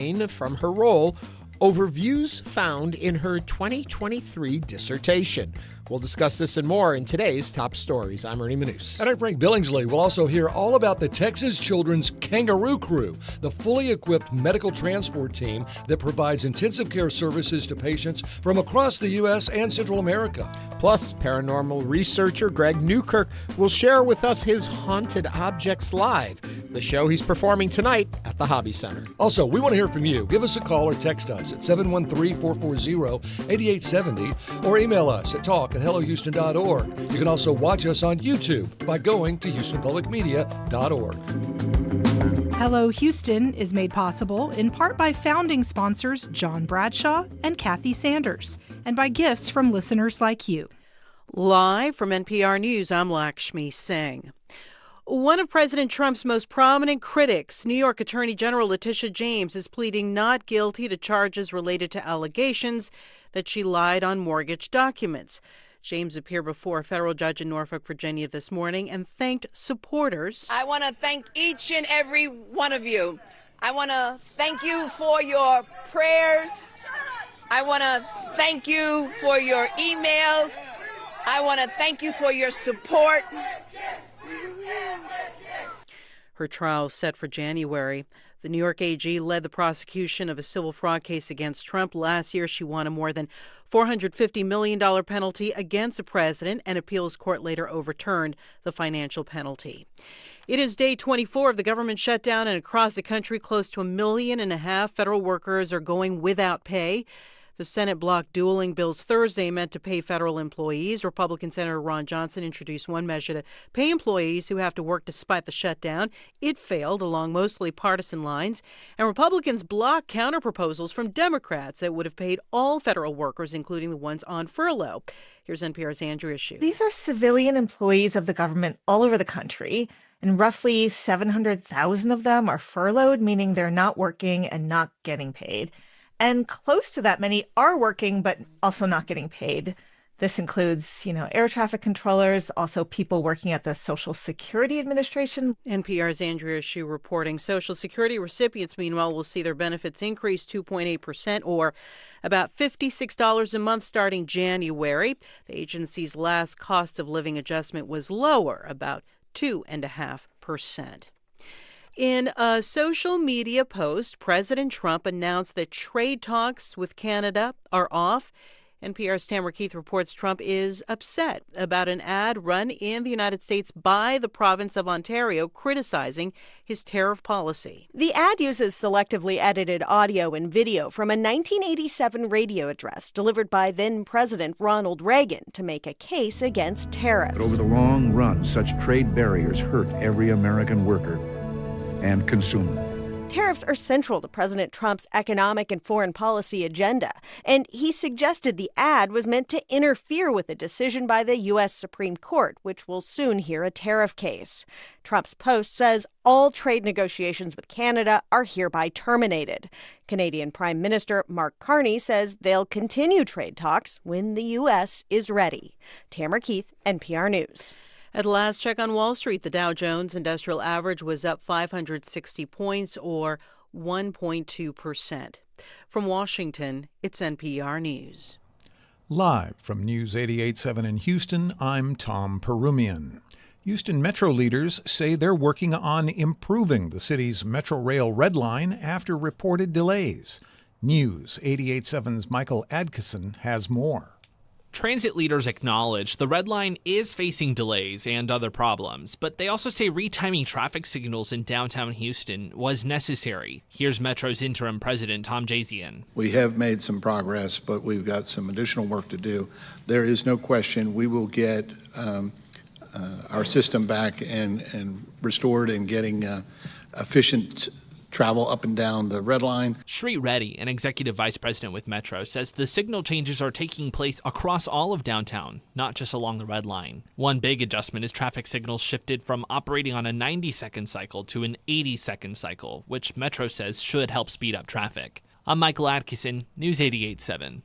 from her role over views found in her 2023 dissertation. We'll discuss this and more in today's Top Stories. I'm Ernie Manouse. And I'm Frank Billingsley. We'll also hear all about the Texas Children's Kangaroo Crew, the fully equipped medical transport team that provides intensive care services to patients from across the U.S. and Central America. Plus, paranormal researcher Greg Newkirk will share with us his Haunted Objects Live, the show he's performing tonight at the Hobby Center. Also, we want to hear from you. Give us a call or text us at 713-440-8870 or email us at talk@hellohouston.org. You can also watch us on YouTube by going to houstonpublicmedia.org. Hello Houston is made possible in part by founding sponsors John Bradshaw and Kathy Sanders, and by gifts from listeners like you. Live from NPR News, I'm Lakshmi Singh. One of President Trump's most prominent critics, New York Attorney General Letitia James, is pleading not guilty to charges related to allegations that she lied on mortgage documents. James appeared before a federal judge in Norfolk, Virginia this morning and thanked supporters. I want to thank each and every one of you. I want to thank you for your prayers. I want to thank you for your emails. I want to thank you for your support. Her trial is set for January. The New York AG led the prosecution of a civil fraud case against Trump. Last year, she won a more than $450 million penalty against the president. An appeals court later overturned the financial penalty. It is day 24 of the government shutdown, and across the country, close to 1.5 million federal workers are going without pay. The Senate blocked dueling bills Thursday meant to pay federal employees. Republican Senator Ron Johnson introduced one measure to pay employees who have to work despite the shutdown. It failed along mostly partisan lines. And Republicans blocked counterproposals from Democrats that would have paid all federal workers, including the ones on furlough. Here's NPR's Andrea Hsu. These are civilian employees of the government all over the country, and roughly 700,000 of them are furloughed, meaning they're not working and not getting paid. And close to that many are working, but also not getting paid. This includes, air traffic controllers, also people working at the Social Security Administration. NPR's Andrea Hsu reporting. Social Security recipients, meanwhile, will see their benefits increase 2.8% or about $56 a month starting January. The agency's last cost of living adjustment was lower, about 2.5%. In a social media post, President Trump announced that trade talks with Canada are off. NPR's Tamara Keith reports Trump is upset about an ad run in the United States by the province of Ontario criticizing his tariff policy. The ad uses selectively edited audio and video from a 1987 radio address delivered by then-President Ronald Reagan to make a case against tariffs. But over the long run, such trade barriers hurt every American worker and consumer. Tariffs are central to President Trump's economic and foreign policy agenda, and he suggested the ad was meant to interfere with a decision by the U.S. Supreme Court, which will soon hear a tariff case. Trump's post says all trade negotiations with Canada are hereby terminated. Canadian Prime Minister Mark Carney says they'll continue trade talks when the U.S. is ready. Tamara Keith, NPR News. At last check on Wall Street, the Dow Jones Industrial Average was up 560 points or 1.2%. From Washington, it's NPR News. Live from News 88.7 in Houston, I'm Tom Perumian. Houston Metro leaders say they're working on improving the city's Metro Rail Red Line after reported delays. News 88.7's Michael Adkisson has more. Transit leaders acknowledge the Red Line is facing delays and other problems, but they also say retiming traffic signals in downtown Houston was necessary. Here's Metro's interim president, Tom Jazian. We have made some progress, but we've got some additional work to do. There is no question we will get our system back and restored and getting efficient travel up and down the Red Line. Sri Reddy, an executive vice president with Metro, says the signal changes are taking place across all of downtown, not just along the Red Line. One big adjustment is traffic signals shifted from operating on a 90-second cycle to an 80-second cycle, which Metro says should help speed up traffic. I'm Michael Atkinson, News 88.7.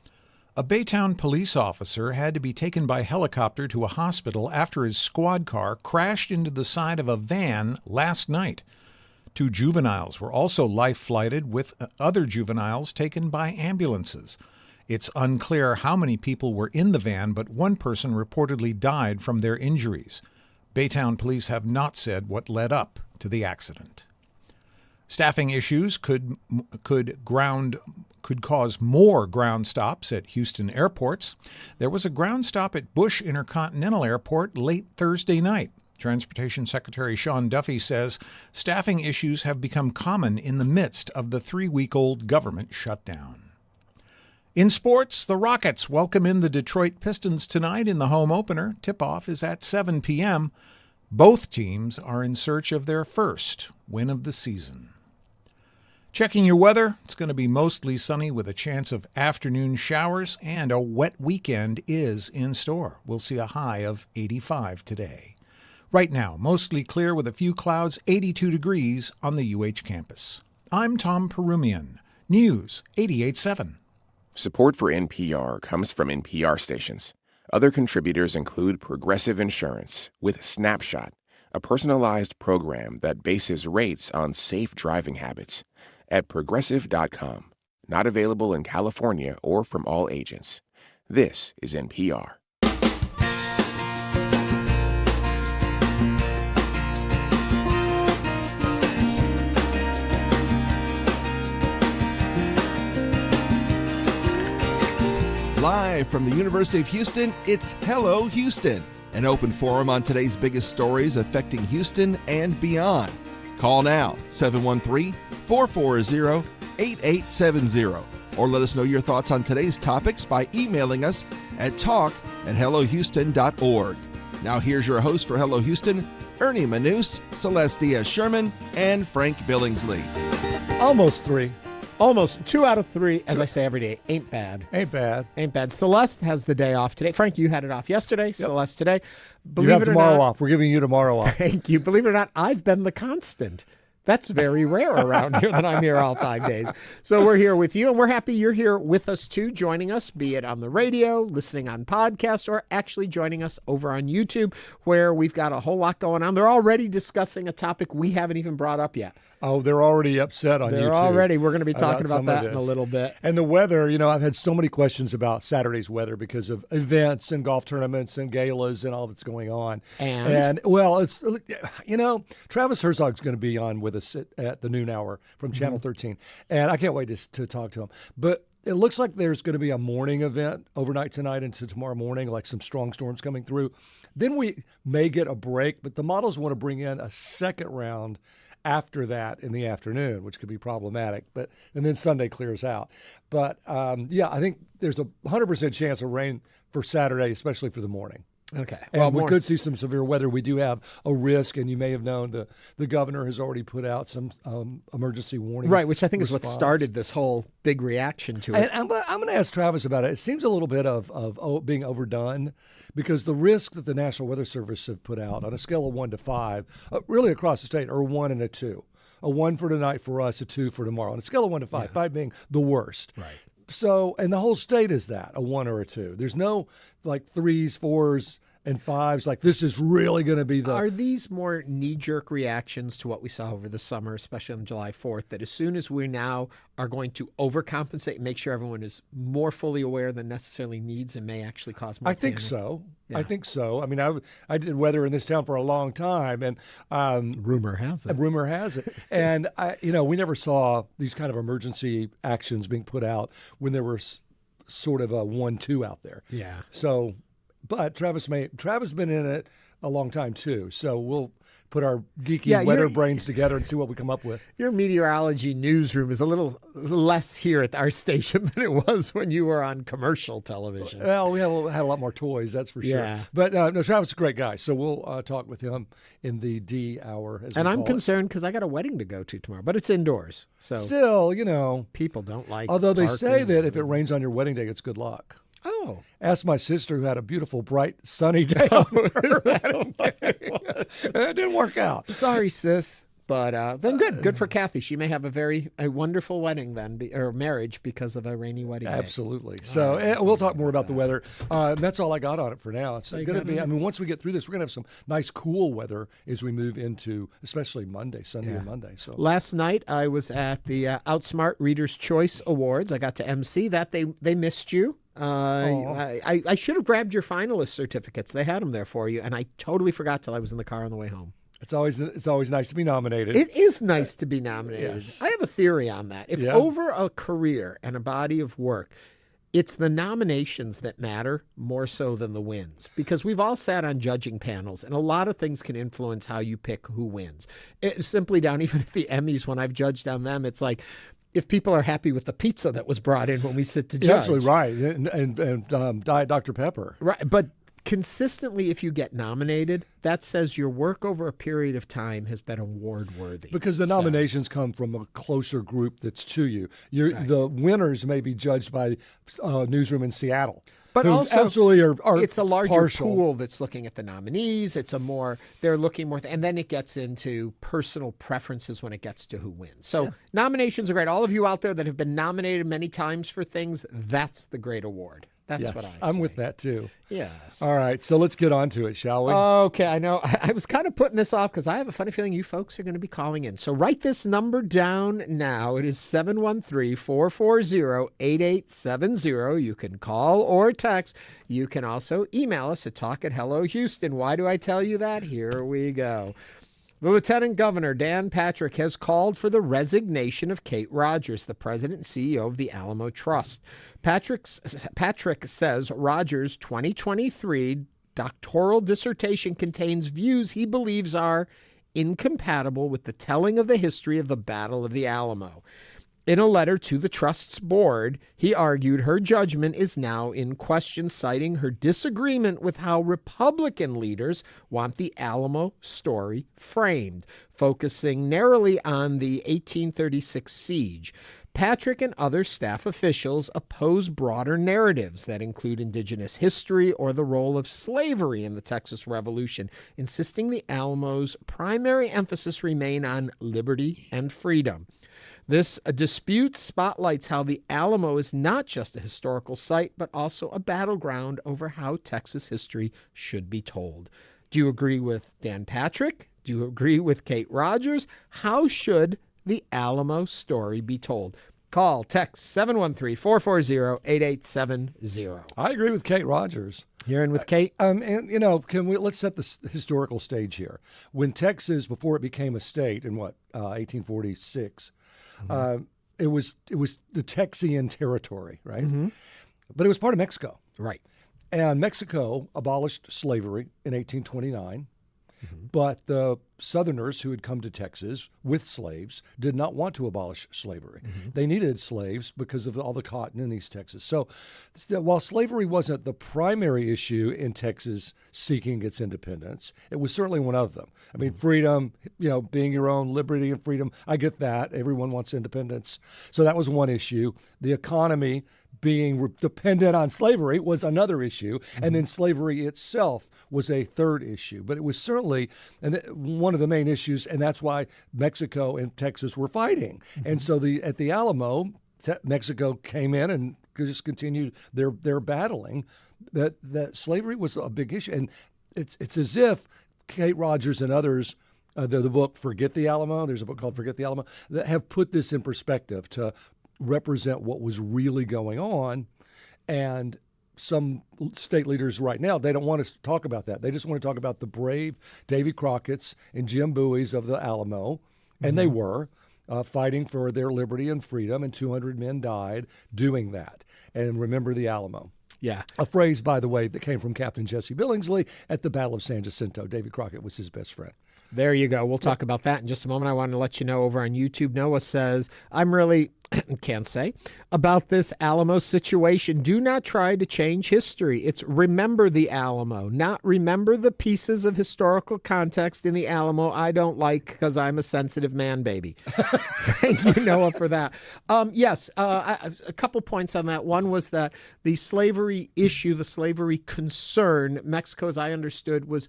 A Baytown police officer had to be taken by helicopter to a hospital after his squad car crashed into the side of a van last night. 2 juveniles were also life-flighted, with other juveniles taken by ambulances. It's unclear how many people were in the van, but one person reportedly died from their injuries. Baytown police have not said what led up to the accident. Staffing issues could cause more ground stops at Houston airports. There was a ground stop at Bush Intercontinental Airport late Thursday night. Transportation Secretary Sean Duffy says staffing issues have become common in the midst of the 3-week-old government shutdown. In sports, the Rockets welcome in the Detroit Pistons tonight in the home opener. Tip-off is at 7 p.m. Both teams are in search of their first win of the season. Checking your weather, it's going to be mostly sunny with a chance of afternoon showers, and a wet weekend is in store. We'll see a high of 85 today. Right now, mostly clear with a few clouds, 82 degrees on the UH campus. I'm Tom Perumian, News 88.7. Support for NPR comes from NPR stations. Other contributors include Progressive Insurance with Snapshot, a personalized program that bases rates on safe driving habits, at Progressive.com. Not available in California or from all agents. This is NPR. Live from the University of Houston, it's Hello Houston, an open forum on today's biggest stories affecting Houston and beyond. Call now, 713-440-8870, or let us know your thoughts on today's topics by emailing us at talk@hellohouston.org. Now here's your host for Hello Houston, Ernie Manouse, Celeste Díaz Schurman, and Frank Billingsley. Almost 3. Almost 2 out of 3, as I say every day, ain't bad. Ain't bad. Ain't bad. Celeste has the day off today. Frank, you had it off yesterday. Yep. Celeste today. You have tomorrow off. We're giving you tomorrow off. Thank you. Believe it or not, I've been the constant. That's very rare around here that I'm here all 5 days. So we're here with you, and we're happy you're here with us too, joining us, be it on the radio, listening on podcast, or actually joining us over on YouTube, where we've got a whole lot going on. They're already discussing a topic we haven't even brought up yet. Oh, they're already upset on YouTube. We're going to be talking about that in a little bit. And the weather, I've had so many questions about Saturday's weather because of events and golf tournaments and galas and all that's going on. And well, it's, Travis Herzog's going to be on with us at the noon hour from Channel 13. And I can't wait to talk to him. But it looks like there's going to be a morning event overnight tonight into tomorrow morning, like some strong storms coming through. Then we may get a break, but the models want to bring in a second round after that in the afternoon, which could be problematic. And then Sunday clears out. But I think there's a 100% chance of rain for Saturday, especially for the morning. Okay. Well, we could see some severe weather. We do have a risk, and you may have known the governor has already put out some emergency warning. Right, which I think is what started this whole big reaction to it. And I'm going to ask Travis about it. It seems a little bit of being overdone, because the risk that the National Weather Service have put out on a scale of 1 to 5, really across the state, are 1 and a 2. A 1 for tonight for us, a 2 for tomorrow. On a scale of 1 to 5, 5 being the worst. Right. So, and the whole state is that, a 1 or a 2. There's no like 3s, 4s, and 5s, like this is really going to be the... Are these more knee-jerk reactions to what we saw over the summer, especially on July 4th, that as soon as we now are going to overcompensate and make sure everyone is more fully aware than necessarily needs and may actually cause more I think panic? so. Yeah. I think so. I mean, I did weather in this town for a long time, and rumor has it. And we never saw these kind of emergency actions being put out when there was sort of a 1-2 out there. Yeah. So, but Travis been in it a long time too. So we'll put our geeky weather brains together and see what we come up with. Your meteorology newsroom is a little less here at our station than it was when you were on commercial television. Well, we had a lot more toys, that's for sure. Yeah. But no, Travis is a great guy, so we'll talk with him in the D hour. And I'm concerned because I got a wedding to go to tomorrow, but it's indoors. So still, people don't like. Although they say that if it rains on your wedding day, it's good luck. Oh. Ask my sister, who had a beautiful, bright, sunny day on her wedding day. It didn't work out. Sorry, sis. But then good for Kathy. She may have a wonderful wedding then, or marriage because of a rainy wedding day. Absolutely. So we'll talk more about the weather. That's all I got on it for now. It's going to be, once we get through this, we're going to have some nice cool weather as we move into, especially Sunday and Monday. So last night I was at the Outsmart Reader's Choice Awards. I got to MC that. They missed you. I should have grabbed your finalist certificates. They had them there for you, and I totally forgot till I was in the car on the way home. It's always nice to be nominated. It is nice to be nominated. Yes. I have a theory on that. If over a career and a body of work, it's the nominations that matter more so than the wins, because we've all sat on judging panels, and a lot of things can influence how you pick who wins. It's simply down, even at the Emmys, when I've judged on them, it's like, if people are happy with the pizza that was brought in when we sit to judge. You're absolutely right. And Diet Dr. Pepper. Right. But consistently, if you get nominated, that says your work over a period of time has been award worthy. Because the nominations come from a closer group that's to you. The winners may be judged by Newsroom in Seattle. But also, absolutely are it's a larger partial. pool that's looking at the nominees. They're looking more, and then it gets into personal preferences when it gets to who wins. So nominations are great. All of you out there that have been nominated many times for things, that's the great award. That's what I say. I'm with that too. Yes. All right, so let's get on to it, shall we? Okay, I know. I was kind of putting this off because I have a funny feeling you folks are going to be calling in. So write this number down now. It is 713-440-8870. You can call or text. You can also email us at talk@hellohouston. Why do I tell you that? Here we go. The Lieutenant Governor, Dan Patrick, has called for the resignation of Kate Rogers, the president and CEO of the Alamo Trust. Patrick says Rogers' 2023 doctoral dissertation contains views he believes are incompatible with the telling of the history of the Battle of the Alamo. In a letter to the Trust's board, he argued her judgment is now in question, citing her disagreement with how Republican leaders want the Alamo story framed, focusing narrowly on the 1836 siege. Patrick and other staff officials oppose broader narratives that include indigenous history or the role of slavery in the Texas Revolution, insisting the Alamo's primary emphasis remain on liberty and freedom. This dispute spotlights how the Alamo is not just a historical site, but also a battleground over how Texas history should be told. Do you agree with Dan Patrick? Do you agree with Kate Rogers? How should the Alamo story be told? Call, text 713-440-8870. I agree with Kate Rogers. You're in with Kate? Let's set the historical stage here. When Texas, before it became a state in 1846, it was the Texian territory, right? Mm-hmm. But it was part of Mexico. Right. And Mexico abolished slavery in 1829. Mm-hmm. But the Southerners who had come to Texas with slaves did not want to abolish slavery. Mm-hmm. They needed slaves because of all the cotton in East Texas. So while slavery wasn't the primary issue in Texas seeking its independence, it was certainly one of them. I mean, freedom, being your own, liberty and freedom, I get that. Everyone wants independence. So that was one issue. The economy being dependent on slavery was another issue, and then slavery itself was a third issue. But it was certainly one of the main issues, and that's why Mexico and Texas were fighting. Mm-hmm. And so at the Alamo, Mexico came in and just continued their battling. That slavery was a big issue, and it's as if Kate Rogers and others. The book Forget the Alamo, there's a book called Forget the Alamo, that have put this in perspective to represent what was really going on. And some state leaders right now, they don't want to talk about that. They just want to talk about the brave Davy Crockett's and Jim Bowie's of the Alamo. And they were fighting for their liberty and freedom, and 200 men died doing that. And remember the Alamo. Yeah. A phrase, by the way, that came from Captain Jesse Billingsley at the Battle of San Jacinto. Davy Crockett was his best friend. There you go. We'll talk about that in just a moment. I want to let you know over on YouTube, Noah says, I'm really, can't say, about this Alamo situation. Do not try to change history. It's remember the Alamo, not remember the pieces of historical context in the Alamo I don't like because I'm a sensitive man baby. Thank you, Noah, for that. Yes, a couple points on that. One was that the slavery issue, the slavery concern, Mexico, as I understood, was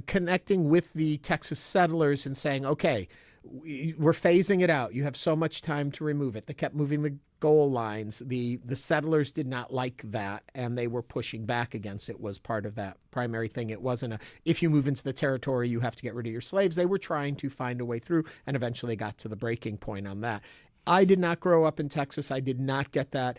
connecting with the Texas settlers and saying, okay, we're phasing it out. You have so much time to remove it. They kept moving the goal lines. The settlers did not like that, and they were pushing back against it. Was part of that primary thing. It wasn't if you move into the territory, you have to get rid of your slaves. They were trying to find a way through, and eventually got to the breaking point on that. I did not grow up in Texas. I did not get that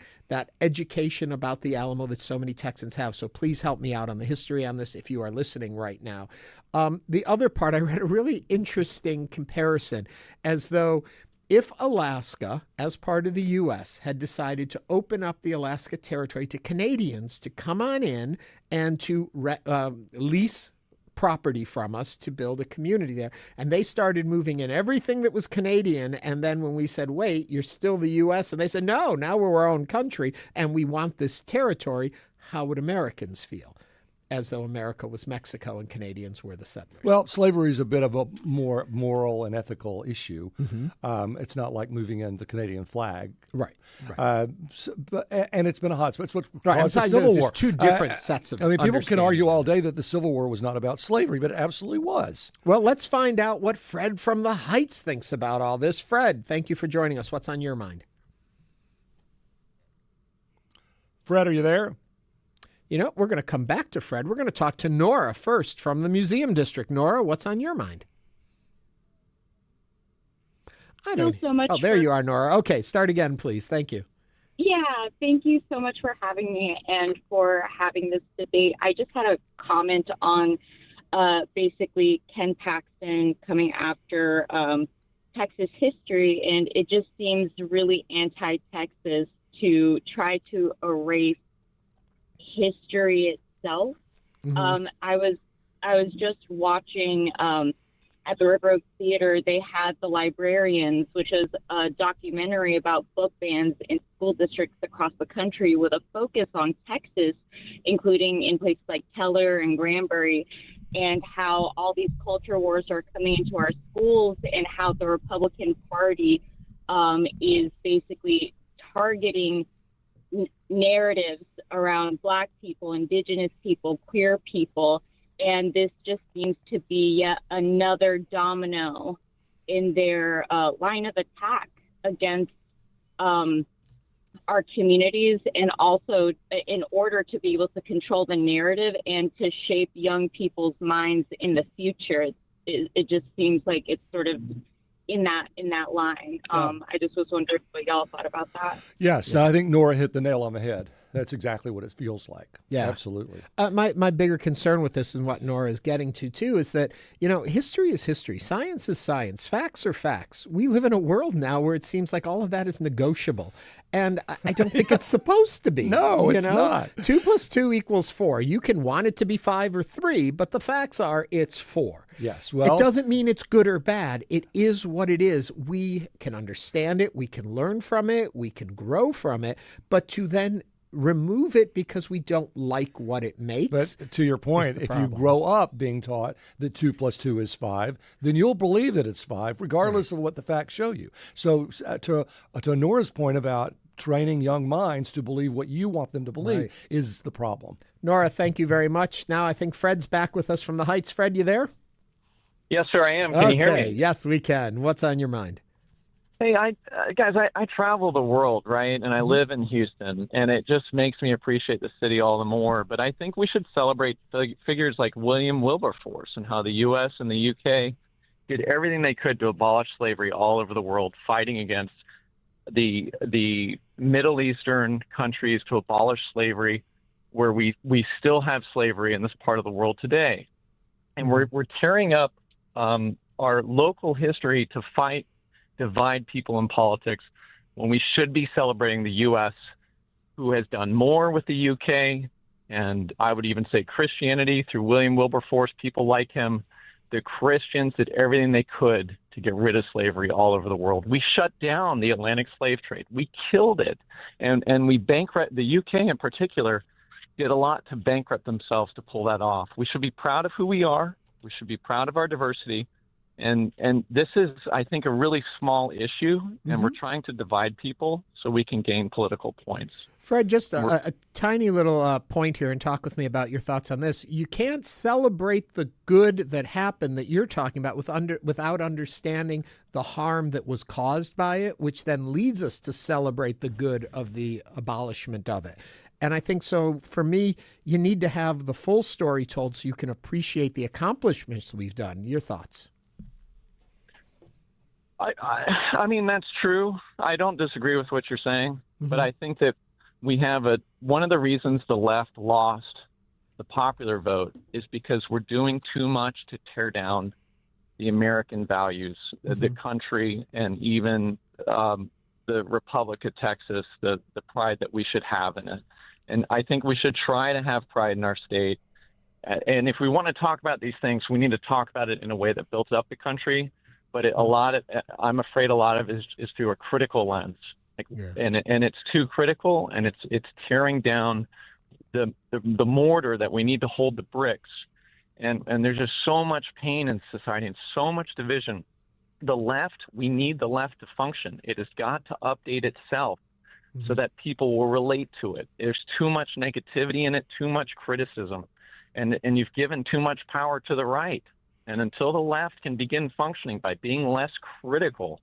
education about the Alamo that so many Texans have. So please help me out on the history on this if you are listening right now. The other part, I read a really interesting comparison, as though if Alaska, as part of the U.S., had decided to open up the Alaska Territory to Canadians to come on in and to lease property from us to build a community there. And they started moving in everything that was Canadian. And then when we said, wait, you're still the U.S., and they said, no, now we're our own country and we want this territory, how would Americans feel? As though America was Mexico and Canadians were the settlers. Well, slavery is a bit of a more moral and ethical issue. It's not like moving in the Canadian flag. Right. And it's been a hot spot. It's what caused the Civil War. Two different sets of people can argue all day that the Civil War was not about slavery, but it absolutely was. Well, let's find out what Fred from the Heights thinks about all this. Fred, thank you for joining us. What's on your mind? Fred, are you there? You know, we're going to come back to Fred. We're going to talk to Nora first from the Museum District. Nora, what's on your mind? I don't. So much. Oh, there you are, Nora. Okay, start again, please. Thank you. Yeah, thank you so much for having me and for having this debate. I just had a comment on basically Ken Paxton coming after Texas history, and it just seems really anti-Texas to try to erase history itself. I was just watching at the River Oaks Theater. They had The Librarians, which is a documentary about book bans in school districts across the country with a focus on Texas, including in places like Teller and Granbury, and how all these culture wars are coming into our schools, and how the Republican Party is basically targeting narratives around Black people, Indigenous people, queer people, and this just seems to be yet another domino in their line of attack against our communities, and also in order to be able to control the narrative and to shape young people's minds in the future. It just seems like it's sort of in that line. I just was wondering what y'all thought about that. Yes, I think Nora hit the nail on the head. That's exactly what it feels like. Yeah, absolutely. My bigger concern with this, and what Nora is getting to too, is that, you know, history is history, science is science, facts are facts. We live in a world now where it seems like all of that is negotiable, and I don't think it's supposed to be. No, it's not. 2 + 2 = 4. You can want it to be 5 or 3, but the facts are it's 4. Yes. Well, it doesn't mean it's good or bad. It is what it is. We can understand it. We can learn from it. We can grow from it. But to then remove it because we don't like what it makes. But to your point, if you grow up being taught that 2 + 2 is 5, then you'll believe that it's 5, regardless of what the facts show you. So to Nora's point about training young minds to believe what you want them to believe is the problem. Nora, thank you very much. Now I think Fred's back with us from the Heights. Fred, you there? Yes, sir, I am. Can you hear me? Yes, we can. What's on your mind? Hey, guys, I travel the world, right? And I live in Houston, and it just makes me appreciate the city all the more. But I think we should celebrate figures like William Wilberforce and how the U.S. and the U.K. did everything they could to abolish slavery all over the world, fighting against the Middle Eastern countries to abolish slavery, where we still have slavery in this part of the world today. And we're tearing up our local history to divide people in politics, when we should be celebrating the U.S., who has done more with the U.K., and I would even say Christianity through William Wilberforce, people like him. The Christians did everything they could to get rid of slavery all over the world. We shut down the Atlantic slave trade. We killed it. And we bankrupt, the UK in particular, did a lot to bankrupt themselves to pull that off. We should be proud of who we are. We should be proud of our diversity. And this is, I think, a really small issue, and we're trying to divide people so we can gain political points. Fred, just a tiny little point here, and talk with me about your thoughts on this. You can't celebrate the good that happened that you're talking about without understanding the harm that was caused by it, which then leads us to celebrate the good of the abolishment of it. And I think so, for me, you need to have the full story told so you can appreciate the accomplishments we've done. Your thoughts? I mean, that's true. I don't disagree with what you're saying, but I think that we have one of the reasons the left lost the popular vote is because we're doing too much to tear down the American values, the country, and even the Republic of Texas, the pride that we should have in it. And I think we should try to have pride in our state. And if we want to talk about these things, we need to talk about it in a way that builds up the country. But I'm afraid a lot of it is through a critical lens, and it's too critical, and it's tearing down the mortar that we need to hold the bricks, and there's just so much pain in society and so much division. We need the left to function. It has got to update itself so that people will relate to it. There's too much negativity in it, too much criticism, and you've given too much power to the right. And until the left can begin functioning by being less critical,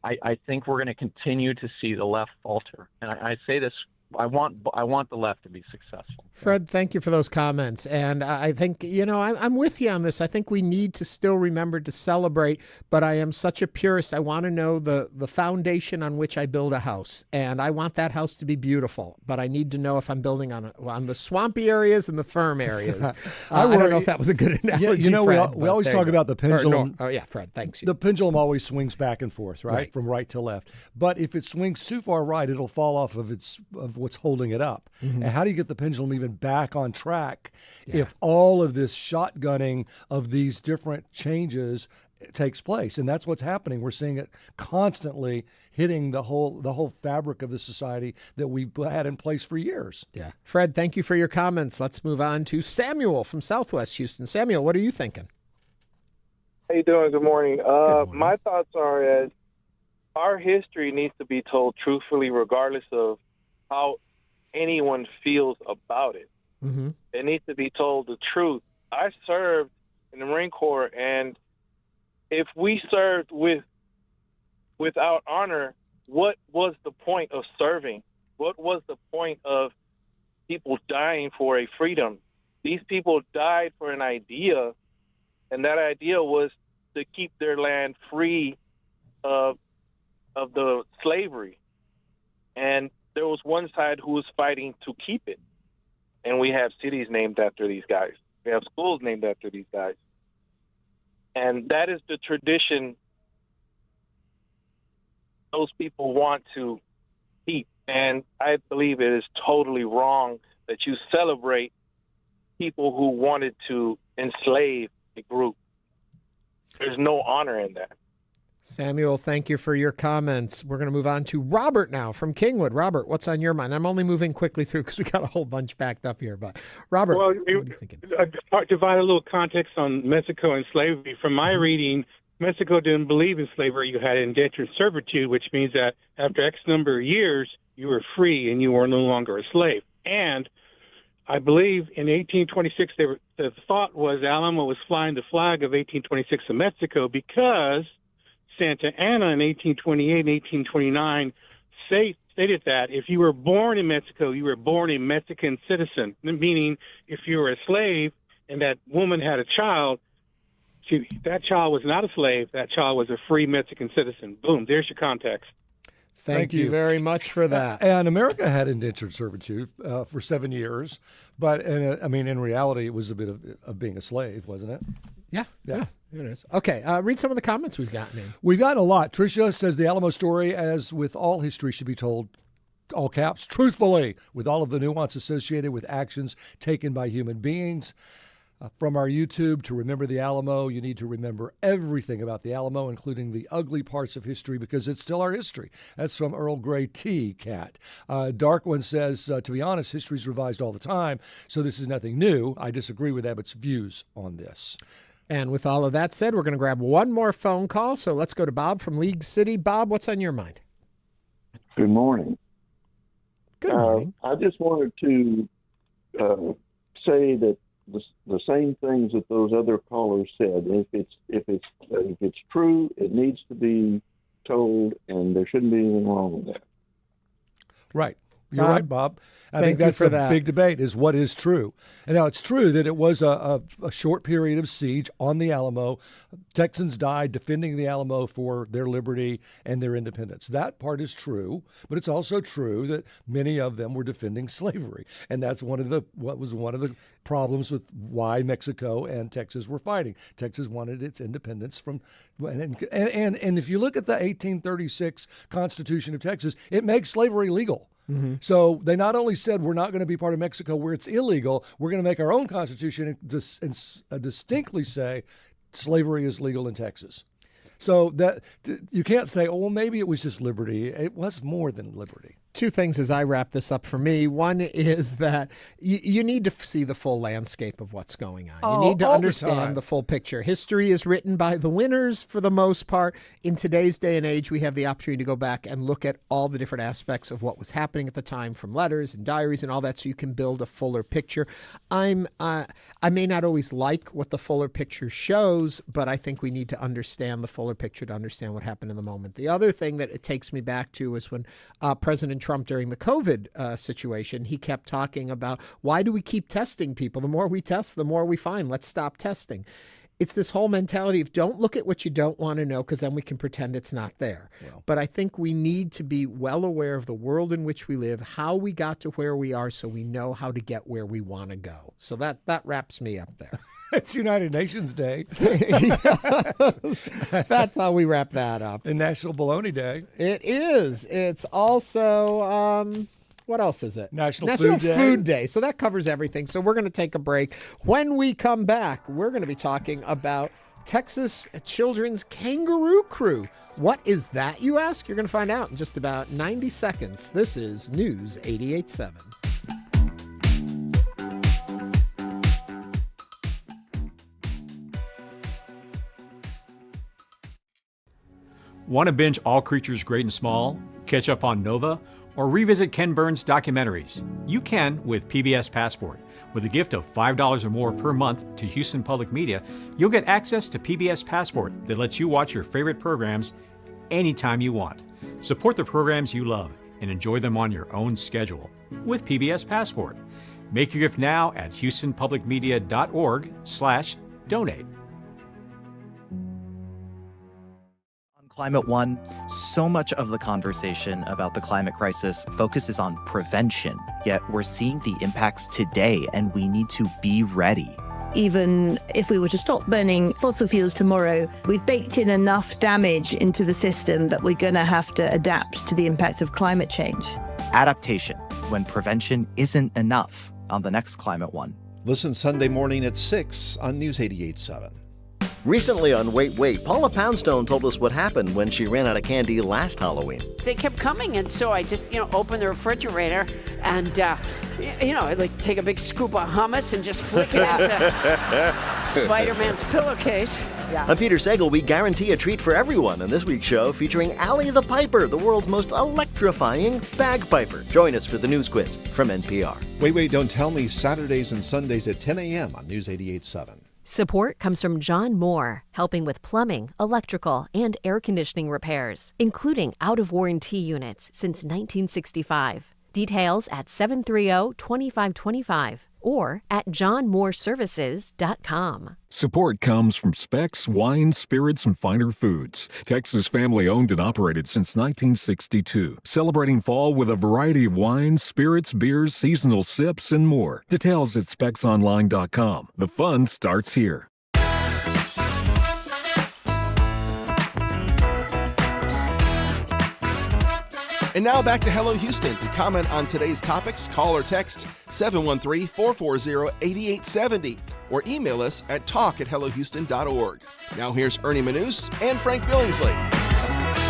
I think we're going to continue to see the left falter. And I say this, I want the left to be successful. Fred, thank you for those comments. And I think, I'm with you on this. I think we need to still remember to celebrate, but I am such a purist. I want to know the foundation on which I build a house. And I want that house to be beautiful, but I need to know if I'm building on the swampy areas and the firm areas. I don't know if that was a good analogy, Fred, we always talk about the pendulum. Fred, thanks you. The pendulum always swings back and forth, right? From right to left. But if it swings too far right, it'll fall off of what's holding it up. And how do you get the pendulum even back on track if all of this shotgunning of these different changes takes place? And that's what's happening. We're seeing it constantly hitting the whole fabric of the society that we've had in place for years. Yeah. Fred, thank you for your comments. Let's move on to Samuel from Southwest Houston. Samuel, what are you thinking? How you doing? Good morning. My thoughts are as our history needs to be told truthfully regardless of how anyone feels about it. It needs to be told the truth. I served in the Marine Corps, and if we served without honor, what was the point of serving? What was the point of people dying for a freedom? These people died for an idea, and that idea was to keep their land free of the slavery. And there was one side who was fighting to keep it. And we have cities named after these guys. We have schools named after these guys. And that is the tradition those people want to keep. And I believe it is totally wrong that you celebrate people who wanted to enslave a group. There's no honor in that. Samuel, thank you for your comments. We're going to move on to Robert now from Kingwood. Robert, what's on your mind? I'm only moving quickly through because we got a whole bunch backed up here. But Robert, what are you thinking? To provide a little context on Mexico and slavery. From my reading, Mexico didn't believe in slavery. You had indentured servitude, which means that after X number of years, you were free and you were no longer a slave. And I believe in 1826, the thought was Alamo was flying the flag of 1826 in Mexico because Santa Anna in 1828 and 1829 stated that if you were born in Mexico, you were born a Mexican citizen, meaning if you were a slave and that woman had a child, that child was not a slave. That child was a free Mexican citizen. Boom, there's your context. Thank you very much for that. And America had indentured servitude for 7 years, but in reality, it was a bit of being a slave, wasn't it? Yeah. It is. Okay, read some of the comments we've gotten in. We've gotten a lot. Tricia says the Alamo story, as with all history, should be told, all caps, truthfully, with all of the nuance associated with actions taken by human beings. From our YouTube, to remember the Alamo, you need to remember everything about the Alamo, including the ugly parts of history, because it's still our history. That's from Earl Grey Tea Cat. Dark One says, to be honest, history's revised all the time, so this is nothing new. I disagree with Abbott's views on this. And with all of that said, we're going to grab one more phone call. So let's go to Bob from League City. Bob, what's on your mind? Good morning. Good morning. I just wanted to say that the same things that those other callers said. If it's true, it needs to be told, and there shouldn't be anything wrong with that. Right. You're right, Bob. I think thank you that's a big debate, is what is true. And now it's true that it was a short period of siege on the Alamo. Texans died defending the Alamo for their liberty and their independence. That part is true, but it's also true that many of them were defending slavery. And that's one of the problems with why Mexico and Texas were fighting. Texas wanted its independence from, and if you look at the 1836 Constitution of Texas, it makes slavery legal. Mm-hmm. So they not only said we're not going to be part of Mexico where it's illegal, we're going to make our own constitution and distinctly say slavery is legal in Texas. So that you can't say, oh, well, maybe it was just liberty. It was more than liberty. Two things as I wrap this up for me. One is that you need to see the full landscape of what's going on. You need to understand the full picture. History is written by the winners for the most part. In today's day and age, we have the opportunity to go back and look at all the different aspects of what was happening at the time, from letters and diaries and all that, so you can build a fuller picture. I may not always like what the fuller picture shows, but I think we need to understand the fuller picture to understand what happened in the moment. The other thing that it takes me back to is when President Trump, during the COVID situation, he kept talking about, why do we keep testing people? The more we test, the more we find. Let's stop testing. It's this whole mentality of don't look at what you don't want to know, because then we can pretend it's not there. Well, but I think we need to be well aware of the world in which we live, how we got to where we are, so we know how to get where we want to go. So that wraps me up there. It's United Nations Day. That's how we wrap that up. And National Bologna Day. It is. It's also... what else is it? National Food Day. So that covers everything. So we're going to take a break. When we come back, we're going to be talking about Texas Children's Kangaroo Crew. What is that, you ask? You're going to find out in just about 90 seconds. This is News 88.7. Want to binge All Creatures Great and Small, catch up on Nova, or revisit Ken Burns' documentaries? You can with PBS Passport. With a gift of $5 or more per month to Houston Public Media, you'll get access to PBS Passport that lets you watch your favorite programs anytime you want. Support the programs you love and enjoy them on your own schedule with PBS Passport. Make your gift now at houstonpublicmedia.org/donate. Climate One, so much of the conversation about the climate crisis focuses on prevention, yet we're seeing the impacts today and we need to be ready. Even if we were to stop burning fossil fuels tomorrow, we've baked in enough damage into the system that we're going to have to adapt to the impacts of climate change. Adaptation, when prevention isn't enough, on the next Climate One. Listen Sunday morning at 6 on News 88.7. Recently on Wait, Paula Poundstone told us what happened when she ran out of candy last Halloween. They kept coming, and so I just, opened the refrigerator and, I'd like take a big scoop of hummus and just flick it into Spider-Man's pillowcase. Yeah. I'm Peter Sagal. We guarantee a treat for everyone on this week's show featuring Allie the Piper, the world's most electrifying bagpiper. Join us for the news quiz from NPR. Wait, Don't Tell Me, Saturdays and Sundays at 10 a.m. on News 88.7. Support comes from John Moore, helping with plumbing, electrical, and air conditioning repairs, including out-of-warranty units since 1965. Details at 730-2525 or at johnmooreservices.com. Support comes from Specs Wine, Spirits, and Finer Foods. Texas family-owned and operated since 1962. Celebrating fall with a variety of wines, spirits, beers, seasonal sips, and more. Details at specsonline.com. The fun starts here. And now back to Hello Houston. To comment on today's topics, call or text 713-440-8870 or email us at talk@hellohouston.org. Now here's Ernie Manouse and Frank Billingsley.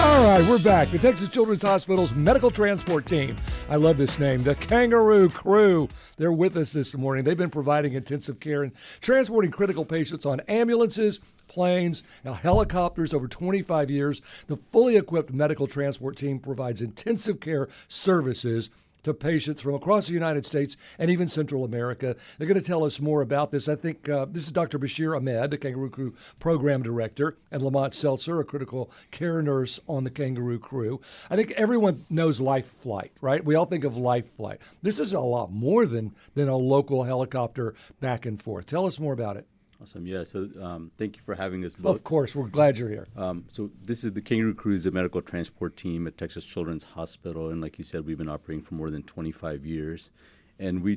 All right, we're back. The Texas Children's Hospital's medical transport team. I love this name, the Kangaroo Crew. They're with us this morning. They've been providing intensive care and transporting critical patients on ambulances, planes, and helicopters over 25 years. The fully equipped medical transport team provides intensive care services to patients from across the United States and even Central America. They're going to tell us more about this. I think this is Dr. Basheer Ahmed, the Kangaroo Crew Program Director, and Lamont Seltzer, a critical care nurse on the Kangaroo Crew. I think everyone knows Life Flight, right? We all think of Life Flight. This is a lot more than a local helicopter back and forth. Tell us more about it. Awesome. Yeah. So thank you for having us both. Of course. We're glad you're here. So this is the Kangaroo Crew, is a medical transport team at Texas Children's Hospital. And like you said, we've been operating for more than 25 years. And we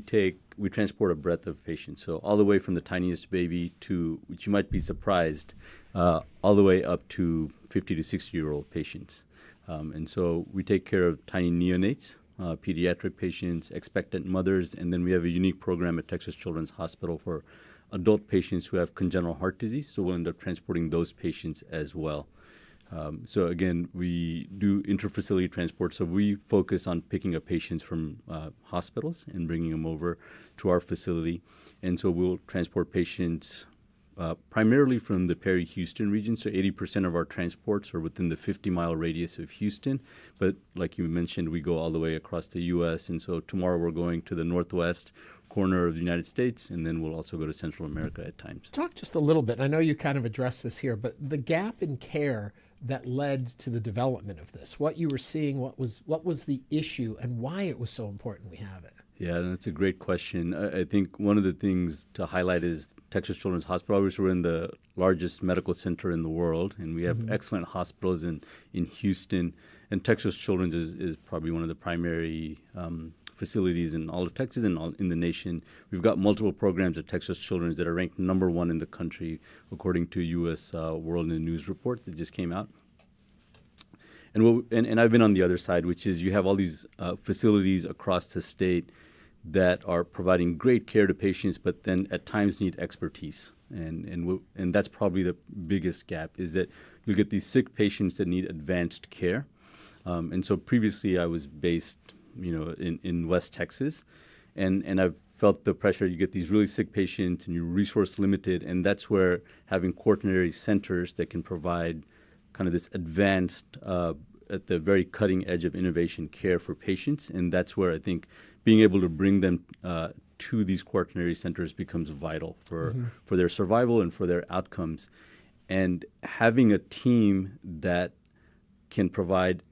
transport a breadth of patients. So all the way from the tiniest baby to, which you might be surprised, all the way up to 50 to 60-year-old patients. And so we take care of tiny neonates, pediatric patients, expectant mothers. And then we have a unique program at Texas Children's Hospital for adult patients who have congenital heart disease, so we'll end up transporting those patients as well. So again, we do interfacility transport, so we focus on picking up patients from hospitals and bringing them over to our facility. And so we'll transport patients primarily from the Perry-Houston region, so 80% of our transports are within the 50-mile radius of Houston. But like you mentioned, we go all the way across the U.S., and so tomorrow we're going to the northwest corner of the United States, and then we'll also go to Central America at times. Talk just a little bit. I know you kind of addressed this here, but the gap in care that led to the development of this, what you were seeing, what was the issue, and why it was so important we have it. Yeah, that's a great question. I think one of the things to highlight is Texas Children's Hospital. Obviously, we're in the largest medical center in the world, and we have excellent hospitals in Houston. And Texas Children's is probably one of the primary facilities in all of Texas and in the nation. We've got multiple programs at Texas Children's that are ranked #1 in the country, according to U.S. World News report that just came out. And I've been on the other side, which is you have all these facilities across the state that are providing great care to patients, but then at times need expertise. And that's probably the biggest gap, is that you get these sick patients that need advanced care. And so previously I was based, in West Texas, and I've felt the pressure. You get these really sick patients and you're resource limited, and that's where having quaternary centers that can provide kind of this advanced, at the very cutting edge of innovation care for patients, and that's where I think being able to bring them to these quaternary centers becomes vital for their survival and for their outcomes. And having a team that can provide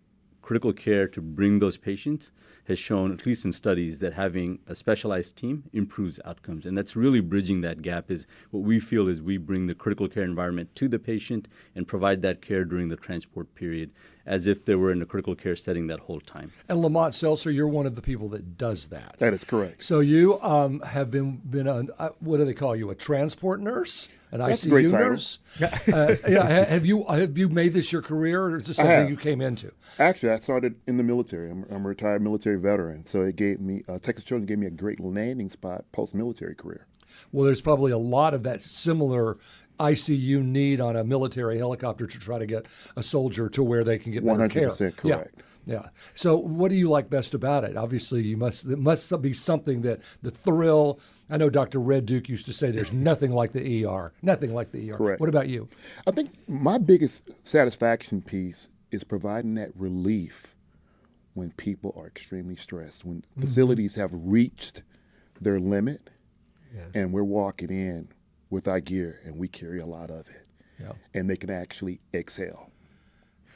critical care to bring those patients has shown, at least in studies, that having a specialized team improves outcomes. And that's really bridging that gap. Is what we feel is we bring the critical care environment to the patient and provide that care during the transport period as if they were in a critical care setting that whole time. And Lamont Seltzer, you're one of the people that does that. That is correct. So you have been what do they call you, a transport nurse? An That's ICU a great title. nurse? Have you made this your career, or is this something you came into? Actually, I started in the military. I'm a retired military veteran, so it gave me Texas Children gave me a great landing spot post-military career. Well, there's probably a lot of that similar ICU need on a military helicopter to try to get a soldier to where they can get better care. 100% correct. Yeah. So what do you like best about it? Obviously, it must be something that the thrill. I know Dr. Red Duke used to say there's nothing like the ER. Nothing like the ER. Correct. What about you? I think my biggest satisfaction piece is providing that relief when people are extremely stressed, when facilities have reached their limit, and we're walking in with our gear, and we carry a lot of it, and they can actually exhale.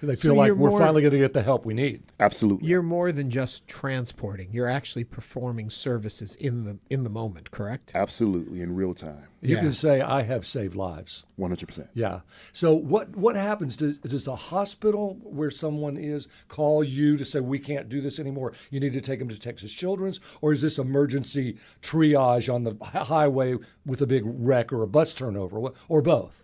They feel like we're finally going to get the help we need. Absolutely. You're more than just transporting. You're actually performing services in the moment, correct? Absolutely, in real time. You can say, I have saved lives. 100%. Yeah. So what happens? Does the hospital where someone is call you to say, we can't do this anymore, you need to take them to Texas Children's? Or is this emergency triage on the highway with a big wreck or a bus turnover, or both?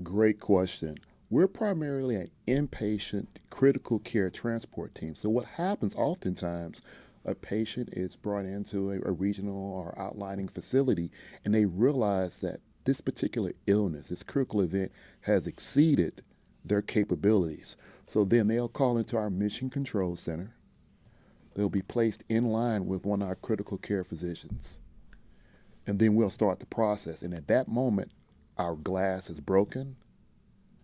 Great question. We're primarily an inpatient critical care transport team. So what happens oftentimes, a patient is brought into a regional or outlying facility, and they realize that this particular illness, this critical event, has exceeded their capabilities. So then they'll call into our mission control center. They'll be placed in line with one of our critical care physicians. And then we'll start the process. And at that moment, our glass is broken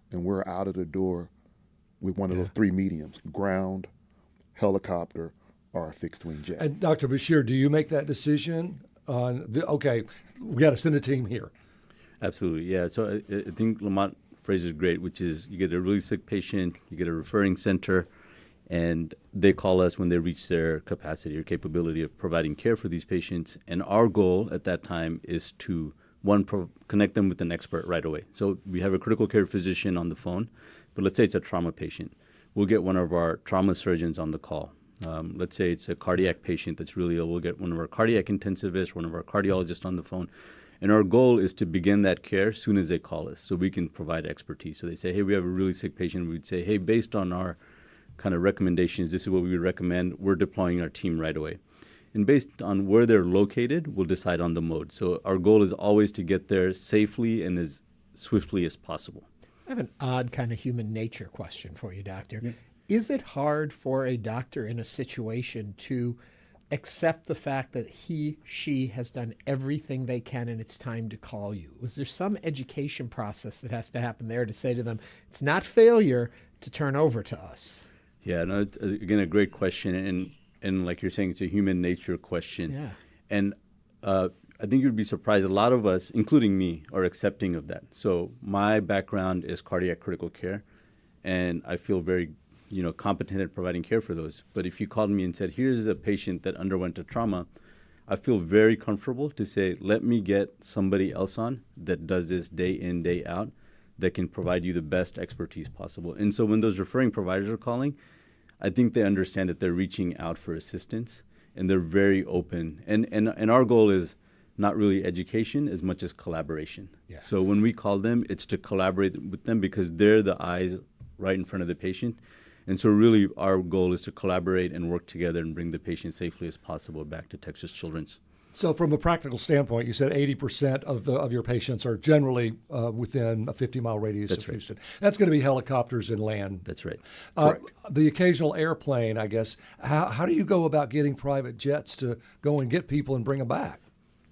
and we're out of the door with one of those three mediums: ground, helicopter, or a fixed-wing jet. And Dr. Basheer, do you make that decision on, we got to send a team here? Absolutely, yeah. So I think Lamont phrase is great, which is you get a really sick patient, you get a referring center, and they call us when they reach their capacity or capability of providing care for these patients. And our goal at that time is to, one, connect them with an expert right away. So we have a critical care physician on the phone, but let's say it's a trauma patient. We'll get one of our trauma surgeons on the call. Let's say it's a cardiac patient that's really ill. We'll get one of our cardiac intensivists, one of our cardiologists on the phone. And our goal is to begin that care as soon as they call us so we can provide expertise. So they say, hey, we have a really sick patient. We'd say, hey, based on our kind of recommendations, this is what we would recommend. We're deploying our team right away. And based on where they're located, we'll decide on the mode. So our goal is always to get there safely and as swiftly as possible. I have an odd kind of human nature question for you, Doctor. Yeah. Is it hard for a doctor in a situation to accept the fact that she has done everything they can and it's time to call you? Was there some education process that has to happen there to say to them, it's not failure to turn over to us? Yeah, no, it's, again, a great question. And like you're saying, it's a human nature question. Yeah. And I think you'd be surprised. A lot of us, including me, are accepting of that. So my background is cardiac critical care, and I feel very competent at providing care for those. But if you called me and said, here's a patient that underwent a trauma, I feel very comfortable to say, let me get somebody else on that does this day in, day out, that can provide you the best expertise possible. And so when those referring providers are calling, I think they understand that they're reaching out for assistance, and they're very open. And our goal is not really education as much as collaboration. Yeah. So when we call them, it's to collaborate with them because they're the eyes right in front of the patient. And so really our goal is to collaborate and work together and bring the patient safely as possible back to Texas Children's. So from a practical standpoint, you said 80% of your patients are generally within a 50-mile radius of Houston. That's going to be helicopters and land. That's right. The occasional airplane, I guess. How do you go about getting private jets to go and get people and bring them back?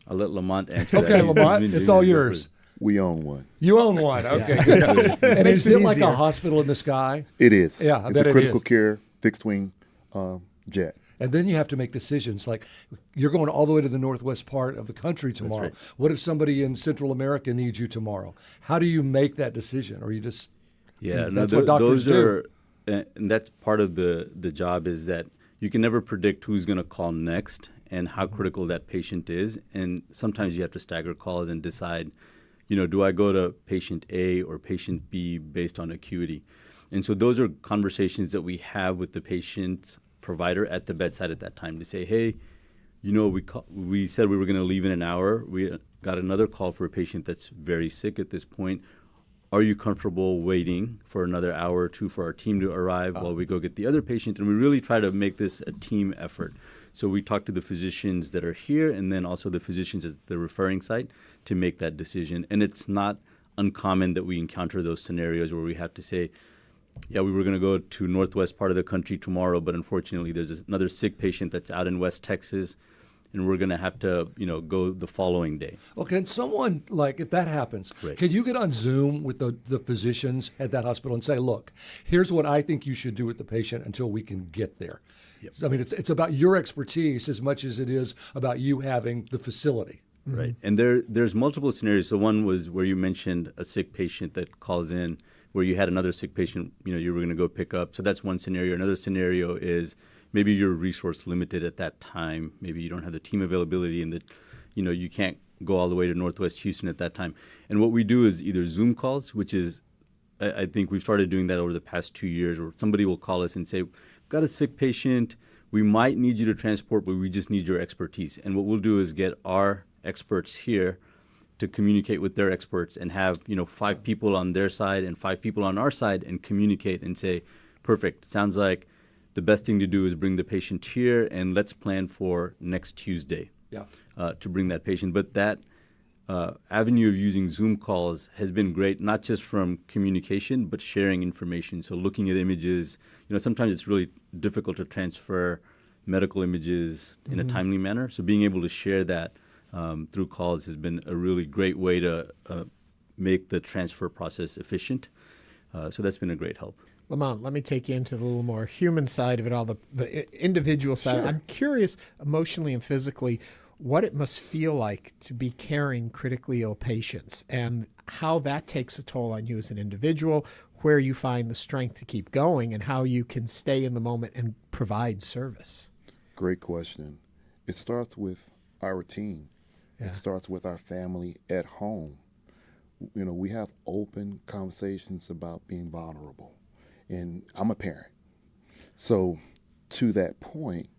I'll let Lamont answer that. Okay, Lamont, it's all yours. We own one. You own one, okay. Yeah. And is it like a hospital in the sky? It is. Yeah, I it's bet a it critical is. care fixed-wing jet. And then you have to make decisions like you're going all the way to the northwest part of the country tomorrow. That's right. What if somebody in Central America needs you tomorrow? How do you make that decision? Or you just that's what doctors do. And that's part of the job is that you can never predict who's going to call next and how critical that patient is. And sometimes you have to stagger calls and decide, do I go to patient A or patient B based on acuity? And so those are conversations that we have with the patient's provider at the bedside at that time to say, hey, we said we were going to leave in an hour. We got another call for a patient that's very sick at this point. Are you comfortable waiting for another hour or two for our team to arrive while we go get the other patient? And we really try to make this a team effort. So we talk to the physicians that are here and then also the physicians at the referring site to make that decision. And it's not uncommon that we encounter those scenarios where we have to say, yeah, we were going to go to northwest part of the country tomorrow, but unfortunately there's another sick patient that's out in West Texas, and we're going to have to, go the following day. Well, can someone, if that happens, right. Can you get on Zoom with the physicians at that hospital and say, look, here's what I think you should do with the patient until we can get there? Yep. I mean, it's about your expertise as much as it is about you having the facility. Right. And there's multiple scenarios. So one was where you mentioned a sick patient that calls in, where you had another sick patient, you were going to go pick up. So that's one scenario. Another scenario is maybe you're resource limited at that time. Maybe you don't have the team availability and that, you can't go all the way to Northwest Houston at that time. And what we do is either Zoom calls, which is, I think we've started doing that over the past 2 years, where somebody will call us and say, we've got a sick patient. We might need you to transport, but we just need your expertise. And what we'll do is get our experts here to communicate with their experts and have 5 people on their side and 5 people on our side and communicate and say, perfect, sounds like the best thing to do is bring the patient here and let's plan for next Tuesday to bring that patient. But that avenue of using Zoom calls has been great, not just from communication, but sharing information. So looking at images, sometimes it's really difficult to transfer medical images in a timely manner. So being able to share that through calls has been a really great way to make the transfer process efficient. So that's been a great help. Lamont, let me take you into the little more human side of it all, the individual side. Sure. I'm curious, emotionally and physically, what it must feel like to be caring critically ill patients and how that takes a toll on you as an individual, where you find the strength to keep going, and how you can stay in the moment and provide service. Great question. It starts with our team. Yeah. It starts with our family at home. We have open conversations about being vulnerable. And I'm a parent. So to that point,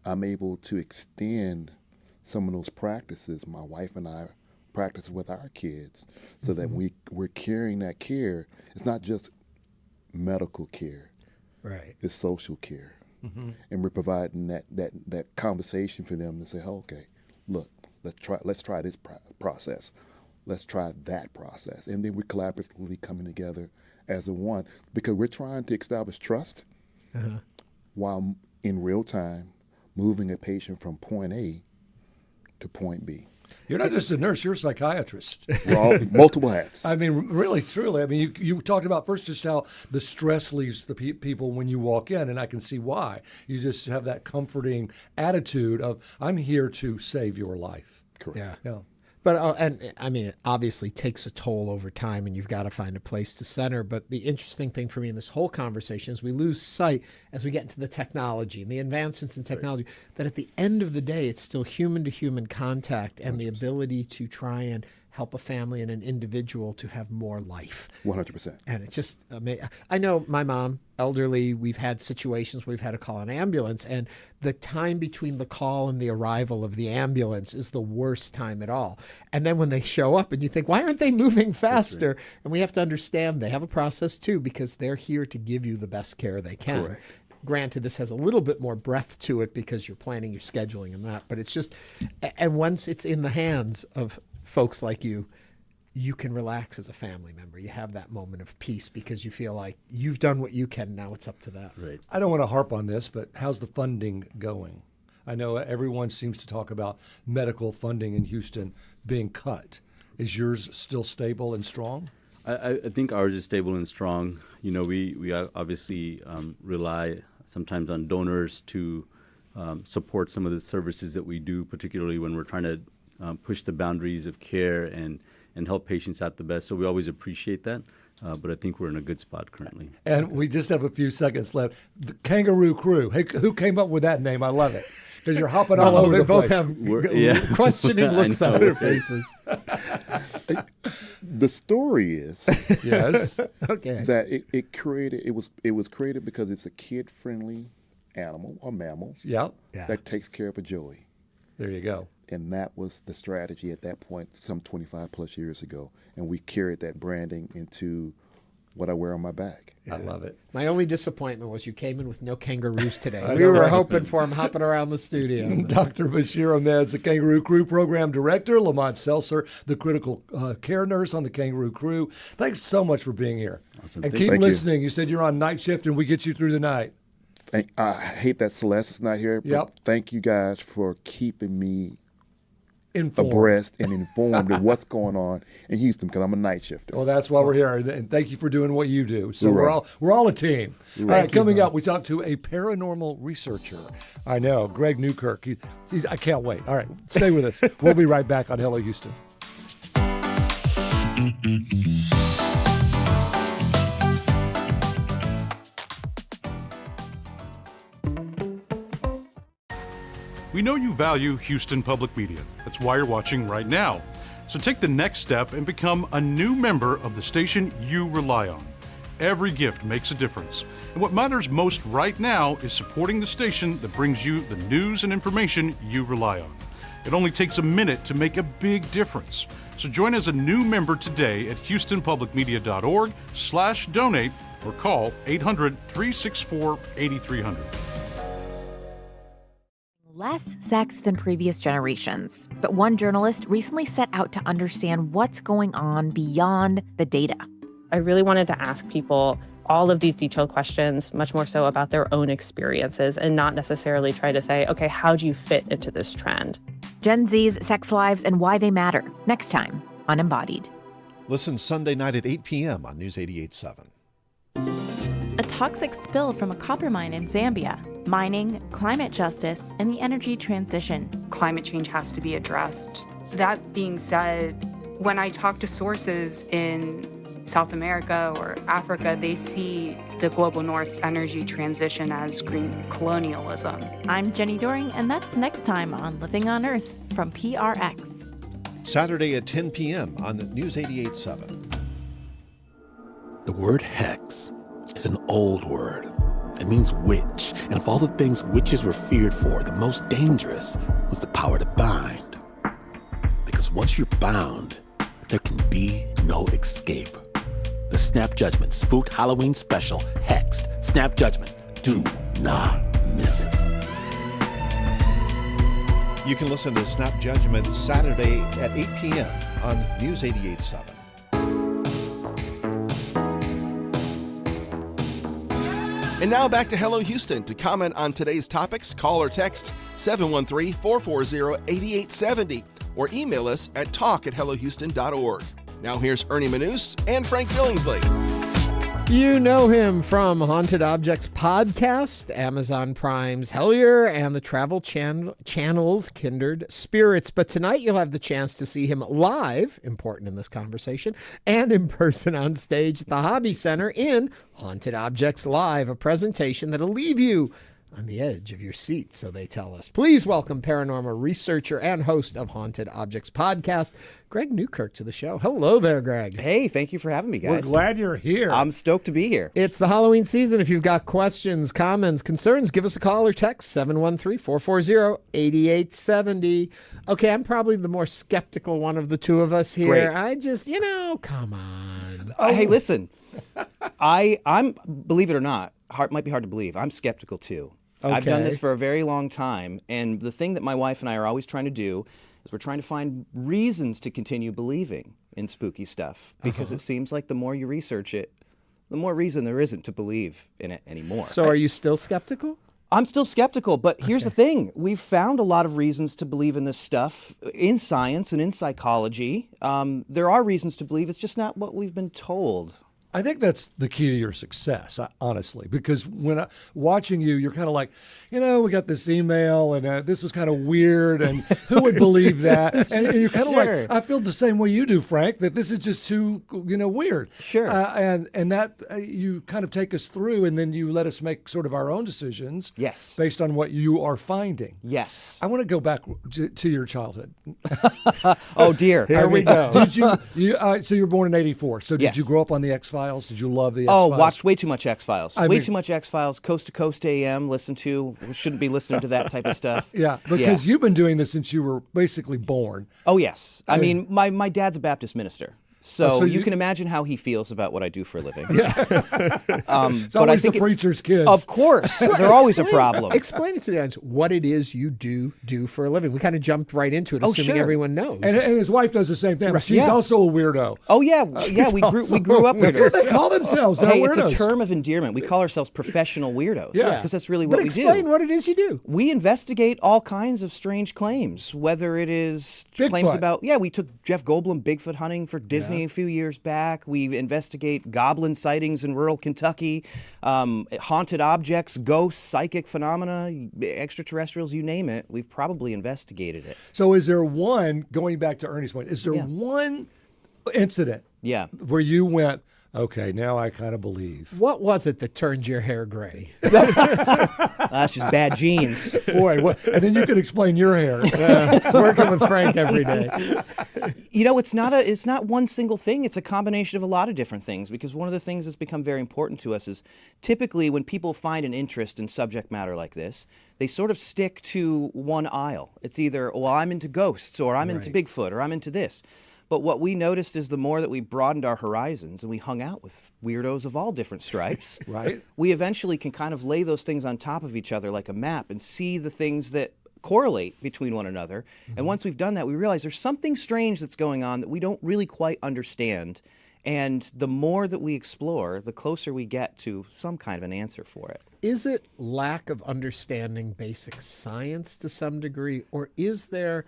I'm able to extend some of those practices my wife and I practice with our kids so that we're carrying that care. It's not just medical care. Right. It's social care. And we're providing that conversation for them to say, okay, look, let's try this process. Let's try that process. And then we're collaboratively coming together as a one, because we're trying to establish trust while in real time moving a patient from point A to point B. You're not just a nurse, you're a psychiatrist. We're all multiple hats. I mean, really, truly. I mean, you talked about first just how the stress leaves the people when you walk in, and I can see why. You just have that comforting attitude of, I'm here to save your life. Correct. Yeah. But, and I mean, it obviously takes a toll over time, and you've got to find a place to center. But the interesting thing for me in this whole conversation is we lose sight, as we get into the technology and the advancements in technology, that at the end of the day, it's still human-to-human contact and the ability to try and help a family and an individual to have more life. 100%. And it's just amazing. I know my mom, elderly, we've had situations where we've had to call an ambulance, and the time between the call and the arrival of the ambulance is the worst time at all. And then when they show up and you think, why aren't they moving faster? Right. And we have to understand they have a process too, because they're here to give you the best care they can. Correct. Granted, this has a little bit more breadth to it because you're planning your scheduling and that, but it's just, and once it's in the hands of folks like you, you can relax as a family member. You have that moment of peace because you feel like you've done what you can. Now it's up to them. Right. I don't want to harp on this, but how's the funding going? I know everyone seems to talk about medical funding in Houston being cut. Is yours still stable and strong? I think ours is stable and strong. We obviously rely sometimes on donors to support some of the services that we do, particularly when we're trying to push the boundaries of care and help patients out the best. So we always appreciate that. But I think we're in a good spot currently. And we just have a few seconds left. The Kangaroo Crew. Hey, who came up with that name? I love it. Because you're hopping all over the place. They both have questioning looks on their faces. The story is yes, okay, that it was created because it's a kid-friendly animal or mammal that takes care of a joey. There you go. And that was the strategy at that point, some 25 plus years ago. And we carried that branding into what I wear on my bag. I love it. My only disappointment was you came in with no kangaroos today. We were hoping for them hopping around the studio. Dr. Basheer Ahmed, the Kangaroo Crew Program Director, Lamont Seltzer, the critical care nurse on the Kangaroo Crew. Thanks so much for being here. Awesome. And keep listening. You said you're on night shift and we get you through the night. I hate that Celeste is not here, but thank you guys for keeping me abreast and informed of what's going on in Houston, because I'm a night shifter. Well, that's why we're here, and thank you for doing what you do. So we're all a team. All right, coming up, we talk to a paranormal researcher. I know, Greg Newkirk. I can't wait. All right, stay with us. We'll be right back on Hello Houston. We know you value Houston Public Media. That's why you're watching right now. So take the next step and become a new member of the station you rely on. Every gift makes a difference. And what matters most right now is supporting the station that brings you the news and information you rely on. It only takes a minute to make a big difference. So join as a new member today at houstonpublicmedia.org/donate or call 800-364-8300. Less sex than previous generations, but one journalist recently set out to understand what's going on beyond the data. I really wanted to ask people all of these detailed questions, much more so about their own experiences, and not necessarily try to say, okay, how do you fit into this trend? Gen Z's sex lives and why they matter, next time on Embodied. Listen Sunday night at 8 p.m. on News 88.7. A toxic spill from a copper mine in Zambia, mining, climate justice, and the energy transition. Climate change has to be addressed. That being said, when I talk to sources in South America or Africa, they see the global north's energy transition as green colonialism. I'm Jenny Doring, and that's next time on Living on Earth from PRX. Saturday at 10 p.m. on News 88.7. The word hex is an old word. It means witch, and of all the things witches were feared for, the most dangerous was the power to bind. Because once you're bound, there can be no escape. The Snap Judgment Spooked Halloween Special, Hexed Snap Judgment. Do not miss it. You can listen to Snap Judgment Saturday at 8 p.m. on News 88.7. And now back to Hello Houston. To comment on today's topics, call or text 713-440-8870 or email us at talk@hellohouston.org. Now here's Ernie Manouse and Frank Billingsley. You know him from Haunted Objects Podcast, Amazon Prime's Hellier, and the Travel Channel's Kindred Spirits. But tonight you'll have the chance to see him live, important in this conversation, and in person on stage at the Hobby Center in Haunted Objects Live, a presentation that'll leave you on the edge of your seat, so they tell us. Please welcome paranormal researcher and host of Haunted Objects Podcast, Greg Newkirk, to the show. Hello there, Greg. Hey, thank you for having me, guys. We're glad you're here. I'm stoked to be here. It's the Halloween season. If you've got questions, comments, concerns, give us a call or text 713-440-8870. Okay, I'm probably the more skeptical one of the two of us here. Great. I just, come on. Hey, listen. I'm, believe it or not, might be hard to believe. I'm skeptical too. Okay. I've done this for a very long time, and the thing that my wife and I are always trying to do is we're trying to find reasons to continue believing in spooky stuff, because it seems like the more you research it, the more reason there isn't to believe in it anymore. So are you still skeptical? I'm still skeptical, but here's the thing. We've found a lot of reasons to believe in this stuff in science and in psychology. There are reasons to believe, it's just not what we've been told. I think that's the key to your success, honestly, because when watching you, you're kind of like, we got this email and this was kind of weird and who would believe that? And you're kind of like, I feel the same way you do, Frank, that this is just too, weird. Sure. And that you kind of take us through and then you let us make sort of our own decisions. Yes. Based on what you are finding. Yes. I want to go back to your childhood. Oh, dear. Here we go. Did you so you were born in 84. So did Yes. you grow up on the X-Files? Did you love the X-Files? Oh, watched way too much X-Files. Too much X-Files, Coast to Coast AM, listen to. We shouldn't be listening to that type of stuff. Yeah, because you've been doing this since you were basically born. Oh, yes. I mean, my dad's a Baptist minister. So, so you can imagine how he feels about what I do for a living. Yeah. It's always the preacher's kids. Of course. They're always a problem. Explain it to the audience what it is you do for a living. We kind of jumped right into it, assuming everyone knows. And his wife does the same thing. Right. She's also a weirdo. Oh, yeah. We grew up with her. That's what they call themselves. Hey, weirdos. It's a term of endearment. We call ourselves professional weirdos. Yeah. Because that's really what we do. But explain what it is you do. We investigate all kinds of strange claims, whether it is claims about, we took Jeff Goldblum Bigfoot hunting for Disney a few years back. We investigate goblin sightings in rural Kentucky, haunted objects, ghosts, psychic phenomena, extraterrestrials, you name it. We've probably investigated it. So is there one, going back to Ernie's point, is there one incident where you went, okay, now I kind of believe? What was it that turned your hair gray? That's just bad genes. Boy, and then you could explain your hair. Working with Frank every day. It's not one single thing. It's a combination of a lot of different things, because one of the things that's become very important to us is typically when people find an interest in subject matter like this, they sort of stick to one aisle. It's either, I'm into ghosts, or I'm into Bigfoot, or I'm into this. But what we noticed is the more that we broadened our horizons and we hung out with weirdos of all different stripes, right? We eventually can kind of lay those things on top of each other like a map and see the things that correlate between one another. And once we've done that, we realize there's something strange that's going on that we don't really quite understand. And the more that we explore, the closer we get to some kind of an answer for it. Is it lack of understanding basic science to some degree, or is there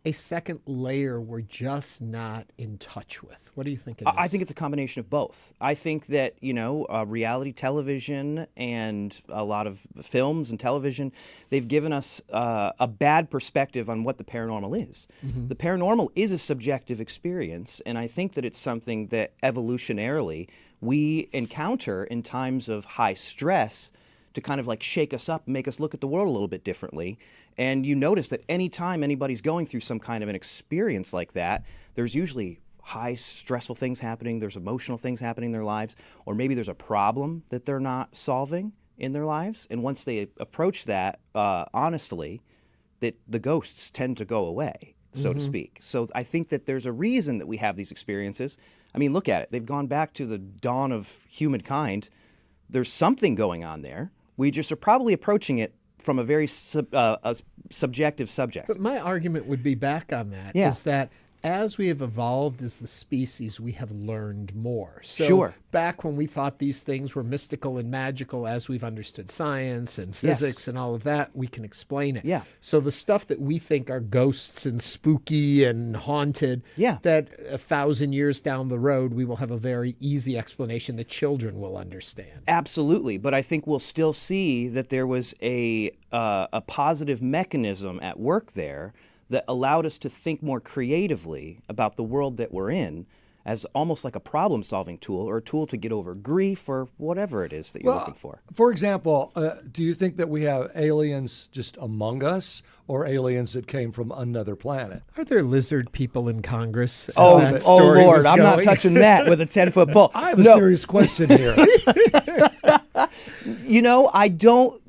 a second layer we're just not in touch with? What do you think it is? I think it's a combination of both. I think that, reality television and a lot of films and television, they've given us a bad perspective on what the paranormal is. Mm-hmm. The paranormal is a subjective experience, and I think that it's something that evolutionarily we encounter in times of high stress to kind of like shake us up and make us look at the world a little bit differently. And you notice that anytime anybody's going through some kind of an experience like that, there's usually high stressful things happening, there's emotional things happening in their lives, or maybe there's a problem that they're not solving in their lives. And once they approach that honestly, that the ghosts tend to go away, so to speak. So I think that there's a reason that we have these experiences. I mean, look at it. They've gone back to the dawn of humankind. There's something going on there. We just are probably approaching it from a very subjective subject. But my argument would be back on that, Yeah. is that as we have evolved as the species, we have learned more. So Sure. back when we thought these things were mystical and magical, as we've understood science and physics Yes. and all of that, we can explain it. Yeah. So the stuff that we think are ghosts and spooky and haunted, Yeah. that 1,000 years down the road, we will have a very easy explanation that children will understand. Absolutely, but I think we'll still see that there was a positive mechanism at work there that allowed us to think more creatively about the world that we're in as almost like a problem-solving tool or a tool to get over grief or whatever it is that you're looking for. For example, do you think that we have aliens just among us or aliens that came from another planet? Are there lizard people in Congress? as Oh, that story Lord, was I'm not going? touching that with a 10-foot pole. I have a serious question here. I don't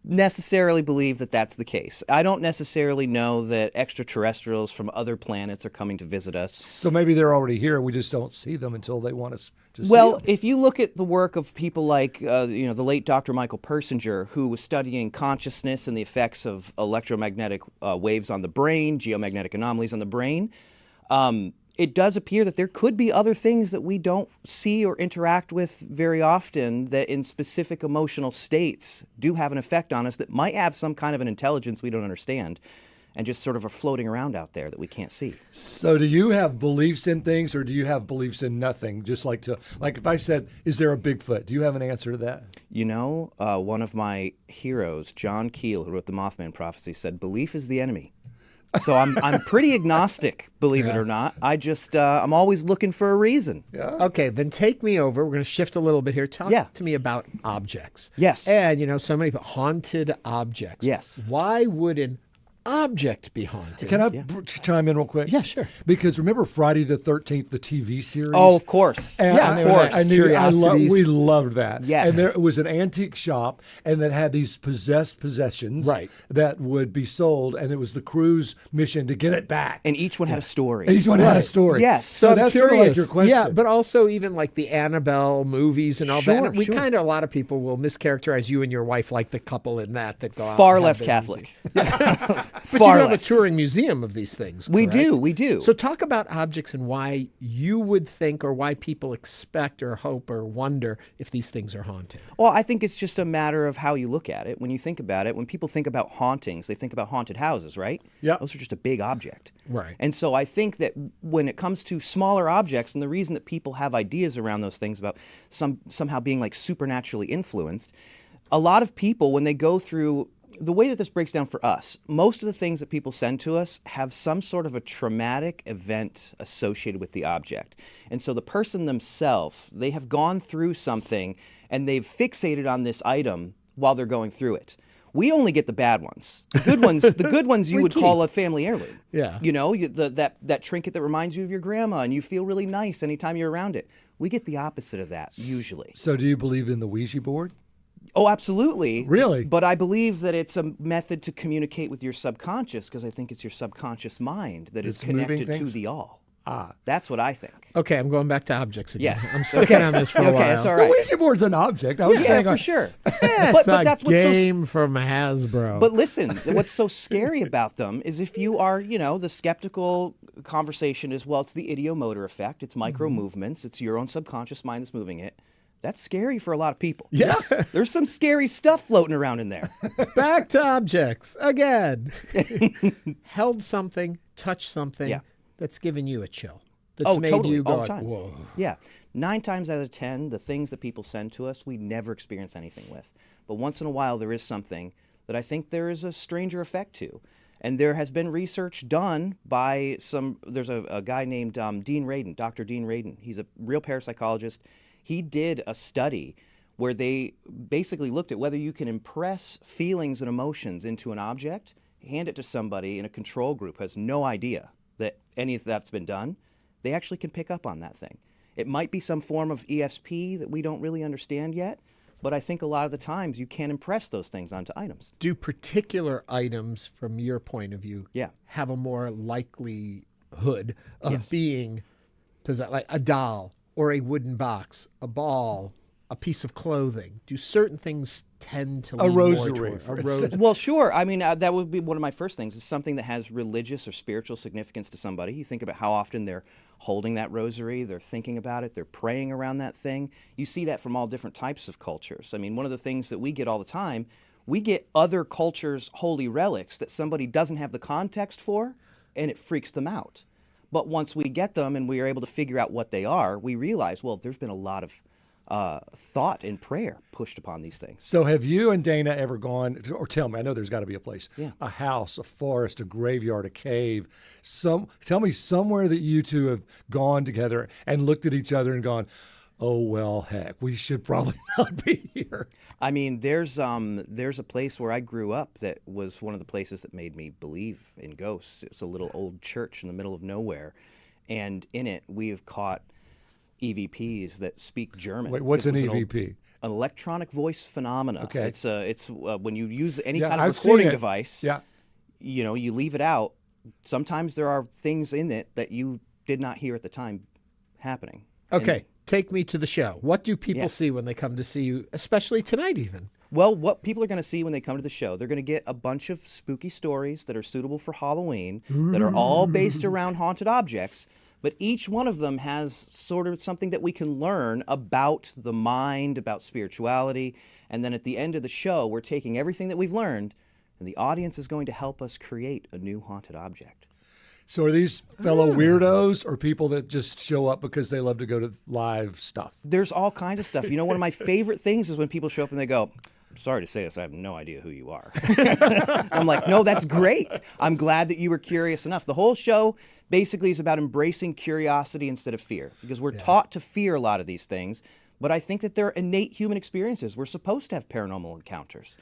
necessarily believe that that's the case. I don't necessarily know that extraterrestrials from other planets are coming to visit us. So maybe they're already here. We just don't see them until they want us to see Well, them. if you look at the work of people like, the late Dr. Michael Persinger, who was studying consciousness and the effects of electromagnetic waves on the brain, geomagnetic anomalies on the brain, it does appear that there could be other things that we don't see or interact with very often that in specific emotional states do have an effect on us that might have some kind of an intelligence we don't understand and just sort of are floating around out there that we can't see. So do you have beliefs in things or do you have beliefs in nothing? Just like if I said, is there a Bigfoot? Do you have an answer to that? One of my heroes, John Keel, who wrote the Mothman Prophecy, said, "Belief is the enemy." So I'm pretty agnostic, believe it or not. I just I'm always looking for a reason. Yeah. Okay, then take me over. We're going to shift a little bit here. Talk to me about objects. Yes. And so many haunted objects. Yes. Why would an object be haunted? Can I chime in real quick? Yeah, sure. Because remember Friday the 13th, the TV series? Oh, of course. And of course. We loved that. Yes. And there was an antique shop and that had these possessions that would be sold, and it was the crew's mission to get it back. And each one had a story. And each one had a story. Yes. So I'm that's curious. sort of like your question. Yeah, but also even like the Annabelle movies and all that. And we kind of, a lot of people will mischaracterize you and your wife like the couple in that go out. Far and have less their Catholic. But Far you have less. a touring museum of these things. We correct? do. So talk about objects and why you would think or why people expect or hope or wonder if these things are haunted. Well, I think it's just a matter of how you look at it. When you think about it, when people think about hauntings, they think about haunted houses, right? Yeah. Those are just a big object. Right. And so I think that when it comes to smaller objects, and the reason that people have ideas around those things about somehow being like supernaturally influenced, a lot of people, when they go through the way that this breaks down for us, most of the things that people send to us have some sort of a traumatic event associated with the object. And so the person themselves, they have gone through something and they've fixated on this item while they're going through it. We only get the bad ones. The good ones you would call a family heirloom. Yeah. That trinket that reminds you of your grandma and you feel really nice anytime you're around it. We get the opposite of that usually. So do you believe in the Ouija board? Oh, absolutely. Really? But I believe that it's a method to communicate with your subconscious because I think it's your subconscious mind that is It's moving connected to things? the all. That's what I think. Okay, I'm going back to objects again. Yes. I'm sticking on this for a while. That's all right. The Ouija board's an object. I was saying for sure. It's a that's what's game from Hasbro. But listen, what's so scary about them is if you are, the skeptical conversation is, well, it's the idiomotor effect. It's micro movements. It's your own subconscious mind that's moving it. That's scary for a lot of people. Yeah. There's some scary stuff floating around in there. Back to objects again. Held something, touched something that's given you a chill. That's made totally. you go, all the time. whoa. Yeah. 9 times out of 10, the things that people send to us, we never experience anything with. But once in a while, there is something that I think there is a stranger effect to. And there has been research done by there's a guy named Dean Radin, Dr. Dean Radin. He's a real parapsychologist. He did a study where they basically looked at whether you can impress feelings and emotions into an object, hand it to somebody in a control group who has no idea that any of that's been done. They actually can pick up on that thing. It might be some form of ESP that we don't really understand yet, but I think a lot of the times you can impress those things onto items. Do particular items, from your point of view, have a more likelihood of being possessed, like a doll or a wooden box, a ball, a piece of clothing? Do certain things tend to lean rosary, more toward Well, sure. I mean, that would be one of my first things. It's something that has religious or spiritual significance to somebody. You think about how often they're holding that rosary, they're thinking about it, they're praying around that thing. You see that from all different types of cultures. I mean, one of the things that we get all the time, we get other cultures' holy relics that somebody doesn't have the context for, and it freaks them out. But once we get them and we are able to figure out what they are, we realize, well, there's been a lot of thought and prayer pushed upon these things. So have you and Dana ever gone, or tell me, I know there's got to be a place, a house, a forest, a graveyard, a cave. Tell me somewhere that you two have gone together and looked at each other and gone, oh, well, heck, we should probably not be here. I mean, there's a place where I grew up that was one of the places that made me believe in ghosts. It's a little old church in the middle of nowhere, and in it we have caught EVPs that speak German. Wait, what's an EVP? An electronic voice phenomena. Okay. It's when you use any kind of I've recording seen it. device, you leave it out. Sometimes there are things in it that you did not hear at the time happening. Okay, take me to the show. What do people see when they come to see you, especially tonight even? Well, what people are going to see when they come to the show, they're going to get a bunch of spooky stories that are suitable for Halloween, that are all based around haunted objects. But each one of them has sort of something that we can learn about the mind, about spirituality. And then at the end of the show, we're taking everything that we've learned, and the audience is going to help us create a new haunted object. So are these fellow weirdos or people that just show up because they love to go to live stuff? There's all kinds of stuff. One of my favorite things is when people show up and they go, I'm sorry to say this, I have no idea who you are. I'm like, no, that's great. I'm glad that you were curious enough. The whole show basically is about embracing curiosity instead of fear, because we're taught to fear a lot of these things, but I think that they're innate human experiences. We're supposed to have paranormal encounters.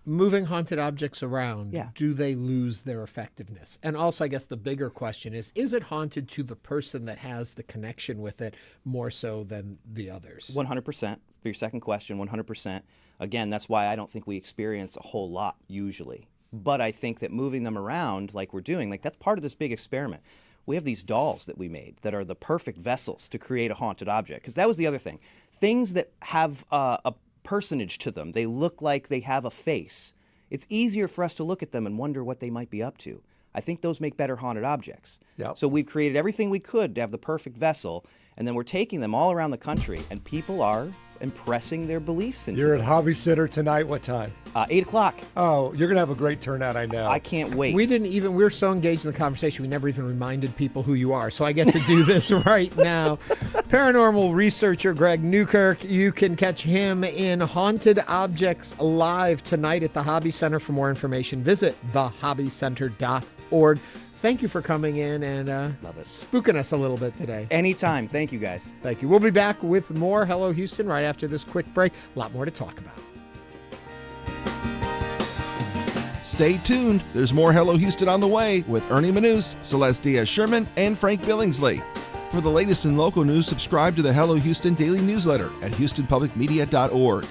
Moving haunted objects around, do they lose their effectiveness? And also, I guess the bigger question is it haunted to the person that has the connection with it more so than the others? 100%. For your second question, 100%. Again, that's why I don't think we experience a whole lot usually. But I think that moving them around like we're doing, like that's part of this big experiment. We have these dolls that we made that are the perfect vessels to create a haunted object. Because that was the other thing. Things that have a personage to them, they look like they have a face. It's easier for us to look at them and wonder what they might be up to. I think those make better haunted objects. Yep. So we've created everything we could to have the perfect vessel, and then we're taking them all around the country, and people are impressing their beliefs into You're them. at Hobby Center tonight. What time? 8 o'clock. Oh, you're going to have a great turnout, I know. I can't wait. We were so engaged in the conversation, we never even reminded people who you are. So I get to do this right now. Paranormal researcher Greg Newkirk. You can catch him in Haunted Objects Live tonight at the Hobby Center. For more information, visit thehobbycenter.org. Thank you for coming in and spooking us a little bit today. Anytime. Thank you, guys. Thank you. We'll be back with more Hello Houston right after this quick break. A lot more to talk about. Stay tuned. There's more Hello Houston on the way with Ernie Manouse, Celeste Díaz Schurman, and Frank Billingsley. For the latest in local news, subscribe to the Hello Houston daily newsletter at houstonpublicmedia.org.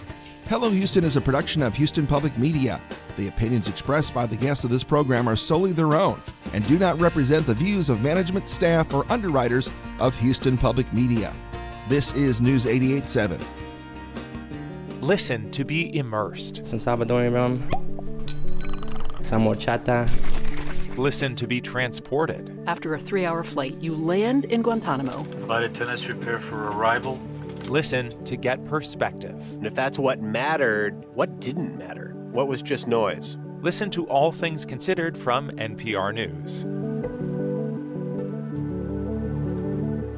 Hello Houston is a production of Houston Public Media. The opinions expressed by the guests of this program are solely their own and do not represent the views of management, staff, or underwriters of Houston Public Media. This is News 88.7. Listen to be immersed. Some Salvadorian rum, some horchata. Listen to be transported. After a 3-hour flight, you land in Guantanamo. Flight attendants prepare for arrival. Listen to get perspective. And if that's what mattered, what didn't matter? What was just noise? Listen to All Things Considered from NPR News.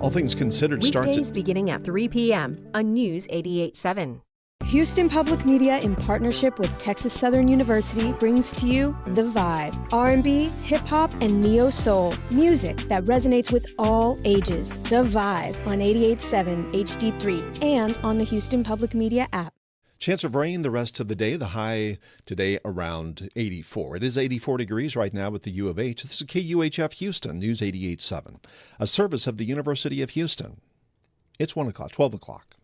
All Things Considered starts Weekdays beginning at 3 p.m. on News 88.7. Houston Public Media, in partnership with Texas Southern University, brings to you The Vibe, R&B, hip-hop, and neo-soul, music that resonates with all ages. The Vibe on 88.7 HD3 and on the Houston Public Media app. Chance of rain the rest of the day. The high today around 84. It is 84 degrees right now at the U of H. This is KUHF Houston, News 88.7, a service of the University of Houston. It's 1 o'clock, 12 o'clock.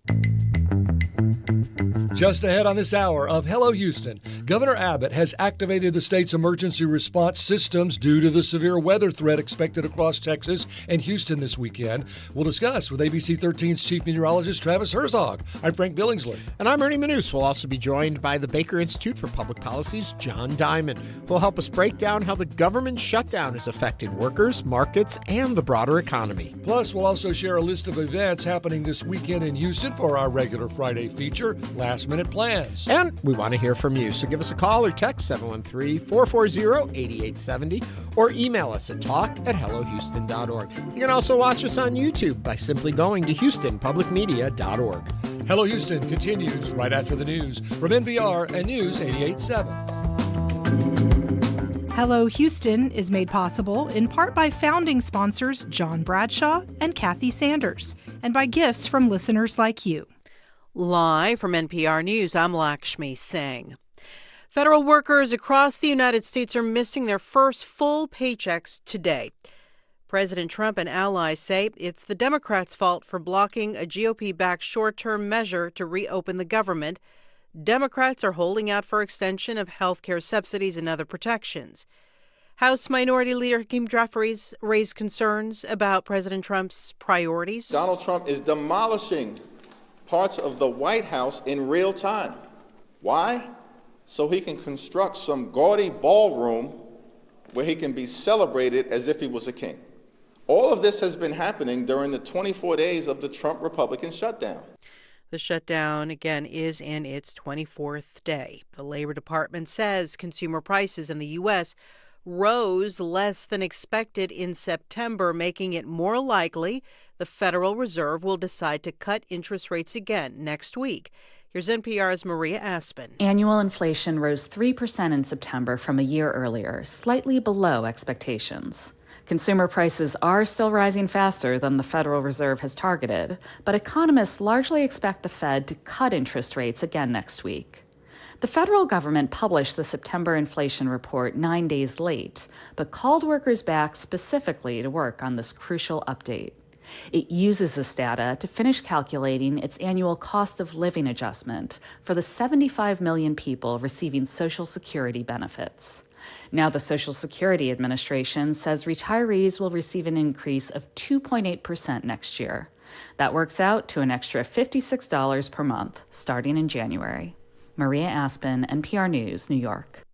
Just ahead on this hour of Hello Houston, Governor Abbott has activated the state's emergency response systems due to the severe weather threat expected across Texas and Houston this weekend. We'll discuss with ABC 13's Chief Meteorologist Travis Herzog. I'm Frank Billingsley. And I'm Ernie Manouse. We'll also be joined by the Baker Institute for Public Policy's John Diamond, who will help us break down how the government shutdown is affecting workers, markets, and the broader economy. Plus, we'll also share a list of events happening this weekend in Houston for our regular Friday feature, Last Minute Plans. And we want to hear from you, so give us a call or text 713-440-8870 or email us at talk@hellohouston.org. You can also watch us on YouTube by simply going to houstonpublicmedia.org. Hello Houston continues right after the news from NPR and News 88.7. Hello Houston is made possible in part by founding sponsors John Bradshaw and Kathy Sanders, and by gifts from listeners like you. Live from NPR News, I'm Lakshmi Singh. Federal workers across the United States are missing their first full paychecks today. President Trump and allies say it's the Democrats' fault for blocking a GOP-backed short-term measure to reopen the government. Democrats are holding out for extension of health care subsidies and other protections. House Minority Leader Hakeem Jeffries raised concerns about President Trump's priorities. Donald Trump is demolishing parts of the White House in real time. Why? So he can construct some gaudy ballroom where he can be celebrated as if he was a king. All of this has been happening during the 24 days of the Trump Republican shutdown. The shutdown, again, is in its 24th day. The Labor Department says consumer prices in the U.S. rose less than expected in September, making it more likely the Federal Reserve will decide to cut interest rates again next week. Here's NPR's Maria Aspen. Annual inflation rose 3% in September from a year earlier, slightly below expectations. Consumer prices are still rising faster than the Federal Reserve has targeted, but economists largely expect the Fed to cut interest rates again next week. The federal government published the September inflation report 9 days late, but called workers back specifically to work on this crucial update. It uses this data to finish calculating its annual cost of living adjustment for the 75 million people receiving Social Security benefits. Now the Social Security Administration says retirees will receive an increase of 2.8% next year. That works out to an extra $56 per month, starting in January. Maria Aspen, NPR News, New York.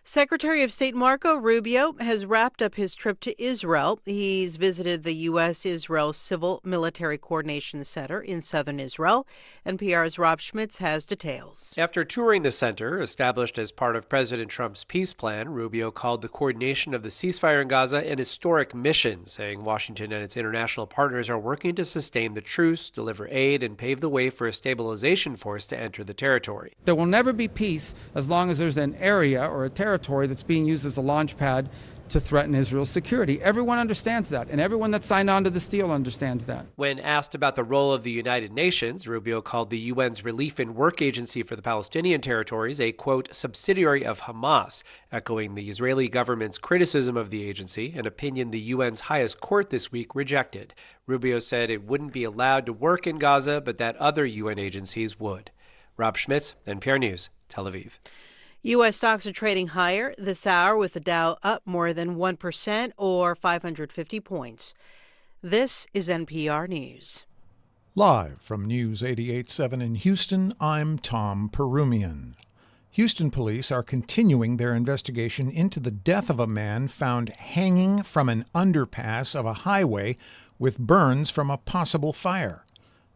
Secretary of State Marco Rubio has wrapped up his trip to Israel. He's visited the U.S.-Israel Civil Military Coordination Center in southern Israel. NPR's Rob Schmitz has details. After touring the center, established as part of President Trump's peace plan, Rubio called the coordination of the ceasefire in Gaza an historic mission, saying Washington and its international partners are working to sustain the truce, deliver aid, and pave the way for a stabilization force to enter the territory. There will never be peace as long as there's an area or a territory that's being used as a launch pad to threaten Israel's security. Everyone understands that, and everyone that signed on to this deal understands that. When asked about the role of the United Nations, Rubio called the UN's Relief and Work Agency for the Palestinian Territories a, quote, subsidiary of Hamas, echoing the Israeli government's criticism of the agency, an opinion the UN's highest court this week rejected. Rubio said it wouldn't be allowed to work in Gaza, but that other UN agencies would. Rob Schmitz, NPR News, Tel Aviv. U.S. stocks are trading higher this hour with the Dow up more than 1% or 550 points. This is NPR News. Live from News 88.7 in Houston, I'm Tom Perumian. Houston police are continuing their investigation into the death of a man found hanging from an underpass of a highway with burns from a possible fire.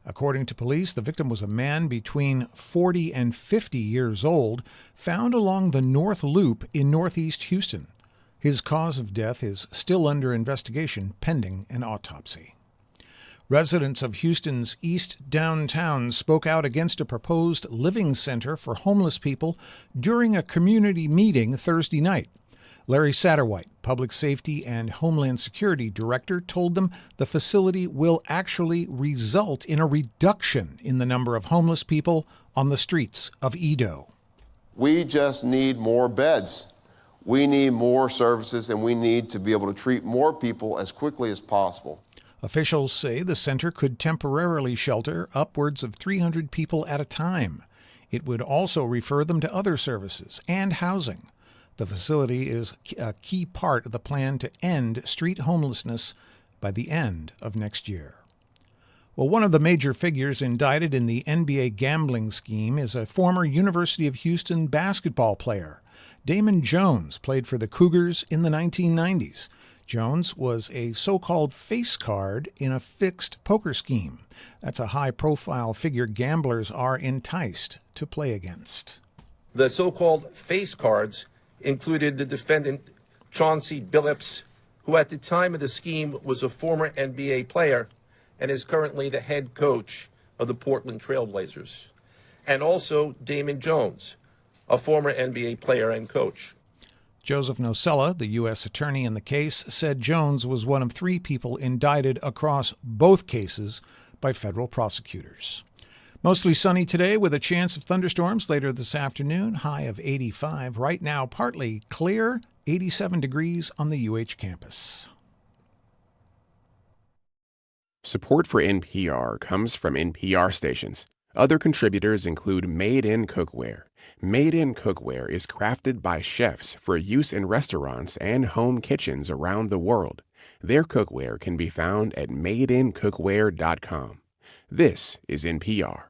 According to police, the victim was a man between 40 and 50 years old, found along the North Loop in northeast Houston. His cause of death is still under investigation, pending an autopsy. Residents of Houston's East Downtown spoke out against a proposed living center for homeless people during a community meeting Thursday night. Larry Satterwhite, Public Safety and Homeland Security Director, told them the facility will actually result in a reduction in the number of homeless people on the streets of Edo. We just need more beds. We need more services, and we need to be able to treat more people as quickly as possible. Officials say the center could temporarily shelter upwards of 300 people at a time. It would also refer them to other services and housing. The facility is a key part of the plan to end street homelessness by the end of next year. Well, one of the major figures indicted in the NBA gambling scheme is a former University of Houston basketball player. Damon Jones played for the Cougars in the 1990s. Jones was a so-called face card in a fixed poker scheme. That's a high-profile figure gamblers are enticed to play against. The so-called face cards included the defendant, Chauncey Billups, who at the time of the scheme was a former NBA player and is currently the head coach of the Portland Trail Blazers, and also Damon Jones, a former NBA player and coach. Joseph Nocella, the U.S. attorney in the case, said Jones was one of 3 people indicted across both cases by federal prosecutors. Mostly sunny today with a chance of thunderstorms later this afternoon, high of 85. Right now, partly clear, 87 degrees on the UH campus. Support for NPR comes from NPR stations. Other contributors include Made in Cookware. Made in Cookware is crafted by chefs for use in restaurants and home kitchens around the world. Their cookware can be found at madeincookware.com. This is NPR.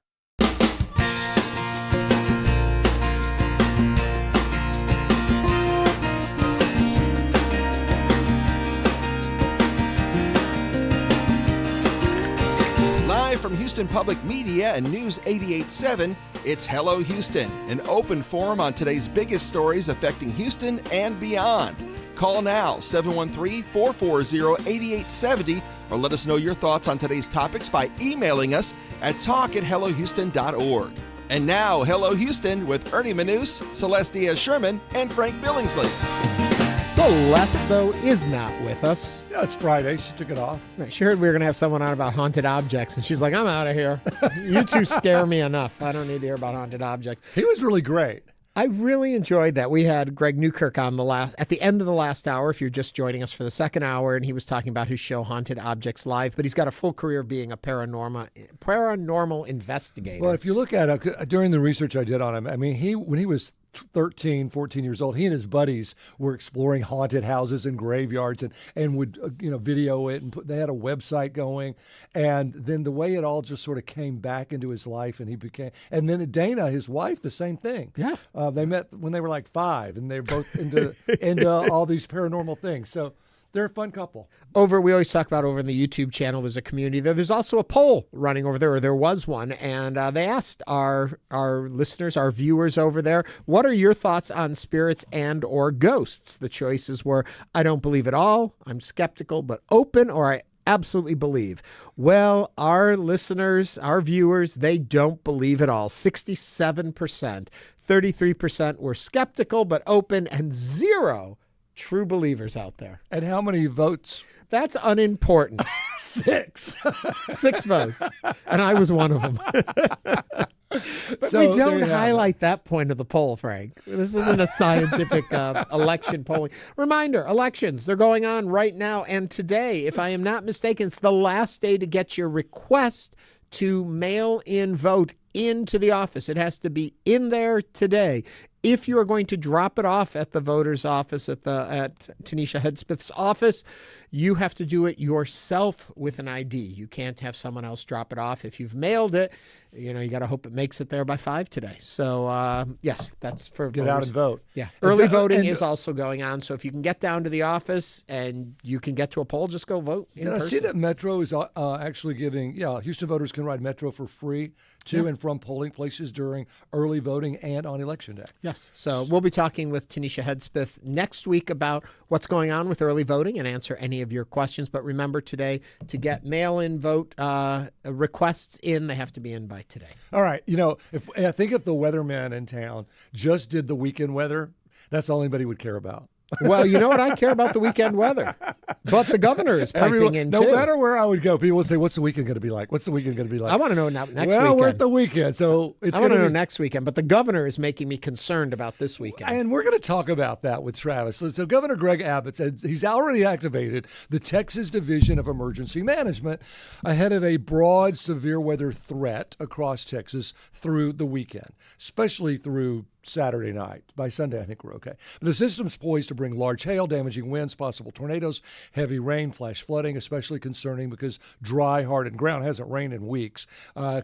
Live from Houston Public Media and News 88.7, it's Hello Houston, an open forum on today's biggest stories affecting Houston and beyond. Call now, 713-440-8870, or let us know your thoughts on today's topics by emailing us at talk@hellohouston.org. And now, Hello Houston with Ernie Manouse, Celeste Díaz Schurman, and Frank Billingsley. Celeste, though, is not with us. Yeah, it's Friday. She took it off. She heard we were going to have someone on about haunted objects, and she's like, I'm out of here. You two scare me enough. I don't need to hear about haunted objects. He was really great. I really enjoyed that. We had Greg Newkirk on at the end of the last hour, if you're just joining us for the second hour, and he was talking about his show Haunted Objects Live, but he's got a full career of being a paranormal investigator. Well, if you look at it, during the research I did on him, I mean, when he was 13, 14 years old, he and his buddies were exploring haunted houses and graveyards and would video it, and they had a website going, and then the way it all just sort of came back into his life, and and then Dana, his wife, the same thing. Yeah. They met when they were like 5, and they're both into all these paranormal things. So they're a fun couple. We always talk about over in the YouTube channel, there's a community there. There's also a poll running over there, or there was one, and they asked our listeners, our viewers over there, what are your thoughts on spirits and or ghosts? The choices were, I don't believe at all, I'm skeptical but open, or I absolutely believe. Well, our listeners, our viewers, they don't believe at all. 67%, 33% were skeptical but open, and 0 true believers out there. And how many votes? That's unimportant. 6. 6 votes. And I was one of them. But we don't highlight that point of the poll, Frank. This isn't a scientific election polling. Reminder, elections, they're going on right now. And today, if I am not mistaken, it's the last day to get your request to mail in vote into the office. It has to be in there today. If you are going to drop it off at the voter's office, at Tanisha Hedsmith's office, you have to do it yourself with an ID. You can't have someone else drop it off. If you've mailed it, you got to hope it makes it there by 5 today. So, yes, that's for Get voters. out and vote. Yeah. Early voting is also going on. So if you can get down to the office and you can get to a poll, just go vote in Did person. I see that Metro is actually giving, Houston voters can ride Metro for free to and from polling places during early voting and on Election Day. Yes. So we'll be talking with Tanisha Hedsmith next week about what's going on with early voting and answer any of your questions. But remember today, to get mail-in vote requests in, they have to be in by today. All right. I think if the weatherman in town just did the weekend weather, that's all anybody would care about. Well, you know what? I care about the weekend weather. But the governor is piping in, too. No matter where I would go, people would say, what's the weekend going to be like? What's the weekend going to be like? I want to know next weekend. Well, we're at the weekend, so it's I want to know next weekend. But the governor is making me concerned about this weekend. And we're going to talk about that with Travis. So Governor Greg Abbott said he's already activated the Texas Division of Emergency Management ahead of a broad severe weather threat across Texas through the weekend, especially through Saturday night. By Sunday, I think we're okay. The system's poised to bring large hail, damaging winds, possible tornadoes, heavy rain, flash flooding, especially concerning because dry, hardened ground hasn't rained in weeks,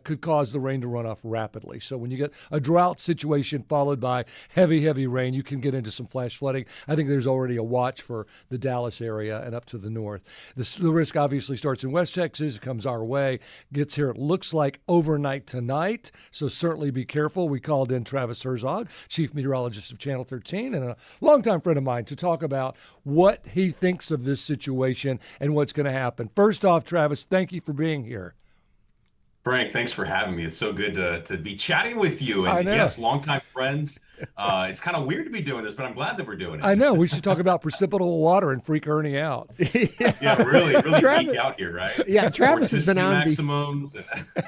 could cause the rain to run off rapidly. So when you get a drought situation followed by heavy rain, you can get into some flash flooding. I think there's already a watch for the Dallas area and up to the north. The risk obviously starts in West Texas. It comes our way, gets here, it looks like overnight tonight. So certainly be careful. We called in Travis Herzog, chief meteorologist of Channel 13 and a longtime friend of mine, to talk about what he thinks of this situation and what's going to happen. First off, Travis, thank you for being here. Frank, thanks for having me. It's so good to be chatting with you. And yes, longtime friends. It's kind of weird to be doing this, but I'm glad that we're doing it. I know. We should talk about precipitable water and freak Ernie out. Yeah, really geek out here, right? Yeah, Travis has been on maximums.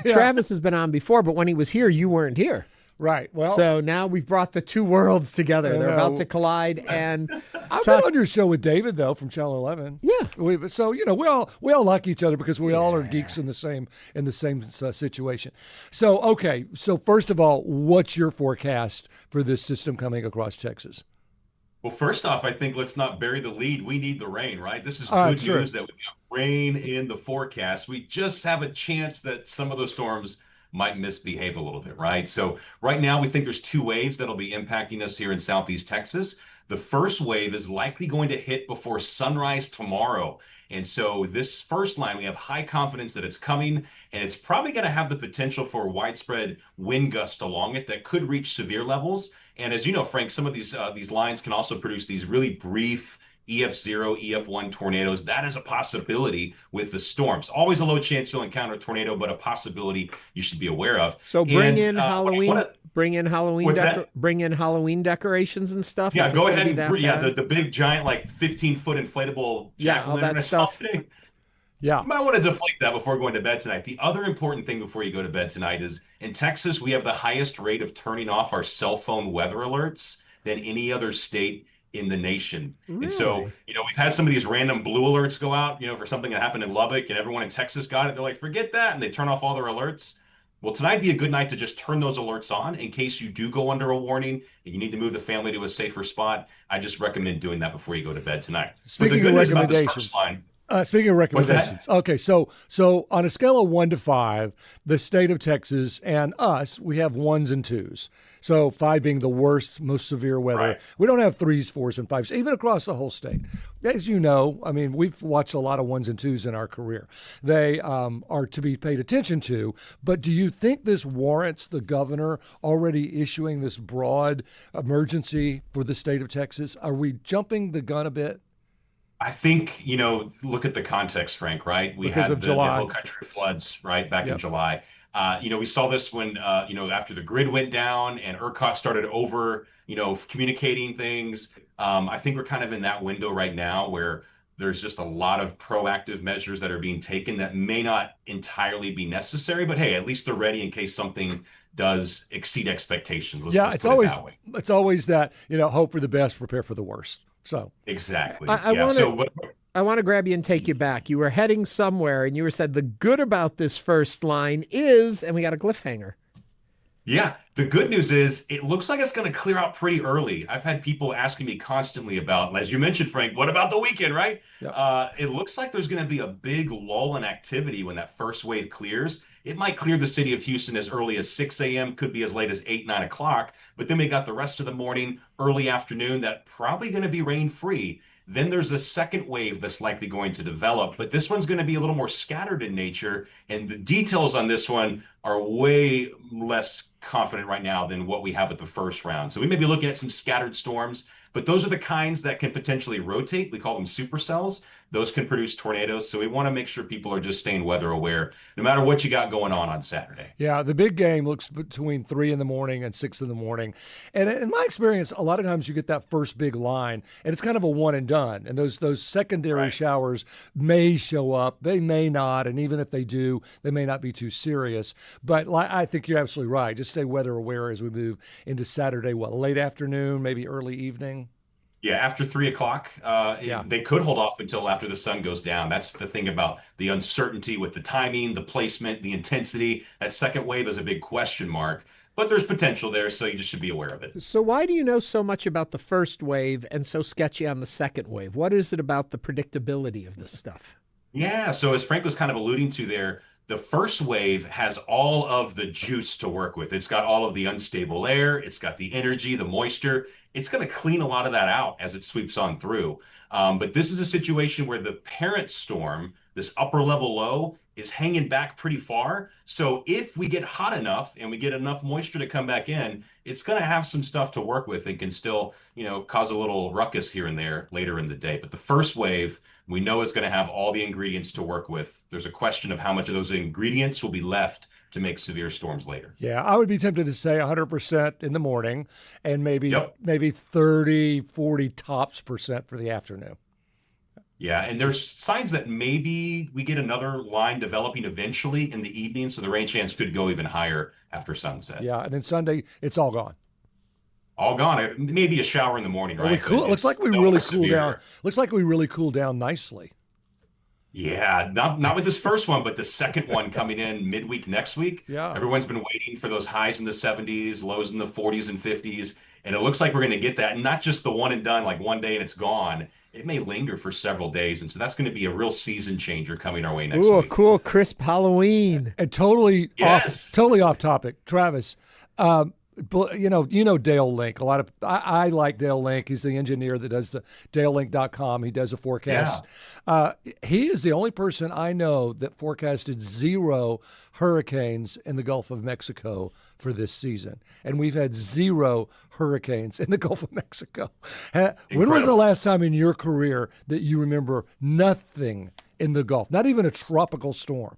Travis has been on before, but when he was here, you weren't here. Right. Well, so now we've brought the two worlds together. They're about to collide. And I've been on your show with David, though, from Channel 11. Yeah. So we all like each other because we all are geeks in the same situation. So okay. So first of all, what's your forecast for this system coming across Texas? Well, first off, I think let's not bury the lead. We need the rain, right? This is good news that we got rain in the forecast. We just have a chance that some of those storms might misbehave a little bit, right? So right now we think there's 2 waves that'll be impacting us here in Southeast Texas. The first wave is likely going to hit before sunrise tomorrow. And so this first line, we have high confidence that it's coming, and it's probably going to have the potential for widespread wind gusts along it that could reach severe levels. And as you know, Frank, some of these lines can also produce these really brief EF0, EF1 tornadoes. That is a possibility with the storms. Always a low chance you'll encounter a tornado, but a possibility you should be aware of. So bring in Halloween. Bring in Halloween decorations and stuff. Yeah, go ahead and the big giant 15-foot inflatable jack-o'-lantern stuff. Yeah. You might want to deflate that before going to bed tonight. The other important thing before you go to bed tonight is in Texas, we have the highest rate of turning off our cell phone weather alerts than any other state in the nation. Really? And so, we've had some of these random blue alerts go out, for something that happened in Lubbock, and everyone in Texas got it. They're like, forget that. And they turn off all their alerts. Well, tonight be a good night to just turn those alerts on in case you do go under a warning and you need to move the family to a safer spot. I just recommend doing that before you go to bed tonight. Speaking of recommendations, speaking of recommendations, okay, so on a scale of 1 to 5, the state of Texas and us, we have 1s and 2s. So 5 being the worst, most severe weather. Right. We don't have 3s, 4s, and 5s, even across the whole state. As you know, I mean, we've watched a lot of 1s and 2s in our career. They are to be paid attention to. But do you think this warrants the governor already issuing this broad emergency for the state of Texas? Are we jumping the gun a bit? I think, look at the context, Frank, right? We had the whole country floods, right, back in July. We saw this when, after the grid went down and ERCOT started over, communicating things. I think we're kind of in that window right now where there's just a lot of proactive measures that are being taken that may not entirely be necessary. But hey, at least they're ready in case something does exceed expectations. It's always that, hope for the best, prepare for the worst. So exactly. I want to grab you and take you back. You were heading somewhere, and you said the good about this first line is, and we got a cliffhanger. Yeah, the good news is it looks like it's going to clear out pretty early. I've had people asking me constantly about, as you mentioned, Frank, what about the weekend, right? Yep. It looks like there's going to be a big lull in activity when that first wave clears. It might clear the city of Houston as early as 6 a.m., could be as late as 8, 9 o'clock. But then we got the rest of the morning, early afternoon, that probably going to be rain-free. Then there's a second wave that's likely going to develop, but this one's going to be a little more scattered in nature. And the details on this one are way less confident right now than what we have at the first round. So we may be looking at some scattered storms, but those are the kinds that can potentially rotate. We call them supercells. Those can produce tornadoes. So we want to make sure people are just staying weather aware, no matter what you got going on Saturday. Yeah, the big game looks between 3 in the morning and 6 in the morning. And in my experience, a lot of times you get that first big line, and it's kind of a one and done. And those secondary showers may show up. They may not. And even if they do, they may not be too serious. But I think you're absolutely right. Just stay weather aware as we move into Saturday, late afternoon, maybe early evening? Yeah, after 3 o'clock, they could hold off until after the sun goes down. That's the thing about the uncertainty with the timing, the placement, the intensity. That second wave is a big question mark, but there's potential there, so you just should be aware of it. So why do you know so much about the first wave and so sketchy on the second wave? What is it about the predictability of this stuff? Yeah, so as Frank was kind of alluding to there, the first wave has all of the juice to work with. It's got all of the unstable air. It's got the energy, the moisture. It's going to clean a lot of that out as it sweeps on through. But this is a situation where the parent storm, this upper level low, is hanging back pretty far. So if we get hot enough and we get enough moisture to come back in, it's going to have some stuff to work with and can still, cause a little ruckus here and there later in the day. But the first wave, we know is going to have all the ingredients to work with. There's a question of how much of those ingredients will be left to make severe storms later. Yeah, I would be tempted to say 100% in the morning and maybe 30, 40 tops percent for the afternoon. Yeah, and there's signs that maybe we get another line developing eventually in the evening, so the rain chance could go even higher after sunset. Yeah, and then Sunday, it's all gone. All gone. Maybe a shower in the morning, right? It looks like we really cool down. Looks like we really cool down nicely. Yeah, not with this first one, but the second one coming in midweek next week. Yeah. Everyone's been waiting for those highs in the 70s, lows in the 40s and 50s, and it looks like we're going to get that. And not just the one and done, like one day and it's gone. It may linger for several days, and so that's going to be a real season changer coming our way next week. Ooh, a cool, crisp Halloween. And totally off topic. Travis, you know Dale Link. I like Dale Link. He's the engineer that does the DaleLink.com. He does a forecast. Yeah. He is the only person I know that forecasted 0 hurricanes in the Gulf of Mexico for this season. And we've had 0 hurricanes in the Gulf of Mexico. When was the last time in your career that you remember nothing in the Gulf, not even a tropical storm?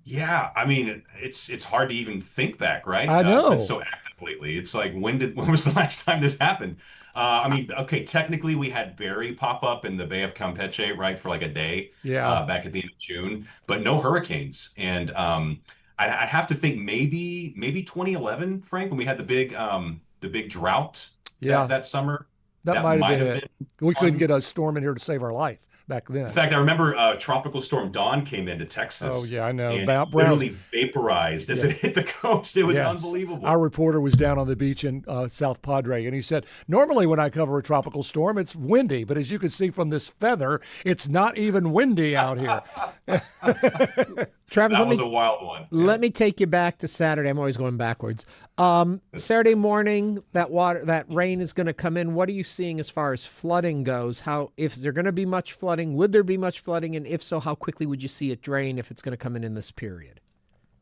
Yeah, I mean, it's hard to even think back, right? I know. It's been so active lately. It's like, when was the last time this happened? Technically we had Barry pop up in the Bay of Campeche, right, for like a day back at the end of June, but no hurricanes. And I'd have to think maybe 2011, Frank, when we had the big drought that summer. That might have been it. We couldn't get a storm in here to save our life back then. In fact, I remember Tropical Storm Dawn came into Texas. Oh, yeah, I know. And literally vaporized as it hit the coast. It was unbelievable. Our reporter was down on the beach in South Padre, and he said, normally when I cover a tropical storm, it's windy. But as you can see from this feather, it's not even windy out here. Travis, that was a wild one. Let me take you back to Saturday. I'm always going backwards. Saturday morning, that rain is going to come in. What are you seeing as far as flooding goes? If there going to be much flooding, would there be much flooding? And if so, how quickly would you see it drain if it's going to come in this period?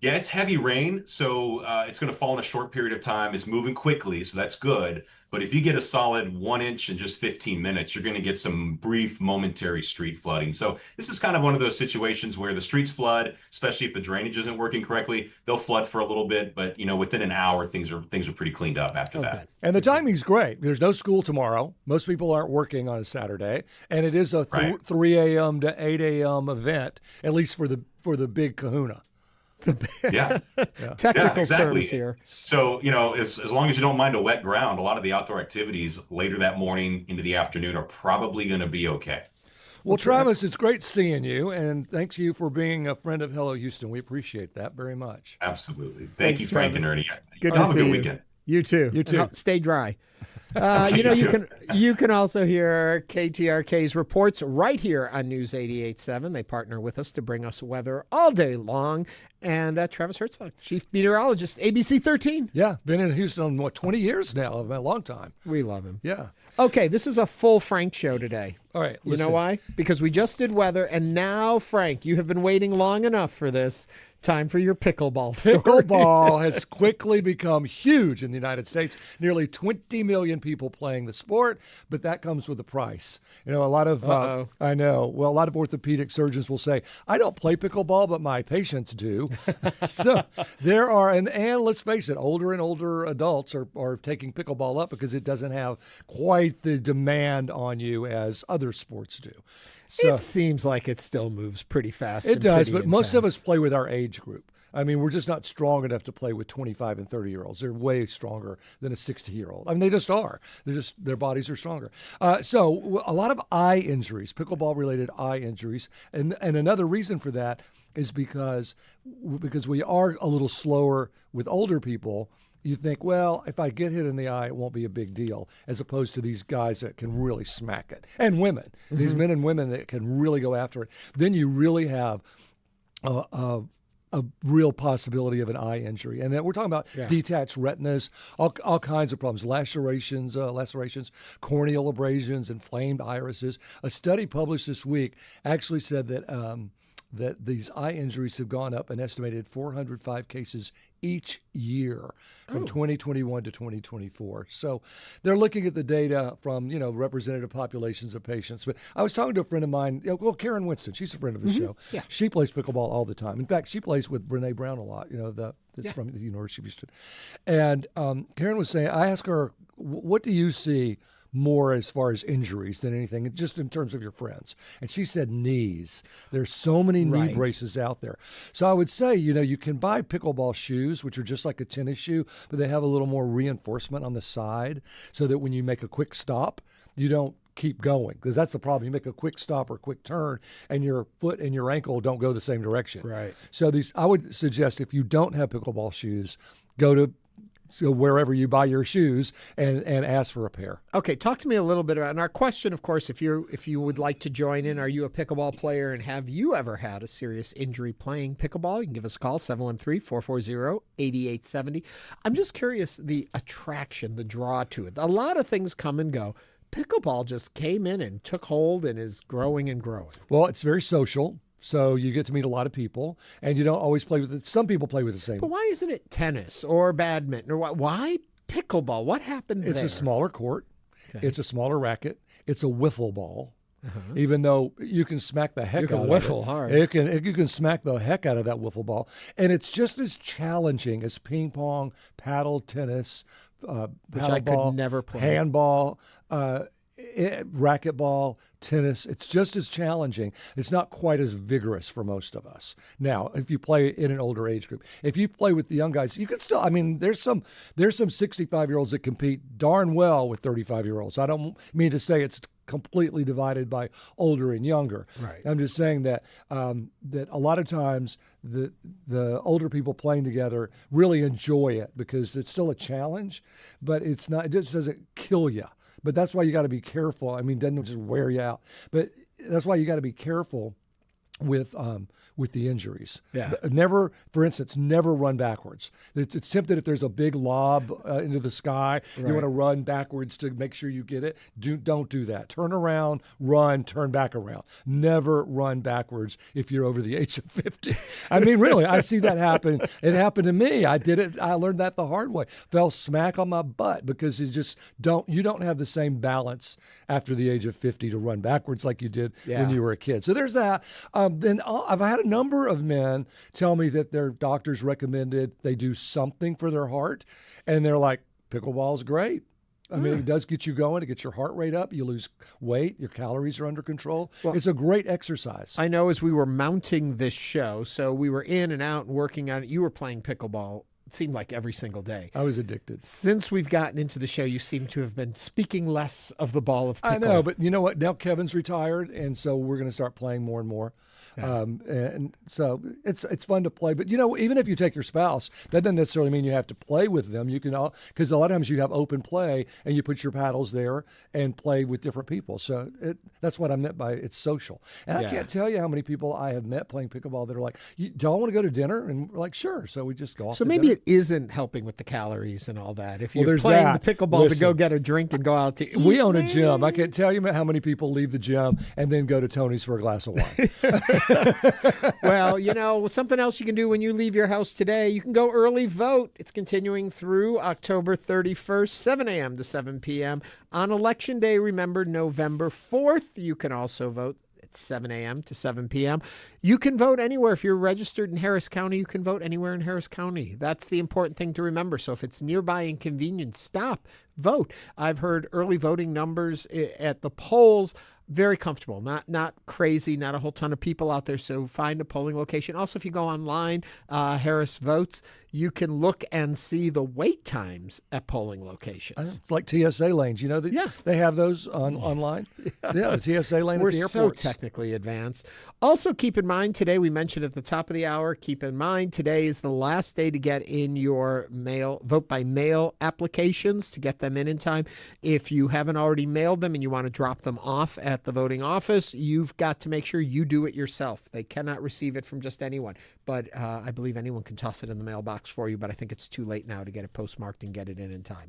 Yeah, it's heavy rain, so it's going to fall in a short period of time. It's moving quickly, so that's good. But if you get a solid 1 inch in just 15 minutes, you're going to get some brief, momentary street flooding. So this is kind of one of those situations where the streets flood, especially if the drainage isn't working correctly. They'll flood for a little bit, but within an hour, things are pretty cleaned up after that. And the timing's great. There's no school tomorrow. Most people aren't working on a Saturday, and it is a 3 a.m. to 8 a.m. event, at least for the big kahuna. Technical terms here. So, as long as you don't mind a wet ground, a lot of the outdoor activities later that morning into the afternoon are probably going to be okay. Well, Travis, it's great seeing you, and thanks you for being a friend of Hello Houston. We appreciate that very much. Absolutely. Thank Thanks, you, Frank Travis. and Ernie. Good to Have a see good you. weekend. You too. You too. And stay dry. You can also hear KTRK's reports right here on News 88.7. They partner with us to bring us weather all day long. And Travis Herzog, Chief Meteorologist, ABC 13. Yeah, been in Houston, 20 years now, a long time. We love him. Yeah. Okay, this is a full Frank show today. All right. You know why? Because we just did weather, and now, Frank, you have been waiting long enough for this. Time for your pickleball story. Pickleball has quickly become huge in the United States. Nearly 20 million people playing the sport, but that comes with a price. You know, a lot of I know. Well, a lot of orthopedic surgeons will say, "I don't play pickleball, but my patients do." So there are, and let's face it, older and older adults are taking pickleball up because it doesn't have quite the demand on you as other sports do. So, it seems like it still moves pretty fast. It does, but intense. most of us play with our age group. I mean, we're just not strong enough to play with 25 and 30-year-olds. They're way stronger than a 60-year-old. I mean, they just are. Their bodies are stronger. So a lot of eye injuries, pickleball-related eye injuries, and another reason for that is because we are a little slower with older people. You think, well, if I get hit in the eye, it won't be a big deal, as opposed to these guys that can really smack it. And women, these men and women that can really go after it. Then you really have a real possibility of an eye injury. And we're talking about detached retinas, all kinds of problems, lacerations, corneal abrasions, inflamed irises. A study published this week actually said that these eye injuries have gone up an estimated 405 cases each year from 2021 to 2024. So they're looking at the data from, representative populations of patients. But I was talking to a friend of mine, Karen Winston, she's a friend of the show. Yeah. She plays pickleball all the time. In fact, she plays with Brene Brown a lot, that's from the University of Houston. And Karen was saying, I asked her, what do you see more as far as injuries than anything, just in terms of your friends? And she said knees. There's so many knee braces out there. So I would say, you can buy pickleball shoes, which are just like a tennis shoe, but they have a little more reinforcement on the side so that when you make a quick stop, you don't keep going, because that's the problem. You make a quick stop or quick turn and your foot and your ankle don't go the same direction. Right. So I would suggest, if you don't have pickleball shoes, go to wherever you buy your shoes and ask for a pair. Okay, talk to me a little bit about, and our question, of course, if you would like to join in, are you a pickleball player, and have you ever had a serious injury playing pickleball? You can give us a call, 713-440-8870. I'm just curious, the attraction, the draw to it. A lot of things come and go. Pickleball just came in and took hold and is growing and growing. Well, it's very social. So you get to meet a lot of people, and you don't always play with it. Some people play with the same. But why isn't it tennis or badminton? Or why pickleball? What happened It's there? a smaller court. Okay. It's a smaller racket. It's a wiffle ball. Even though you can smack the heck out of it. You can wiffle hard. You can smack the heck out of that wiffle ball. And it's just as challenging as ping pong, paddle tennis, which I could never play. Handball, racquetball, tennis. It's just as challenging. It's not quite as vigorous for most of us. Now, if you play in an older age group, if you play with the young guys, you can still, there's some 65-year-olds that compete darn well with 35-year-olds. I don't mean to say it's completely divided by older and younger. Right. I'm just saying that that a lot of times the older people playing together really enjoy it because it's still a challenge, but it's not. It just doesn't kill you. But that's why you got to be careful. It doesn't just wear you out. But that's why you got to be careful with the injuries. Yeah. Never, for instance, never run backwards. It's tempted if there's a big lob into the sky, you want to run backwards to make sure you get it. Don't do that. Turn around, run, turn back around. Never run backwards if you're over the age of 50. Really, I see that happen. It happened to me. I did it. I learned that the hard way. Fell smack on my butt because you don't have the same balance after the age of 50 to run backwards like you did when you were a kid. So there's that. Then I've had a number of men tell me that their doctors recommended they do something for their heart, and they're like, pickleball is great. It does get you going. It gets your heart rate up. You lose weight. Your calories are under control. Well, it's a great exercise. I know as we were mounting this show, so we were in and out and working on it. You were playing pickleball seemed like every single day. I was addicted. Since we've gotten into the show, you seem to have been speaking less of the ball of pickle. I know, but you know what? Now Kevin's retired, and so we're going to start playing more and more. Yeah. And so it's fun to play. But, you know, even if you take your spouse, that doesn't necessarily mean you have to play with them. You can, because a lot of times you have open play and you put your paddles there and play with different people. So that's what I meant by it's social. And I can't tell you how many people I have met playing pickleball that are like, do y'all want to go to dinner? And we're like, sure. So we just go off So to maybe dinner. it isn't helping with the calories and all that. If you're there's playing that. the pickleball to go Listen. get a drink and go out to eat. We own a gym. I can't tell you how many people leave the gym and then go to Tony's for a glass of wine. Well, you know, something else you can do when you leave your house today, you can go early vote. It's continuing through October 31st, 7 a.m. to 7 p.m. On Election Day, remember, November 4th, you can also vote. 7 a.m. to 7 p.m. You can vote anywhere. If you're registered in Harris County, you can vote anywhere in Harris County. That's the important thing to remember. So if it's nearby and convenient, stop, vote. I've heard early voting numbers at the polls. Very comfortable, not crazy, not a whole ton of people out there. So find a polling location. Also, if you go online, Harris Votes, you can look and see the wait times at polling locations. It's like TSA lanes. You know, they have those online. Yeah, the TSA lane We're at the so airports. technically advanced. Also, keep in mind today, we mentioned at the top of the hour, keep in mind today is the last day to get in your vote by mail applications to get them in time. If you haven't already mailed them and you want to drop them off at the voting office, you've got to make sure you do it yourself. They cannot receive it from just anyone. But I believe anyone can toss it in the mailbox for you, but I think it's too late now to get it postmarked and get it in time.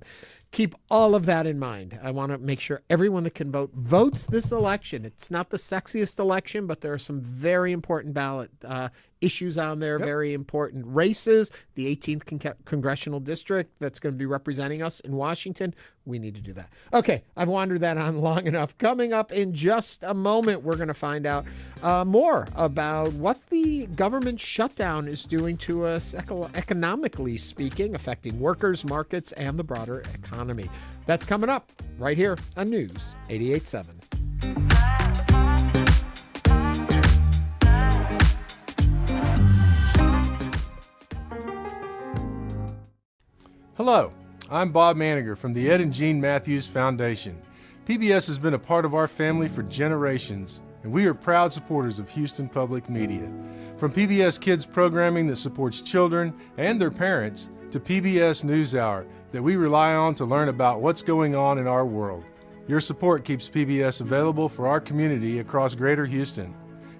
Keep all of that in mind. I want to make sure everyone that can vote votes this election. It's not the sexiest election, but there are some very important ballot issues on there, very important races. The 18th Congressional District that's going to be representing us in Washington. We need to do that. Okay, I've wandered that on long enough. Coming up in just a moment, we're going to find out more about what the government shutdown is doing to us economically speaking, affecting workers, markets, and the broader economy. That's coming up right here on News 88.7. Hello, I'm Bob Maniger from the Ed and Jean Matthews Foundation. PBS has been a part of our family for generations, and we are proud supporters of Houston Public Media. From PBS Kids programming that supports children and their parents to PBS NewsHour that we rely on to learn about what's going on in our world. Your support keeps PBS available for our community across Greater Houston.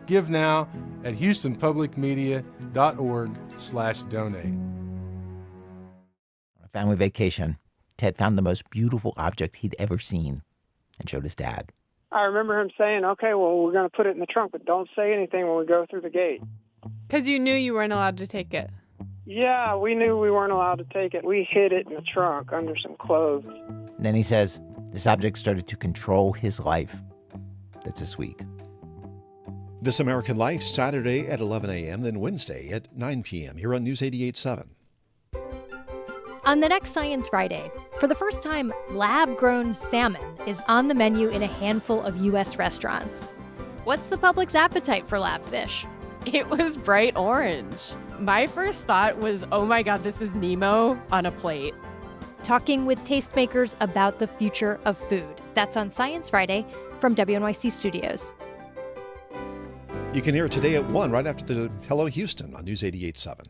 Give now at houstonpublicmedia.org/donate. Family vacation, Ted found the most beautiful object he'd ever seen and showed his dad. I remember him saying, okay, well, we're going to put it in the trunk, but don't say anything when we go through the gate. Because you knew you weren't allowed to take it. Yeah, we knew we weren't allowed to take it. We hid it in the trunk under some clothes. And then he says this object started to control his life. That's this week. This American Life, Saturday at 11 a.m., then Wednesday at 9 p.m. here on News 88.7. On the next Science Friday, for the first time, lab-grown salmon is on the menu in a handful of U.S. restaurants. What's the public's appetite for lab fish? It was bright orange. My first thought was, oh my God, this is Nemo on a plate. Talking with tastemakers about the future of food. That's on Science Friday from WNYC Studios. You can hear it today at 1 right after the Hello Houston on News 88.7.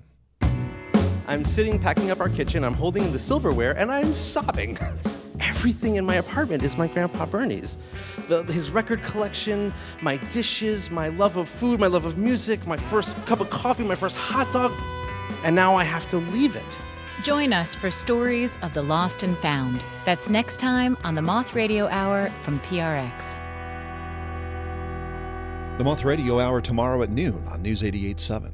I'm sitting packing up our kitchen, I'm holding the silverware, and I'm sobbing. Everything in my apartment is my Grandpa Bernie's. His record collection, my dishes, my love of food, my love of music, my first cup of coffee, my first hot dog, and now I have to leave it. Join us for Stories of the Lost and Found. That's next time on the Moth Radio Hour from PRX. The Moth Radio Hour tomorrow at noon on News 88.7.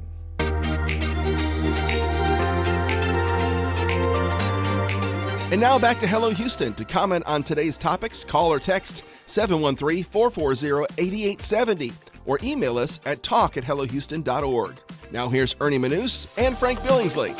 And now back to Hello Houston. To comment on today's topics, call or text 713-440-8870 or email us at talk@hellohouston.org. Now here's Ernie Manouse and Frank Billingsley.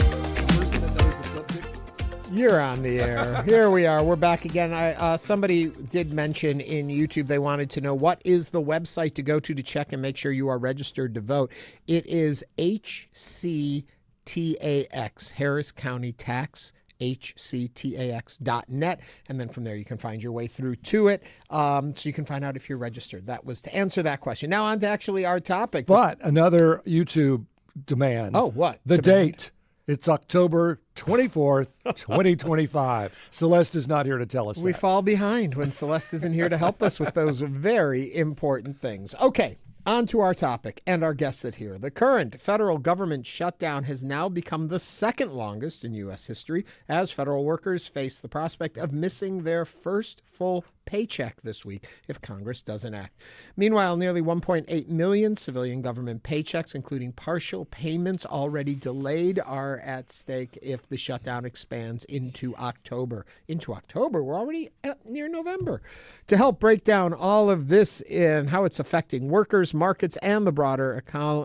You're on the air. Here we are. We're back again. Somebody did mention in YouTube they wanted to know what is the website to go to check and make sure you are registered to vote. It is HCTV HCTAX, Harris County Tax, HCTAX.net. And then from there, you can find your way through to it. So you can find out if you're registered. That was to answer that question. Now on to actually our topic. But another YouTube demand. Oh, what? The Demand? date. It's October 24th, 2025. Celeste is not here to tell us We that. fall behind when Celeste isn't here to help us with those very important things. Okay, on to our topic and our guest that here. The current federal government shutdown has now become the second longest in U.S. history as federal workers face the prospect of missing their first full paycheck this week if Congress doesn't act. Meanwhile, nearly 1.8 million civilian government paychecks, including partial payments already delayed, are at stake if the shutdown expands into October. Into October? We're already near November. To help break down all of this and how it's affecting workers, markets, and the broader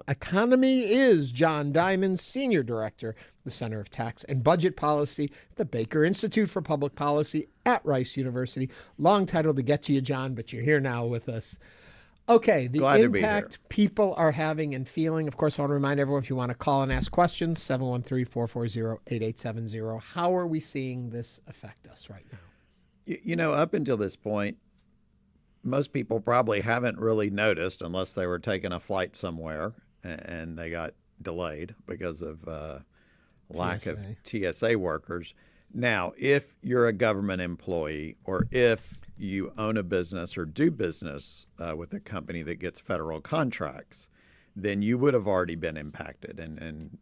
economy is John Diamond, Senior Director, the Center of Tax and Budget Policy, the Baker Institute for Public Policy at Rice University. Long title to get to you, John, but you're here now with us. Okay, the Glad to be impact people are having and feeling. Of course, I want to remind everyone, if you want to call and ask questions, 713-440-8870. How are we seeing this affect us right now? You know, up until this point, most people probably haven't really noticed unless they were taking a flight somewhere and they got delayed because of lack of TSA workers. Now, if you're a government employee or if you own a business or do business with a company that gets federal contracts, then you would have already been impacted. And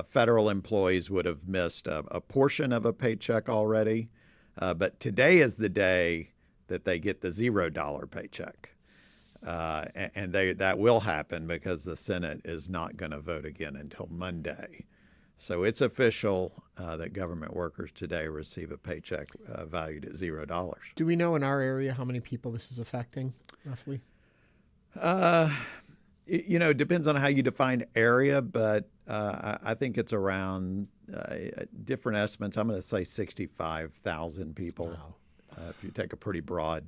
federal employees would have missed a portion of a paycheck already. But today is the day that they get the $0 paycheck. And that will happen because the Senate is not going to vote again until Monday. So it's official that government workers today receive a paycheck valued at $0. Do we know in our area how many people this is affecting, roughly? You know, it depends on how you define area, but I think it's around different estimates. I'm going to say 65,000 people. Wow. If you take a pretty broad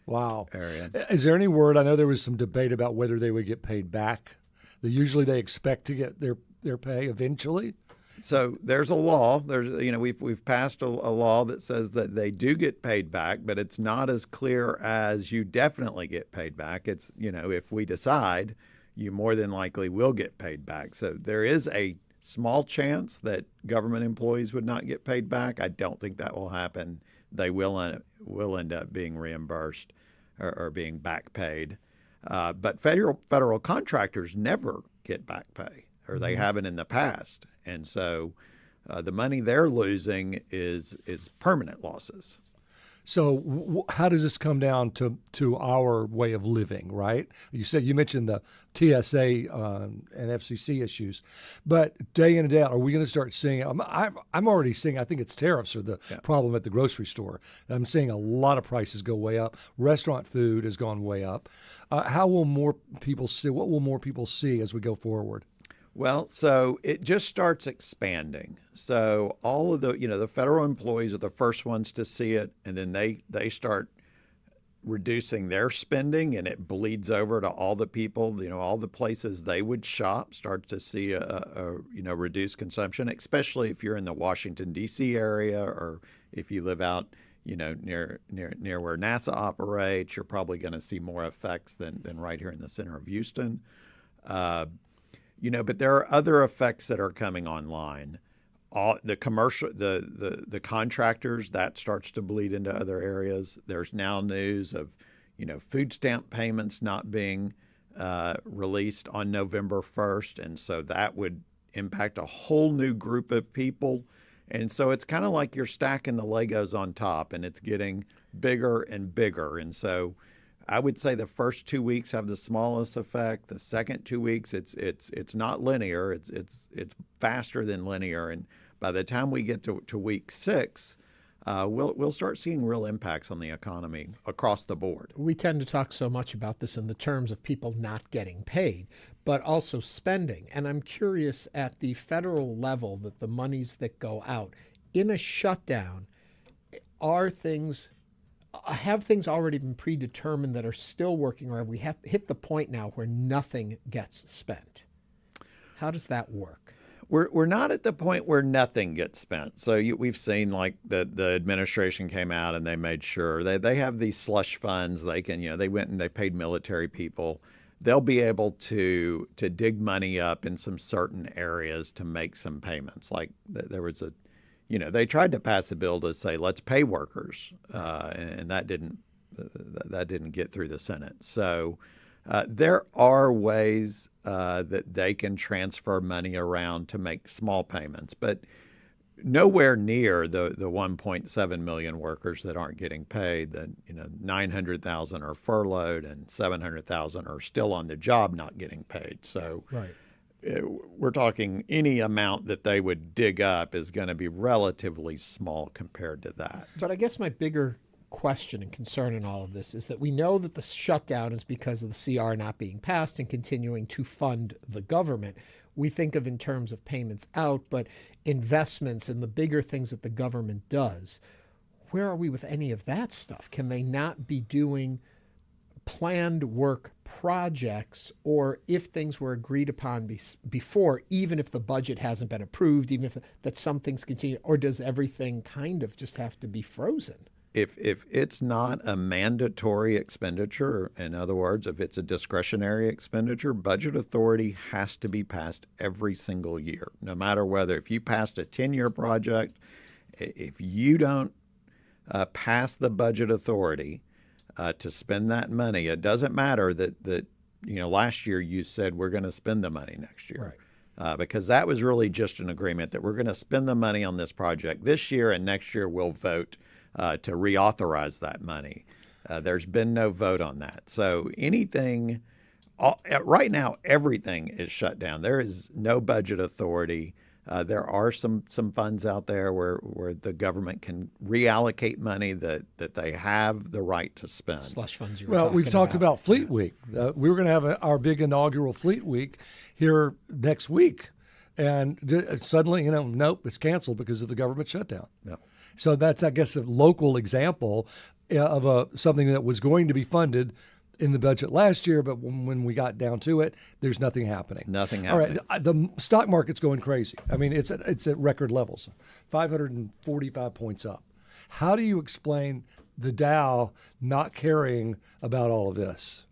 area. Is there any word? I know there was some debate about whether they would get paid back. Usually they expect to get their pay eventually. So there's a law. We've passed a law that says that they do get paid back, but it's not as clear as you definitely get paid back. It's, if we decide, you more than likely will get paid back. So there is a small chance that government employees would not get paid back. I don't think that will happen. They will end up being reimbursed or being back paid. But federal contractors never get back pay, or they haven't in the past. And so the money they're losing is permanent losses. So how does this come down to our way of living, right? You mentioned the TSA and FCC issues, but day in and day out, are we going to start seeing? I'm already seeing. I think it's tariffs are the problem at the grocery store. I'm seeing a lot of prices go way up. Restaurant food has gone way up. How will more people see? What will more people see as we go forward? Well, so it just starts expanding. So all of the federal employees are the first ones to see it, and then they start reducing their spending, and it bleeds over to all the people, all the places they would shop start to see a reduced consumption, especially if you're in the Washington, D.C. area, or if you live out, near where NASA operates. You're probably going to see more effects than right here in the center of Houston. But there are other effects that are coming online. The commercial, the contractors, that starts to bleed into other areas. There's now news of, food stamp payments not being released on November 1st, and so that would impact a whole new group of people. And so it's kind of like you're stacking the Legos on top, and it's getting bigger and bigger. And so I would say the first 2 weeks have the smallest effect. The second 2 weeks, it's not linear. It's faster than linear. And by the time we get to week 6, we'll start seeing real impacts on the economy across the board. We tend to talk so much about this in the terms of people not getting paid, but also spending. And I'm curious, at the federal level, that the monies that go out in a shutdown, have things already been predetermined that are still working, or have we hit the point now where nothing gets spent? How does that work? We're not at the point where nothing gets spent. So we've seen like the administration came out and they made sure they have these slush funds. They can, they went and they paid military people. They'll be able to dig money up in some certain areas to make some payments. Like there was they tried to pass a bill to say let's pay workers, and that didn't get through the Senate. So there are ways that they can transfer money around to make small payments, but nowhere near the 1.7 million workers that aren't getting paid. That 900,000 are furloughed and 700,000 are still on the job not getting paid. So we're talking any amount that they would dig up is going to be relatively small compared to that. But I guess my bigger question and concern in all of this is that we know that the shutdown is because of the CR not being passed and continuing to fund the government. We think of in terms of payments out, but investments and the bigger things that the government does, where are we with any of that stuff? Can they not be doing planned work projects, or if things were agreed upon before, even if the budget hasn't been approved, even if that some things continue, or does everything kind of just have to be frozen? If it's not a mandatory expenditure, in other words, if it's a discretionary expenditure, budget authority has to be passed every single year, no matter whether if you passed a 10-year project, if you don't pass the budget authority to spend that money, it doesn't matter that last year you said we're going to spend the money next year. Right. Because that was really just an agreement that we're going to spend the money on this project this year, and next year we'll vote to reauthorize that money. There's been no vote on that. So anything, right now, everything is shut down. There is no budget authority. There are some funds out there where the government can reallocate money that they have the right to spend. Slush funds. We've talked about Fleet Week. We were going to have our big inaugural Fleet Week here next week. And suddenly, nope, it's canceled because of the government shutdown. No. So that's, I guess, a local example of something that was going to be funded in the budget last year, but when we got down to it, there's nothing happening. Nothing happening. All right, the stock market's going crazy. I mean, it's at record levels, 545 points up. How do you explain the Dow not caring about all of this?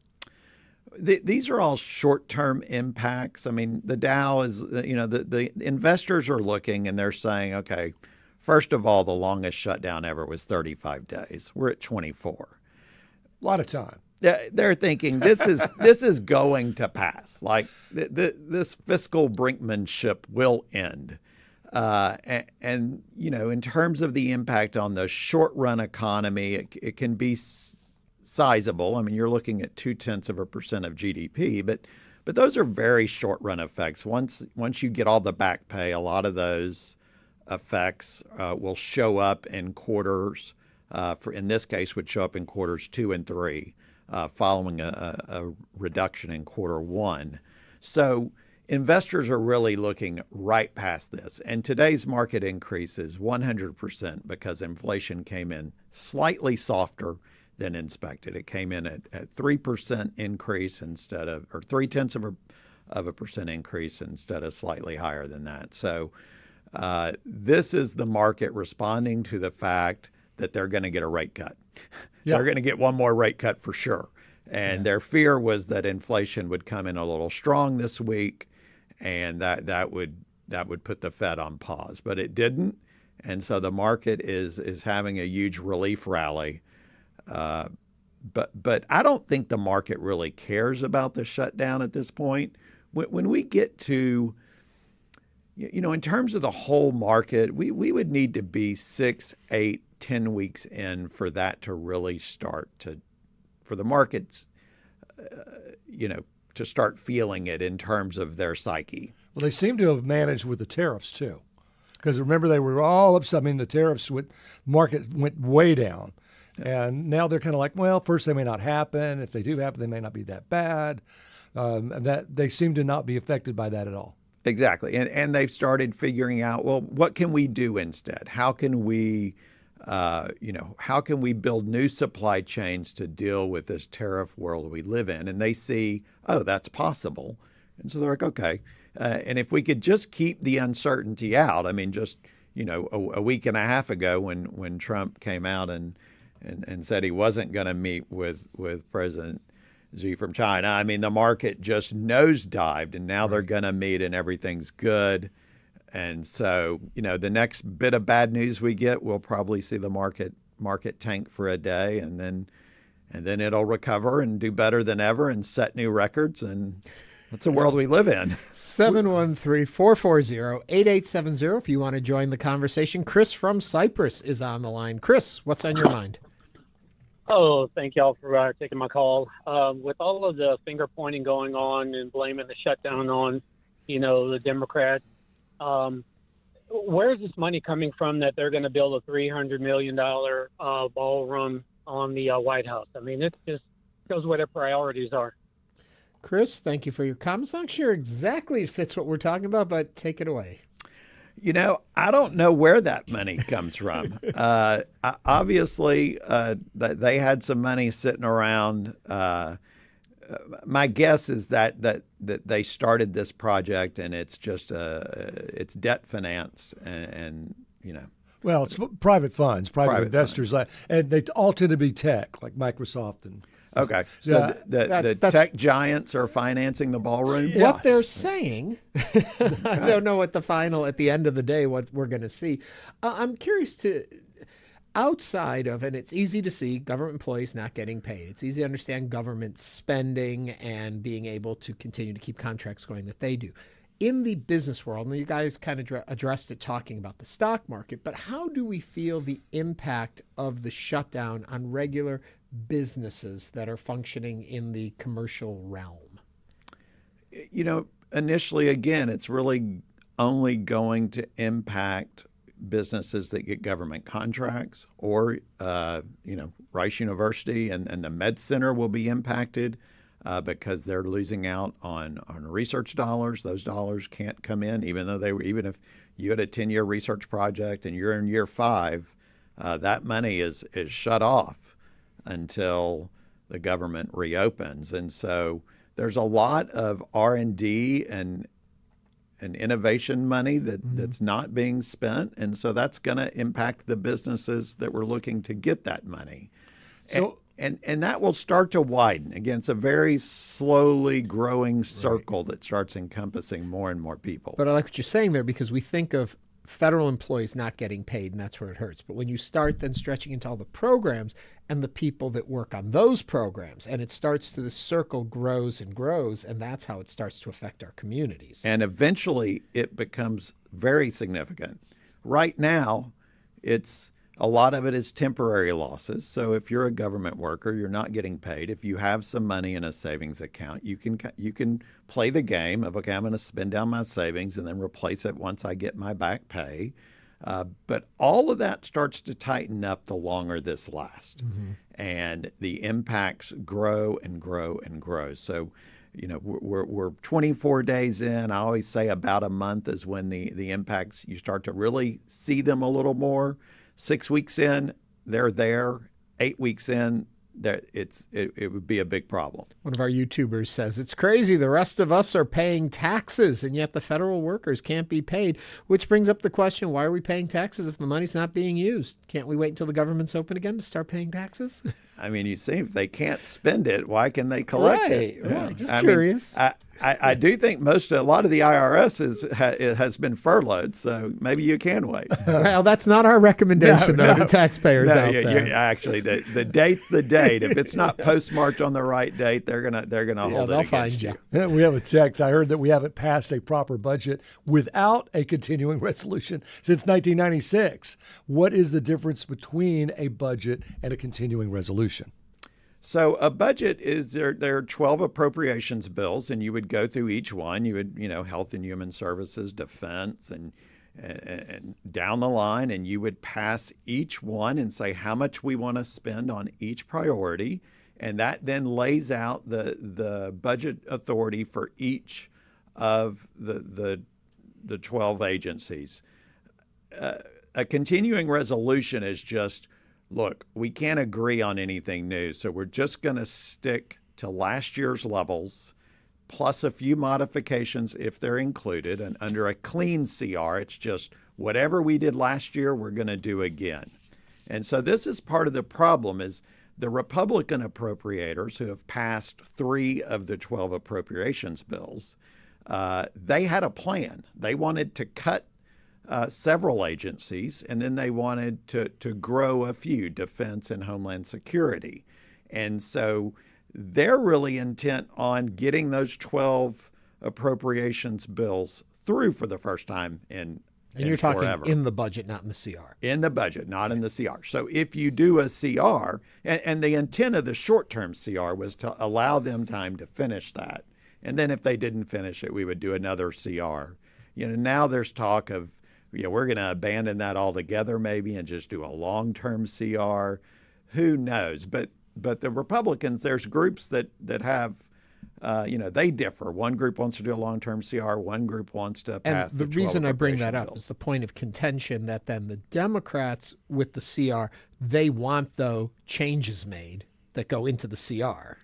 These are all short-term impacts. I mean, the Dow is, the investors are looking and they're saying, okay, first of all, the longest shutdown ever was 35 days. We're at 24. A lot of time. They're thinking this is going to pass. Like this fiscal brinkmanship will end. And in terms of the impact on the short-run economy, it can be sizable. I mean, you're looking at 0.2% of GDP, but those are very short-run effects. Once you get all the back pay, a lot of those effects will show up in quarters. In this case, would show up in quarters 2 and 3, following a reduction in quarter 1. So investors are really looking right past this. And today's market increase is 100% because inflation came in slightly softer than expected. It came in at 3% increase instead of, or 0.3% increase instead of slightly higher than that. So this is the market responding to the fact that they're going to get a rate cut. Yeah. They're going to get one more rate cut for sure. And their fear was that inflation would come in a little strong this week, and that would put the Fed on pause. But it didn't, and so the market is having a huge relief rally. But I don't think the market really cares about the shutdown at this point. When we get to, in terms of the whole market, we would need to be 6, 8, 10 weeks in for that to really start for the markets, to start feeling it in terms of their psyche. Well, they seem to have managed with the tariffs too, because remember they were all upset. I mean, the tariffs market went way down. And now they're kind of like, well, first they may not happen. If they do happen, they may not be that bad. That they seem to not be affected by that at all. Exactly. And they've started figuring out, well, what can we do instead? How can we, how can we build new supply chains to deal with this tariff world we live in? And they see, oh, that's possible. And so they're like, okay. And if we could just keep the uncertainty out, I mean, just, a week and a half ago when Trump came out and said he wasn't going to meet with President Xi from China, I mean, the market just nosedived, and now they're going to meet and everything's good. And so, the next bit of bad news we get, we'll probably see the market tank for a day, and then it'll recover and do better than ever and set new records. And that's the world we live in. 713-440-8870 if you want to join the conversation. Chris from Cyprus is on the line. Chris, what's on your mind? Oh, thank y'all for taking my call. With all of the finger pointing going on and blaming the shutdown on, the Democrats, where is this money coming from that they're going to build a $300 million ballroom on the White House? I mean, it just shows what their priorities are. Chris, thank you for your comments. Not sure exactly it fits what we're talking about, but take it away. I don't know where that money comes from. Obviously, they had some money sitting around. My guess is that they started this project and it's just it's debt financed and. Well, it's private funds, private investors, and they all tend to be tech, like Microsoft and. Okay, so the tech giants are financing the ballroom? Yes. What they're saying, I don't know what at the end of the day, what we're going to see. I'm curious outside of, and it's easy to see government employees not getting paid. It's easy to understand government spending and being able to continue to keep contracts going that they do. In the business world, and you guys kind of addressed it talking about the stock market, but how do we feel the impact of the shutdown on regular businesses that are functioning in the commercial realm? Initially, again, it's really only going to impact businesses that get government contracts or, Rice University and the Med Center will be impacted because they're losing out on research dollars. Those dollars can't come in, even if you had a 10-year research project and you're in year 5, that money is shut off until the government reopens. And so there's a lot of R&D and innovation money that's not being spent. And so that's going to impact the businesses that were looking to get that money. So, and that will start to widen. Again, it's a very slowly growing circle that starts encompassing more and more people. But I like what you're saying there, because we think of federal employees not getting paid, and that's where it hurts. But when you start then stretching into all the programs and the people that work on those programs, and it starts to, the circle grows and grows, and that's how it starts to affect our communities. And eventually it becomes very significant. Right now, a lot of it is temporary losses. So if you're a government worker, you're not getting paid. If you have some money in a savings account, you can play the game of, okay, I'm going to spend down my savings and then replace it once I get my back pay. But all of that starts to tighten up the longer this lasts. Mm-hmm. And the impacts grow and grow and grow. So, we're 24 days in. I always say about a month is when the impacts, you start to really see them a little more. 6 weeks in, they're there. 8 weeks in, it would be a big problem. One of our YouTubers says, it's crazy. The rest of us are paying taxes, and yet the federal workers can't be paid, which brings up the question, why are we paying taxes if the money's not being used? Can't we wait until the government's open again to start paying taxes? I mean, you see, if they can't spend it, why can they collect it? Right, just curious. I do think a lot of the IRS has been furloughed, so maybe you can wait. Well, that's not our recommendation, though, to taxpayers out there. Actually, the date's the date. If it's not postmarked on the right date, they're gonna hold it against you. Yeah, we have a text. I heard that we haven't passed a proper budget without a continuing resolution since 1996. What is the difference between a budget and a continuing resolution? So a budget is there are 12 appropriations bills, and you would go through each one. You would, Health and Human Services, Defense, and down the line, and you would pass each one and say how much we want to spend on each priority, and that then lays out the budget authority for each of the 12 agencies. A continuing resolution is just, look, we can't agree on anything new, so we're just going to stick to last year's levels plus a few modifications if they're included. And under a clean CR, it's just whatever we did last year, we're going to do again. And so this is part of the problem is the Republican appropriators who have passed 3 of the 12 appropriations bills, they had a plan. They wanted to cut several agencies, and then they wanted to grow a few, Defense and Homeland Security. And so they're really intent on getting those 12 appropriations bills through for the first time in And you're talking forever. in the budget, not in the CR. In the budget, not in the CR. So if you do a CR, and the intent of the short-term CR was to allow them time to finish that. And then if they didn't finish it, we would do another CR. Now there's talk of, we're going to abandon that altogether maybe and just do a long-term CR. Who knows? But the Republicans, there's groups that have, they differ. One group wants to do a long-term CR. One group wants to pass And the reason I bring that up is the point of contention that then the Democrats with the CR, they want, though, changes made that go into the CR.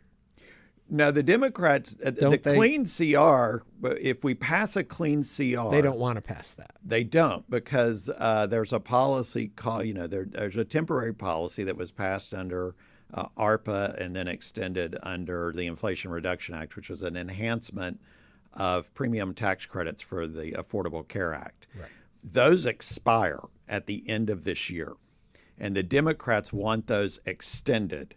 No, the Democrats, clean CR, if we pass a clean CR. They don't want to pass that. They don't, because there's a policy called, there's a temporary policy that was passed under ARPA and then extended under the Inflation Reduction Act, which was an enhancement of premium tax credits for the Affordable Care Act. Right. Those expire at the end of this year, and the Democrats want those extended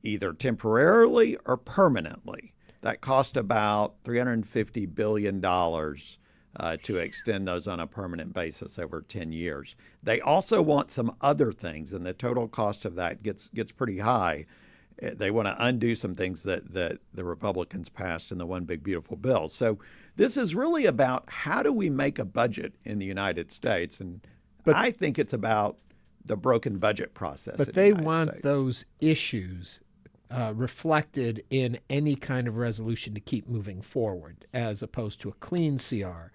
either temporarily or permanently. That cost about $350 billion to extend those on a permanent basis over 10 years. They also want some other things, and the total cost of that gets pretty high. They want to undo some things that the Republicans passed in the One Big Beautiful Bill. So this is really about how do we make a budget in the United States, and I think it's about the broken budget process. But they want those issues reflected in any kind of resolution to keep moving forward, as opposed to a clean CR.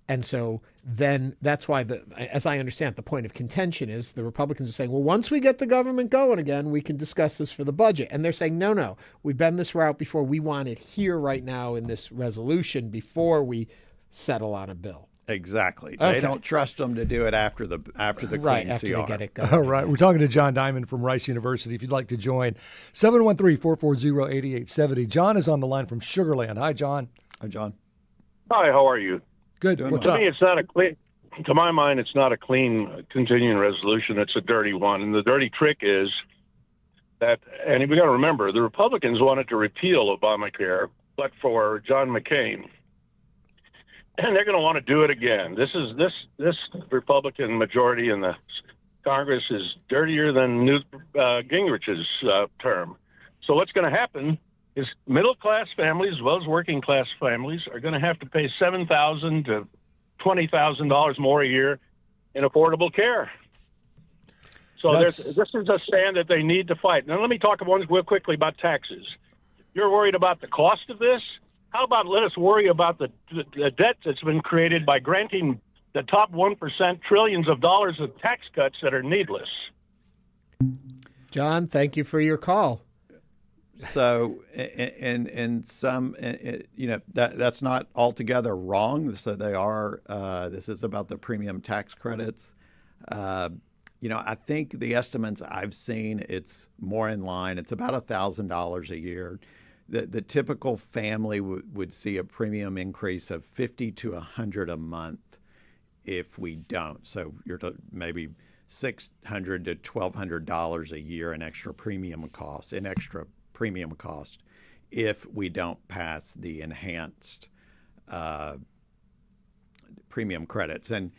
And so then that's why, as I understand, the point of contention is the Republicans are saying, well, once we get the government going again, we can discuss this for the budget. And they're saying, no, we've been this route before. We want it here right now in this resolution before we settle on a bill. Exactly. Okay. They don't trust them to do it after the clean after CR. they get it going. All right. We're talking to John Diamond from Rice University. If you'd like to join, 713-440-8870. John is on the line from Sugar Land. Hi, John. Hi, John. Hi, how are you? Good. To me, it's not a clean. To my mind, it's not a clean continuing resolution. It's a dirty one. And the dirty trick is that, and we got to remember, the Republicans wanted to repeal Obamacare, but for John McCain. And they're going to want to do it again. This Republican majority in the Congress is dirtier than Gingrich's term. So what's going to happen is middle-class families, as well as working-class families, are going to have to pay $7,000 to $20,000 more a year in affordable care. So this is a stand that they need to fight. Now, let me talk real quickly about taxes. You're worried about the cost of this? How about let us worry about the debt that's been created by granting the top 1% trillions of dollars of tax cuts that are needless? John, thank you for your call. So, and some, that's not altogether wrong. So they are. This is about the premium tax credits. I think the estimates I've seen, it's more in line. It's about $1,000 a year. The typical family would see a premium increase of $50 to $100 a month if we don't. So you're maybe $600 to $1,200 a year in extra premium cost, if we don't pass the enhanced premium credits. And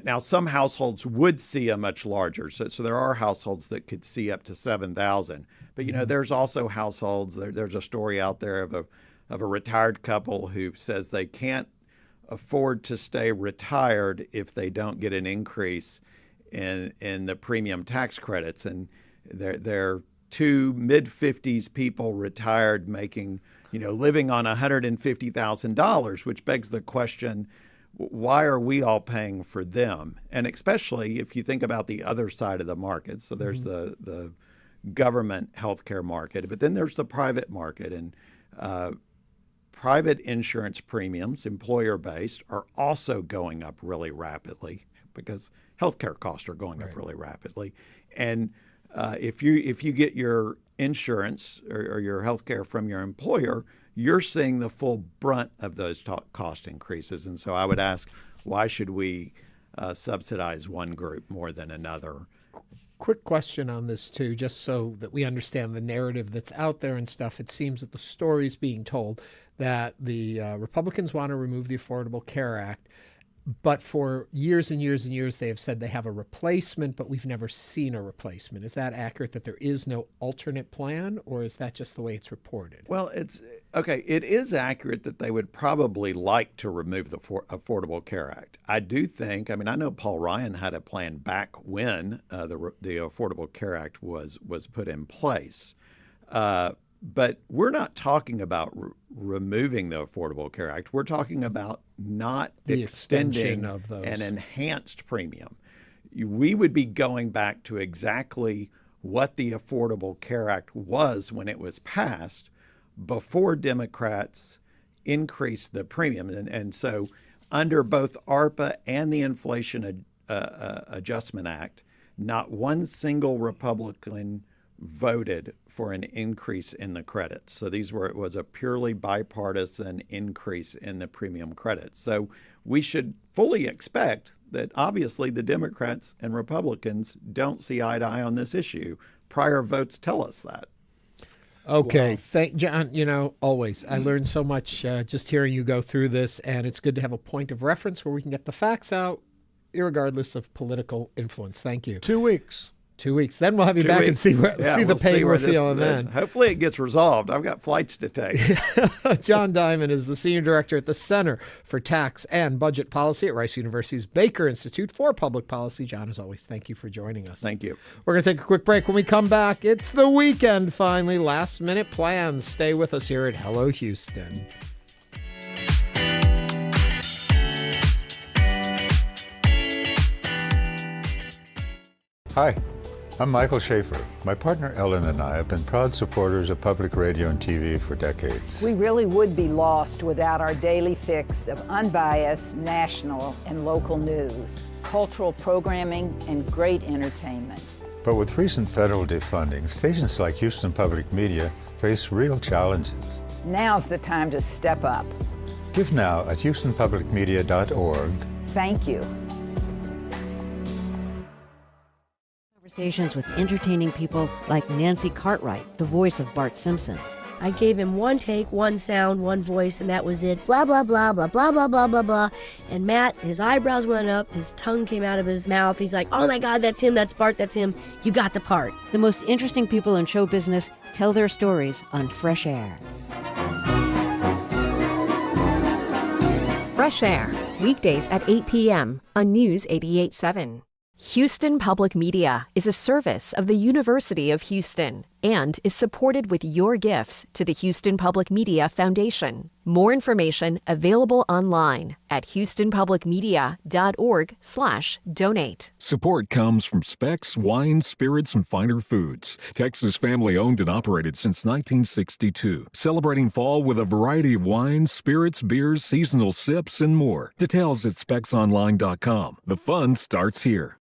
now some households would see a much larger. So there are households that could see up to $7,000. But there's also households. There's a story out there of a retired couple who says they can't afford to stay retired if they don't get an increase in the premium tax credits. And they're two mid-50s people retired making, living on $150,000, which begs the question, why are we all paying for them? And especially if you think about the other side of the market. So there's the government healthcare market, but then there's the private market. And private insurance premiums, employer-based, are also going up really rapidly because healthcare costs are going up really rapidly. And if you get your insurance or your healthcare from your employer, you're seeing the full brunt of those cost increases. And so I would ask, why should we subsidize one group more than another? Quick question on this, too, just so that we understand the narrative that's out there and stuff. It seems that the story is being told that the Republicans want to remove the Affordable Care Act, but for years and years and years, they have said they have a replacement, but we've never seen a replacement. Is that accurate, that there is no alternate plan, or is that just the way it's reported? Well, it is accurate that they would probably like to remove the Affordable Care Act. I do think, I know Paul Ryan had a plan back when the Affordable Care Act was put in place. But we're not talking about removing the Affordable Care Act. We're talking about not extending of those. An enhanced premium. We would be going back to exactly what the Affordable Care Act was when it was passed before Democrats increased the premium. And so under both ARPA and the Inflation Adjustment Act, not one single Republican voted for an increase in the credits. So it was a purely bipartisan increase in the premium credits. So we should fully expect that obviously the Democrats and Republicans don't see eye to eye on this issue. Prior votes tell us that. Okay. Wow. Thank John. Always. I learned so much just hearing you go through this, and it's good to have a point of reference where we can get the facts out, irregardless of political influence. Thank you. 2 weeks. 2 weeks. Then we'll have you back and see the pain we're feeling then. Hopefully it gets resolved. I've got flights to take. John Diamond is the Senior Director at the Center for Tax and Budget Policy at Rice University's Baker Institute for Public Policy. John, as always, thank you for joining us. Thank you. We're going to take a quick break. When we come back, it's the weekend finally. Last minute plans. Stay with us here at Hello Houston. Hi. I'm Michael Schaefer. My partner Ellen and I have been proud supporters of public radio and TV for decades. We really would be lost without our daily fix of unbiased national and local news, cultural programming, and great entertainment. But with recent federal defunding, stations like Houston Public Media face real challenges. Now's the time to step up. Give now at houstonpublicmedia.org. Thank you. Conversations with entertaining people like Nancy Cartwright, the voice of Bart Simpson. I gave him one take, one sound, one voice, and that was it. Blah, blah, blah, blah, blah, blah, blah, blah, blah. And Matt, his eyebrows went up, his tongue came out of his mouth. He's like, oh my God, that's him, that's Bart, that's him. You got the part. The most interesting people in show business tell their stories on Fresh Air. Fresh Air, weekdays at 8 p.m. on News 88.7. Houston Public Media is a service of the University of Houston and is supported with your gifts to the Houston Public Media Foundation. More information available online at houstonpublicmedia.org/donate. Support comes from Specs Wine, Spirits, and Finer Foods. Texas family owned and operated since 1962. Celebrating fall with a variety of wines, spirits, beers, seasonal sips, and more. Details at specsonline.com. The fun starts here.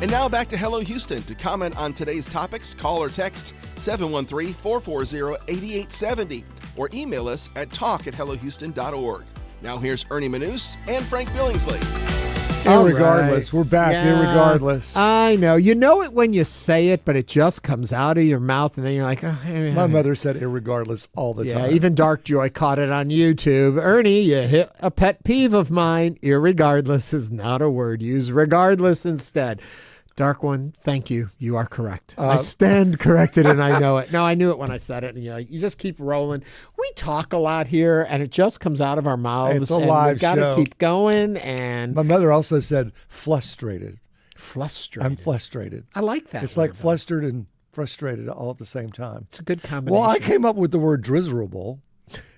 And now back to Hello Houston. To comment on today's topics, call or text 713-440-8870 or email us at talk@hellohouston.org. Now here's Ernie Manouse and Frank Billingsley. Irregardless. Right. We're back. Yeah, irregardless. I know. You know it when you say it, but it just comes out of your mouth, and then you're like, oh. My mother said irregardless all the time. Yeah, even Dark Joy caught it on YouTube. Ernie, you hit a pet peeve of mine. Irregardless is not a word. Use regardless instead. Dark One, thank you. You are correct. I stand corrected, and I know it. No, I knew it when I said it. And you just keep rolling. We talk a lot here, and it just comes out of our mouths. It's a live we've got show. to keep going. And my mother also said frustrated. Frustrated. I'm frustrated. I like that. It's like flustered and frustrated all at the same time. It's a good combination. Well, I came up with the word drizzerable.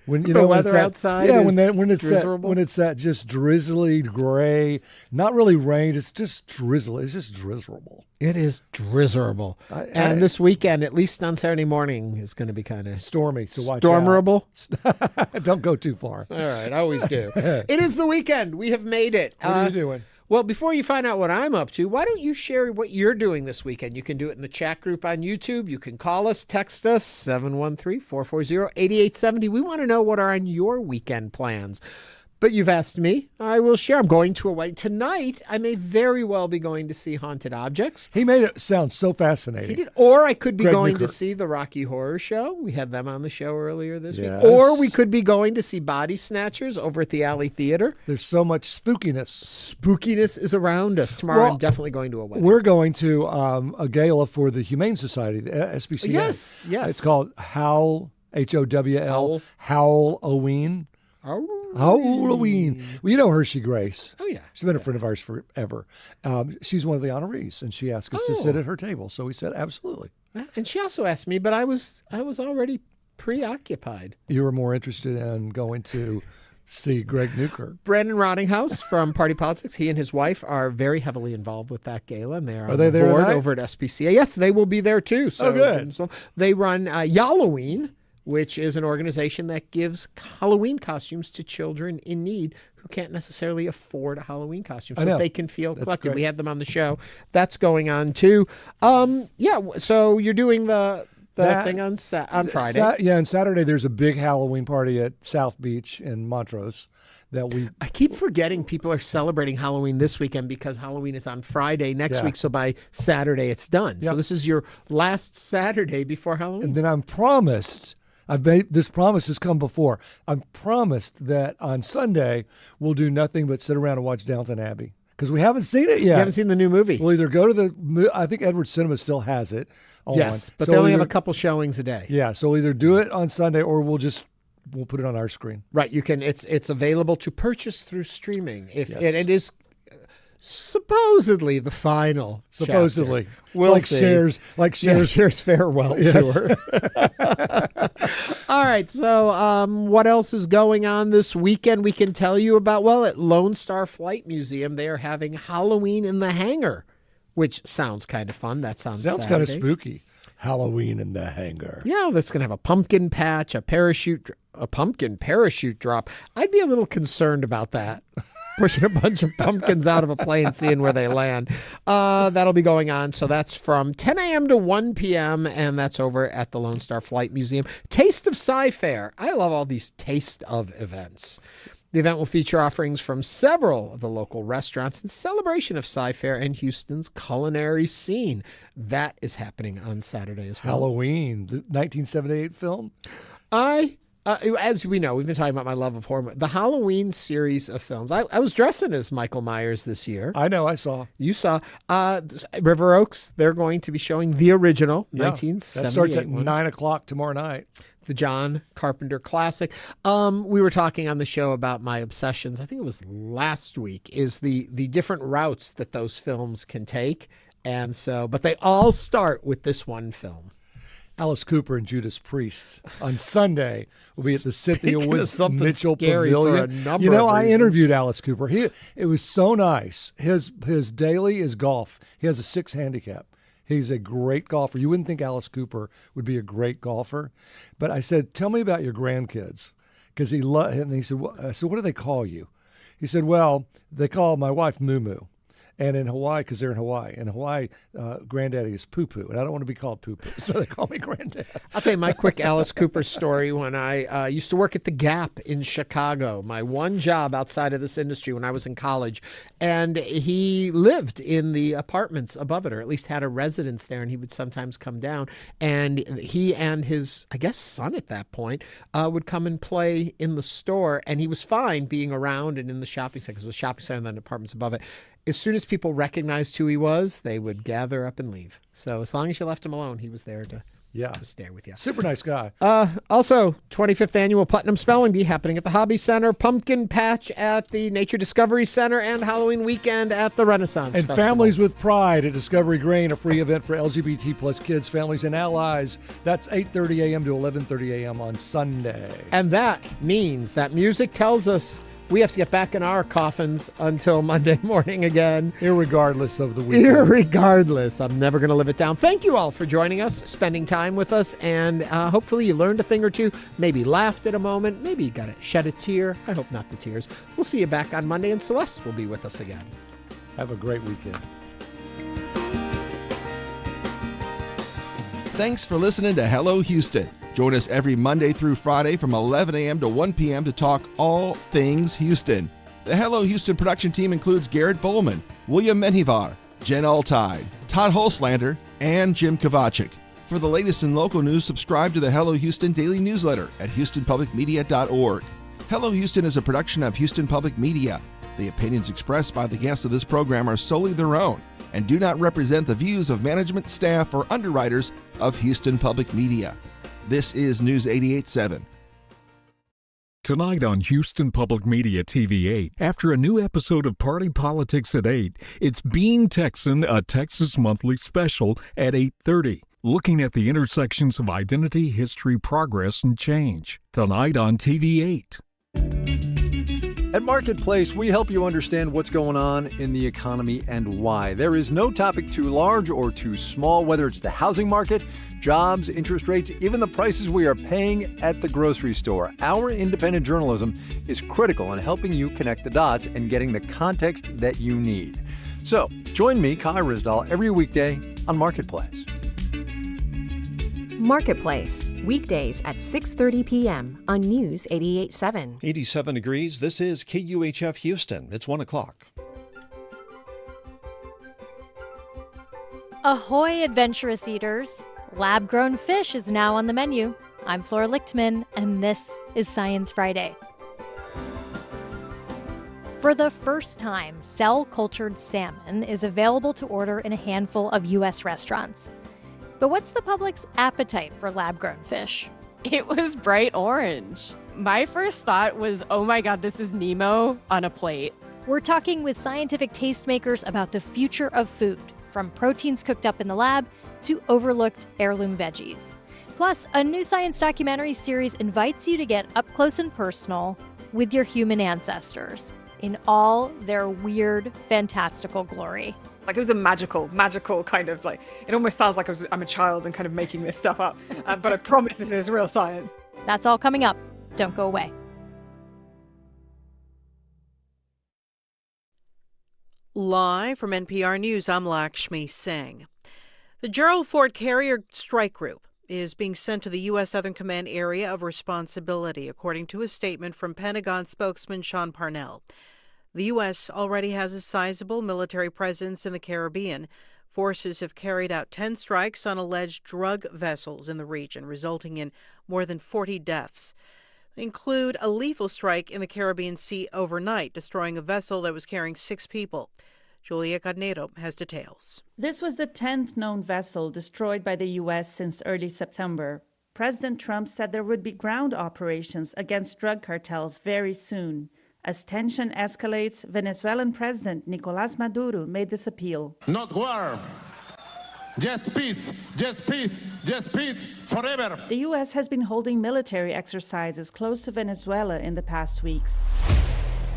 When the weather outside, is when it's drizzleable? when it's that just drizzly gray, not really rain, it's just drizzle. It's just drizzleable. It is drizzleable. And this weekend, at least on Saturday morning, is going to be kind of stormy. So watch stormerable. Out. Don't go too far. All right, I always do. It is the weekend. We have made it. What are you doing? Well, before you find out what I'm up to, why don't you share what you're doing this weekend? You can do it in the chat group on YouTube. You can call us, text us, 713-440-8870. We want to know what are on your weekend plans. But you've asked me. I will share. I'm going to a wedding. Tonight, I may very well be going to see Haunted Objects. He made it sound so fascinating. He did. Or I could be going Newkirk. to see the Rocky Horror Show. We had them on the show earlier this Yes. week. Or we could be going to see Body Snatchers over at the Alley Theater. There's so much spookiness. Spookiness is around us. Tomorrow, I'm definitely going to a wedding. We're going to a gala for the Humane Society, the SPCA. Yes. It's called Howl, H-O-W-L, Halloween. Halloween. Well, you know Hershey Grace. Oh, yeah. She's been a friend of ours forever. She's one of the honorees, and she asked us to sit at her table. So we said, absolutely. And she also asked me, but I was already preoccupied. You were more interested in going to see Greg Newkirk. Brandon Rottinghouse from Party Politics, he and his wife are very heavily involved with that gala, and they are on they the there board tonight? over at SPCA. Yes, they will be there too. So, good. So they run Yalloween, which is an organization that gives Halloween costumes to children in need who can't necessarily afford a Halloween costume, so that they can feel collected. great. We had them on the show. That's going on too. So you're doing the thing on Friday. And Saturday there's a big Halloween party at South Beach in Montrose. I keep forgetting people are celebrating Halloween this weekend because Halloween is on Friday next week. So by Saturday it's done. Yep. So this is your last Saturday before Halloween. And then I'm promised, this promise has come before. I'm promised that on Sunday we'll do nothing but sit around and watch Downton Abbey because we haven't seen it yet. You haven't seen the new movie. We'll either go to I think Edward Cinema still has it on. Yes, but So they only have either- a couple showings a day. Yeah, so we'll either do it on Sunday or we'll put it on our screen. Right, you can. It's available to purchase through streaming. If Yes. and it is supposedly the final. Supposedly, chapter. We'll like see. shares farewell tour. All right, so what else is going on this weekend? We can tell you about. Well, at Lone Star Flight Museum, they are having Halloween in the Hangar, which sounds kind of fun. That sounds kind of spooky. Halloween in the Hangar. Yeah, that's going to have a pumpkin patch, a pumpkin parachute drop. I'd be a little concerned about that. Pushing a bunch of pumpkins out of a plane, seeing where they land. That'll be going on. So that's from 10 a.m. to 1 p.m., and that's over at the Lone Star Flight Museum. Taste of Sci-Fair. I love all these taste of events. The event will feature offerings from several of the local restaurants in celebration of Sci-Fair and Houston's culinary scene. That is happening on Saturday as well. Halloween, the 1978 film. As we know, we've been talking about my love of horror. The Halloween series of films. I was dressing as Michael Myers this year. I know, I saw. You saw. River Oaks, they're going to be showing the original 1978 That starts at one. 9 o'clock tomorrow night. The John Carpenter classic. We were talking on the show about my obsessions. I think it was last week, is the different routes that those films can take. And so, but they all start with this one film. Alice Cooper and Judas Priest on Sunday will be at the Cynthia Woods Mitchell scary for a Pavilion. number You know, of I reasons. interviewed Alice Cooper. It was so nice. His daily is golf. He has a 6 handicap. He's a great golfer. You wouldn't think Alice Cooper would be a great golfer, but I said, "Tell me about your grandkids," because and he said, "I said, what do they call you?" He said, "Well, they call my wife Moo Moo." And in Hawaii, because they're in Hawaii, granddaddy is Poo Poo, and I don't want to be called Poo Poo, so they call me Granddad. I'll tell you my quick Alice Cooper story. When I used to work at the Gap in Chicago, my one job outside of this industry when I was in college, and he lived in the apartments above it, or at least had a residence there, and he would sometimes come down, and he and his, I guess, son at that point would come and play in the store, and he was fine being around and in the shopping center, because it was a shopping center and then apartments above it. As soon as people recognized who he was, they would gather up and leave. So as long as you left him alone, he was there to to stay with you. Super nice guy. Also, 25th Annual Putnam Spelling Bee happening at the Hobby Center, Pumpkin Patch at the Nature Discovery Center, and Halloween weekend at the Renaissance And Festival. Families with Pride at Discovery Grain, a free event for LGBT plus kids, families, and allies. That's 8:30 a.m. to 11:30 a.m. on Sunday. And that means that music tells us we have to get back in our coffins until Monday morning again. Irregardless of the weekend. Irregardless. I'm never going to live it down. Thank you all for joining us, spending time with us, and hopefully you learned a thing or two, maybe laughed at a moment, maybe you got to shed a tear. I hope not the tears. We'll see you back on Monday, and Celeste will be with us again. Have a great weekend. Thanks for listening to Hello Houston. Join us every Monday through Friday from 11 a.m. to 1 p.m. to talk all things Houston. The Hello Houston production team includes Garrett Bowman, William Menjivar, Jen Altide, Todd Holslander, and Jim Kovacic. For the latest in local news, subscribe to the Hello Houston daily newsletter at houstonpublicmedia.org. Hello Houston is a production of Houston Public Media. The opinions expressed by the guests of this program are solely their own and do not represent the views of management, staff, or underwriters of Houston Public Media. This is News 88.7. Tonight on Houston Public Media TV 8, after a new episode of Party Politics at 8, it's Being Texan, a Texas Monthly special at 8:30, looking at the intersections of identity, history, progress, and change. Tonight on TV 8. At Marketplace, we help you understand what's going on in the economy and why. There is no topic too large or too small, whether it's the housing market, jobs, interest rates, even the prices we are paying at the grocery store. Our independent journalism is critical in helping you connect the dots and getting the context that you need. So, join me, Kai Risdal, every weekday on Marketplace. Marketplace, weekdays at 6:30 p.m. on News 88.7. 87 degrees. This is KUHF Houston. It's 1 o'clock. Ahoy, adventurous eaters! Lab-grown fish is now on the menu. I'm Flora Lichtman, and this is Science Friday. For the first time, cell-cultured salmon is available to order in a handful of U.S. restaurants. But what's the public's appetite for lab-grown fish? It was bright orange. My first thought was, oh my God, this is Nemo on a plate. We're talking with scientific tastemakers about the future of food, from proteins cooked up in the lab to overlooked heirloom veggies. Plus, a new science documentary series invites you to get up close and personal with your human ancestors in all their weird, fantastical glory. Like, it was a magical kind of, like, it almost sounds like I'm a child and kind of making this stuff up. But I promise this is real science. That's all coming up. Don't go away. Live from NPR News, I'm Lakshmi Singh. The Gerald Ford Carrier Strike Group is being sent to the U.S. Southern Command Area of Responsibility, according to a statement from Pentagon spokesman Sean Parnell. The U.S. already has a sizable military presence in the Caribbean. Forces have carried out 10 strikes on alleged drug vessels in the region, resulting in more than 40 deaths. They include a lethal strike in the Caribbean Sea overnight, destroying a vessel that was carrying 6 people. Julia Carneiro has details. This was the 10th known vessel destroyed by the U.S. since early September. President Trump said there would be ground operations against drug cartels very soon. As tension escalates, Venezuelan President Nicolás Maduro made this appeal. Not war, just peace, just peace, just peace forever. The U.S. has been holding military exercises close to Venezuela in the past weeks.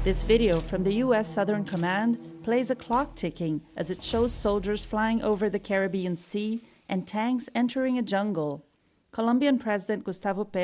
This video from the U.S. Southern Command plays a clock ticking as it shows soldiers flying over the Caribbean Sea and tanks entering a jungle. Colombian President Gustavo Petro